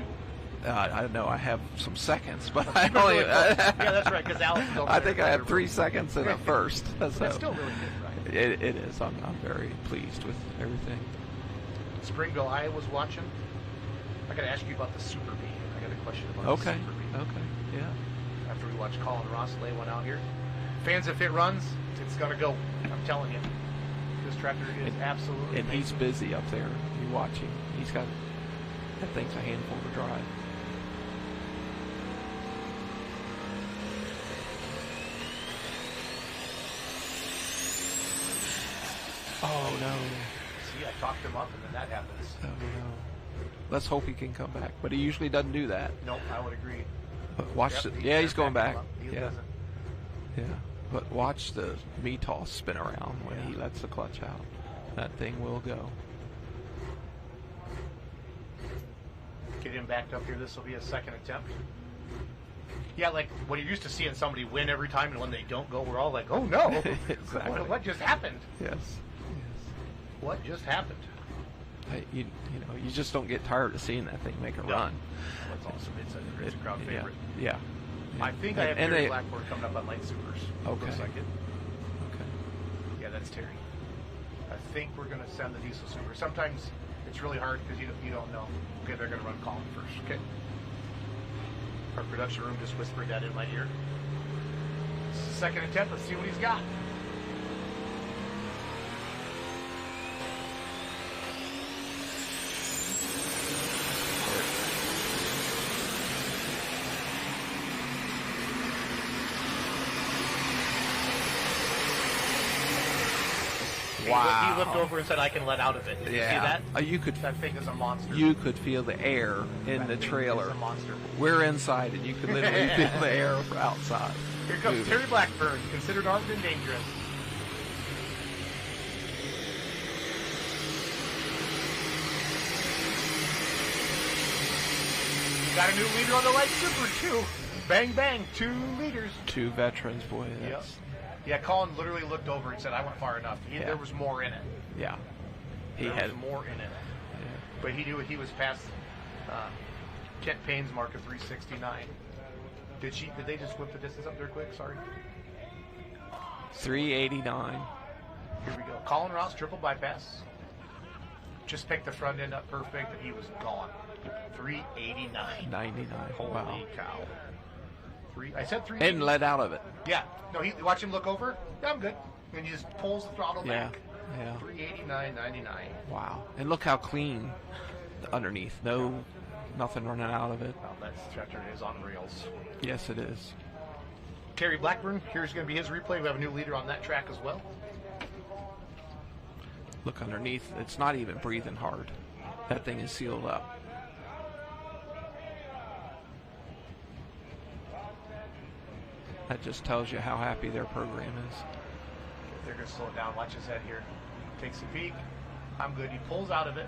I don't know. I have some seconds, but I only. Yeah, that's right. Because Alex is over I think I have 3 seconds and a first. So that's still really good, right? It is. I'm very pleased with everything. Springville, Iowa's watching. I got to ask you about the Super Bee. I got a question about the Super Bee. Okay. Yeah. After we watch Colin Ross lay one out here. Fans, if it runs, it's going to go. I'm telling you. This tractor is absolutely And amazing. he's busy up there. You watch him. He's got, that thing's a handful to drive. Oh, no. See, I talked him up, and then that happens. Oh, no. Let's hope he can come back. But he usually doesn't do that. Nope, I would agree. But watch he's going back. Yeah. But watch the METOS spin around when he lets the clutch out. That thing will go. Get him backed up here. This will be a 2nd attempt. Yeah, like when you're used to seeing somebody win every time, and when they don't go, we're all like, "Oh no, exactly. What just happened?" Yes. What just happened? You just don't get tired of seeing that thing make a run. Well, it's awesome. It's a crowd favorite. Yeah. I think I have Terry Blackboard coming up on Light Supers. Okay. Looks like it. Okay. Yeah, that's Terry. I think we're going to send the Diesel Super. Sometimes it's really hard because you don't know. Okay, they're going to run Colin first. Okay. Our production room just whispered that in my ear. 2nd attempt. Let's see what he's got. Wow. He looked over and said, "I can let out of it." Did you see that? That thing is a monster. You could feel the air in the trailer. It's a monster. We're inside, and you could literally feel the air outside. Here comes Terry Blackburn, considered armed and dangerous. Got a new leader on the Light Super, too. Bang, bang, 2 leaders. 2 veterans, boy. Yep. Yeah, Colin literally looked over and said, "I went far enough." There was more in it. Yeah. There was more in it. Yeah. But he knew he was past Kent Payne's mark of 369. Did they just whip the distance up there quick? Sorry. 389. Here we go. Colin Ross, triple bypass. Just picked the front end up perfect, and he was gone. 389. 99. Holy wow. cow. I said 3. And let out of it. Yeah. No, watch him look over. Yeah, I'm good. And he just pulls the throttle back. Yeah. 389.99. Wow. And look how clean underneath. No Nothing running out of it. Well, that tractor is on rails. Yes, it is. Terry Blackburn, here's going to be his replay. We have a new leader on that track as well. Look underneath. It's not even breathing hard. That thing is sealed up. That just tells you how happy their program is. They're going to slow it down. Watch his head here. Takes a peek. I'm good. He pulls out of it.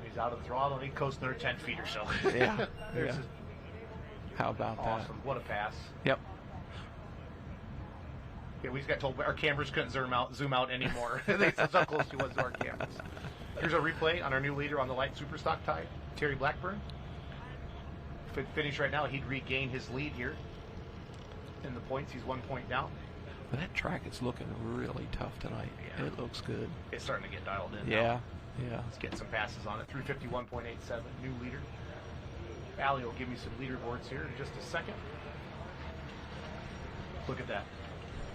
He's out of the throttle, and he coasts another 10 feet or so. Yeah. There's Yeah. How about awesome. that? What a pass. Yep. Yeah, we just got told our cameras couldn't zoom out anymore. That's how close he was to our cameras. Here's a replay on our new leader on the light Superstock tie, Terry Blackburn. If it finished right now, he'd regain his lead here. In the points, he's 1 point down. But that track is looking really tough tonight. Yeah. It looks good. It's starting to get dialed in Yeah. now. Yeah. Let's get some passes on it. 351.87, new leader. Allie will give me some leaderboards here in just a second. Look at that.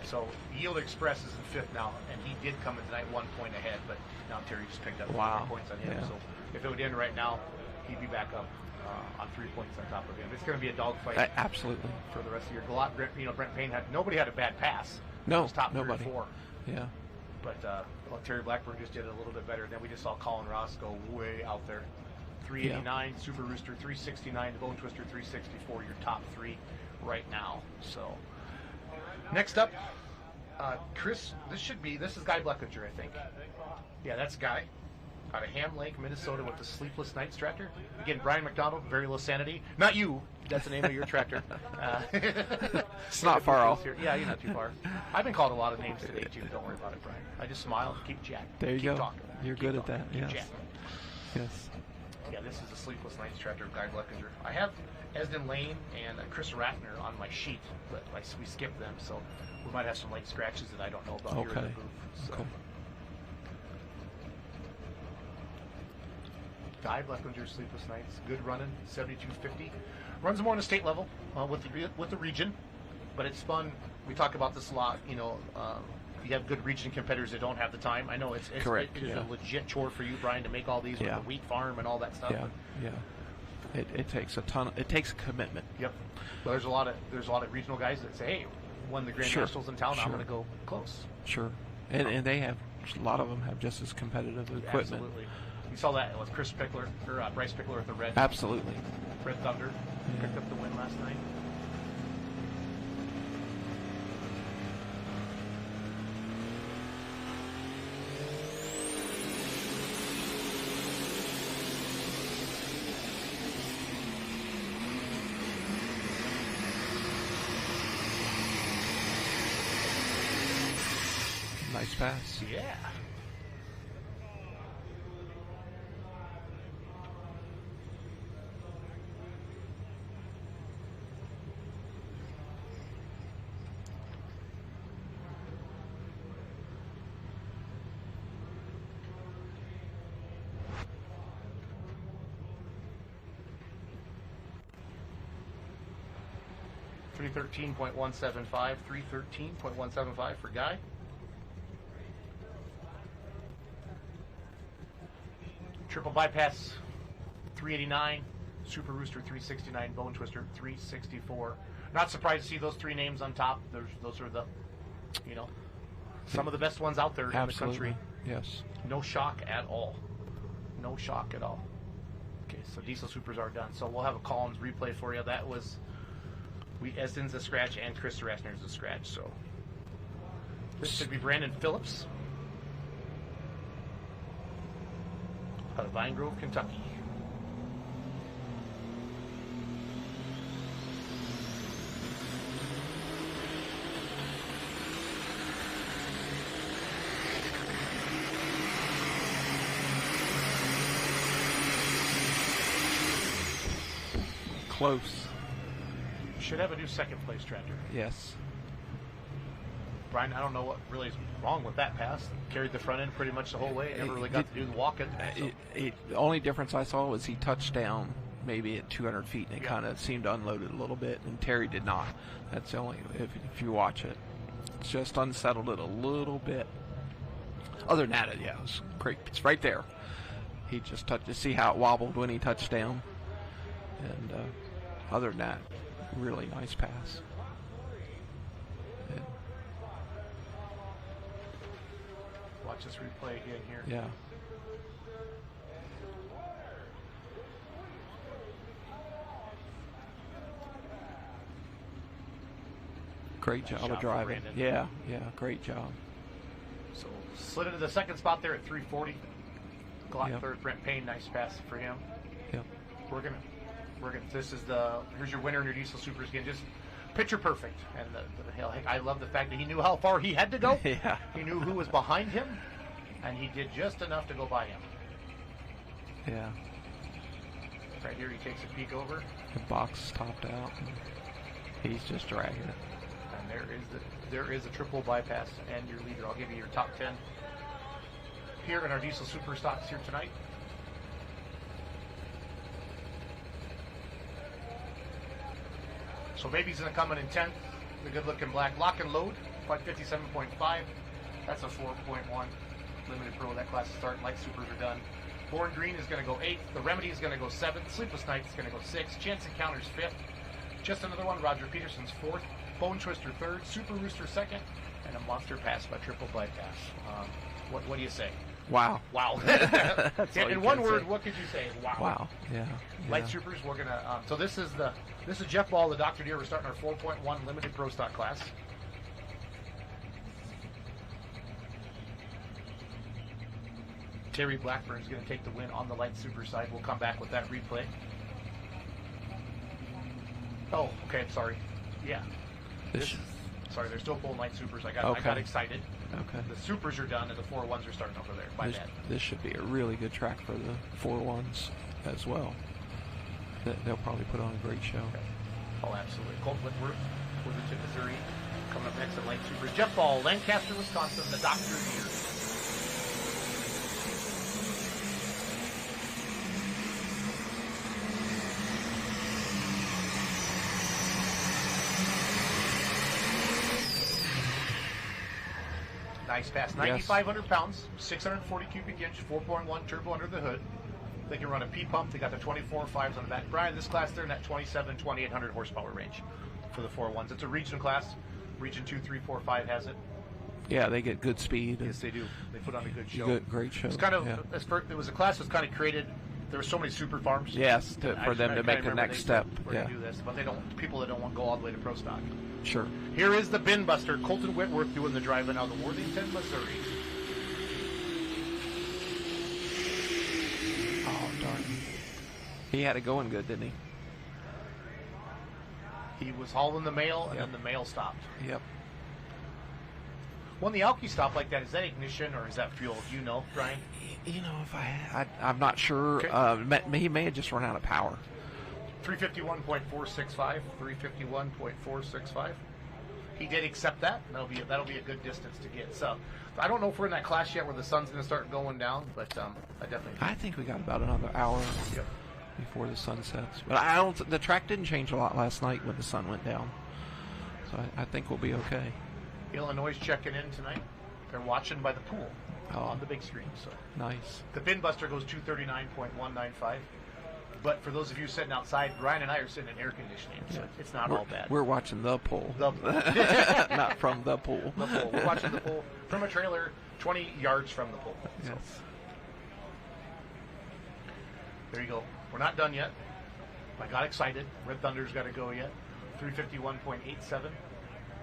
So Yield Express is in fifth now, and he did come in tonight 1 point ahead, but now Terry just picked up 3 points on him. Yeah. So if it would end right now, he'd be back up on 3 points on top of him. It's going to be a dogfight. Absolutely. For the rest of the year. Brent Payne nobody had a bad pass. No, It was top nobody. 3 or 4. Yeah. But Terry Blackburn just did it a little bit better. Then we just saw Colin Ross go way out there. 389, Super Rooster 369, Bone Twister 364, your top 3 right now. So next up, Chris, this is Guy Bleckinger, I think. Yeah, that's Guy. Out of Ham Lake, Minnesota with the Sleepless Nights tractor. Again, Brian McDonald, Very Low Sanity. Not you. That's the name of your tractor. It's not far off. Here. Yeah, you're not too far. I've been called a lot of names today, too. Don't worry about it, Brian. I just smile and keep chatting. There you keep go. Talking. You're keep good talking. at that. Keep Yes. chatting. Yes. Yeah, this is the Sleepless Nights tractor of Guy Bleckinger. I have Esden Lane and Chris Ratner on my sheet, but we skipped them, so we might have some late scratches that I don't know about here in the booth. So. Okay. Guy Bleckinger, Sleepless Nights, good running, 7250. Runs more on the state level with the region, but it's fun. We talk about this a lot. You have good region competitors that don't have the time. I know it is a legit chore for you, Brian, to make all these with the wheat farm and all that stuff. Yeah, yeah. It takes a ton. It takes commitment. Yep. But there's a lot of regional guys that say, "Hey, won the Grand Nationals in town. I'm going to go close." Sure. And they have a lot of them have just as competitive equipment. Absolutely. You saw that with Chris Pickler or Bryce Pickler with the Red. Absolutely. Red Thunder picked up the win last night. Nice pass. Yeah. $313.175, $313.175 for Guy. Triple bypass, 389. Super Rooster, 369. Bone Twister, 364. Not surprised to see those 3 names on top. Those are the, some of the best ones out there in the country. Yes. No shock at all. No shock at all. Okay, so Diesel Supers are done. So we'll have a Collins replay for you. That was Esden's a scratch and Chris Rassner's a scratch. So this should be Brandon Phillips out of Vine Grove, Kentucky. Close. Should have a new second place tractor. Yes. Brian, I don't know what really is wrong with that pass. Carried the front end pretty much the whole way. Never really got to do the walking. So. The only difference I saw was he touched down maybe at 200 feet, and it kind of seemed to unload it a little bit, and Terry did not. That's the only, if you watch it. It's just unsettled it a little bit. Other than that, yeah, it was great. It's right there. He just touched to see how it wobbled when he touched down. And other than that, really nice pass. And watch this replay again here. yeah. Great job of driving. Yeah, great job. So slid into the second spot there at 340. Glock Yep. third, Brent Payne, nice pass for him. Yep. We're gonna. Here's your winner in your Diesel Supers again. Just picture perfect. And I love the fact that he knew how far he had to go. Yeah. He knew who was behind him, and he did just enough to go by him. Yeah. Right here, he takes a peek over, The box topped out. And he's just dragging it. and there is a triple bypass and your leader. I'll give you your top 10 here in our Diesel Super Stocks here tonight. So Baby's going to come in 10th. The good-looking black Lock and Load, 557.5. That's a 4.1 limited pro. That class is starting. Light Supers are done. Born Green is going to go 8th. The Remedy is going to go 7th. Sleepless Night is going to go 6th. Chance Encounters 5th. Just another one. Roger Peterson's 4th. Bone Twister 3rd. Super Rooster 2nd. And a monster pass by triple bypass. What do you say? Wow. Wow. That's all you in one can word, say. what could you say? Wow. Wow. Yeah. Light Supers, we're gonna. So this is Jeff Ball, the Dr. Deere. We're starting our 4.1 limited pro stock class. Terry Blackburn is going to take the win on the Light Super side. We'll come back with that replay. Oh, okay. I'm sorry. Yeah. Sorry, they're still pulling Light Supers. I got excited. Okay. The Supers are done, and the 4-1s are starting over there. My bad. This should be a really good track for the 4-1s as well. They'll probably put on a great show. Okay. Oh, absolutely. Colt Whitworth, Worthington, Missouri, coming up next at Light Supers. Jeff Ball, Lancaster, Wisconsin, the Dr. Deere. Nice pass. 9,500 pounds, 640 cubic inch, 4.1 turbo under the hood. They can run a P-pump. They got the 24.5s on the back. Brian, this class, they're in that 2,800 horsepower range for the 4-1s. It's a region class. Region 2, 3, 4, 5 has it. Yeah, they get good speed. Yes, they do. They put on a good show. Great show. It's kind of, it was a class that was kind of created. There were so many super farms. Yes, for them to make the next step. We're going to do this, but they don't. People that don't want to go all the way to pro stock. Sure. Here is the bin buster, Colton Whitworth doing the driving out of Worthington, Missouri. Oh, darn. He had it going good, didn't he? He was hauling the mail, and then the mail stopped. Yep. When the Alki stop like that, is that ignition or is that fuel? Do you know, Brian? You know, I'm not sure. Okay. He may have just run out of power. 351.465. 351.465. He did accept that. That'll be a good distance to get. So I don't know if we're in that class yet where the sun's going to start going down, but I think we got about another hour before the sun sets. But the track didn't change a lot last night when the sun went down. So I think we'll be okay. Illinois checking in tonight. They're watching by the pool on the big screen. So nice. The bin buster goes 239.195. But for those of you sitting outside, Brian and I are sitting in air conditioning, so it's not all bad. We're watching the pool. The pool. Not from the pool. The pool. We're watching the pool from a trailer 20 yards from the pool. So. Yes. There you go. We're not done yet. I got excited. Red Thunder's got to go yet. 351.87.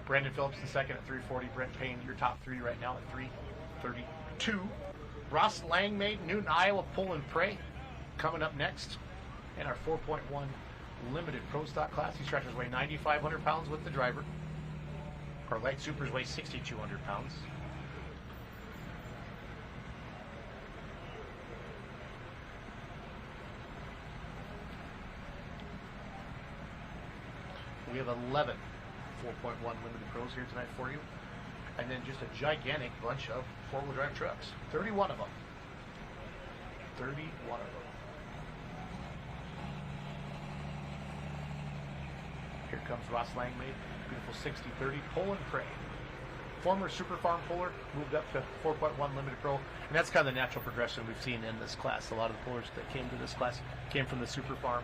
Brandon Phillips in second at 340. Brent Payne, your top three right now at 332. Ross Langmaid, Newton, Iowa, Pull and Pray coming up next. And our 4.1 limited pro stock class. These tractors weigh 9,500 pounds with the driver. Our light supers weigh 6,200 pounds. We have 11 4.1 limited pros here tonight for you. And then just a gigantic bunch of four-wheel drive trucks. 31 of them. 31 of them. Here comes Ross Langmaid. Beautiful 60-30. Pull and Pray. former Super Farm puller moved up to 4.1 Limited Pro, and that's kind of the natural progression we've seen in this class. A lot of the pullers that came to this class came from the Super Farm,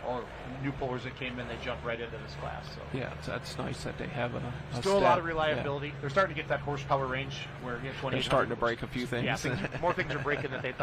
or new pullers that came in, they jumped right into this class. So yeah, that's nice that they have a still a lot of reliability. Yeah. They're starting to get that horsepower range where they're starting to break a few things. Yeah, more things are breaking than they thought.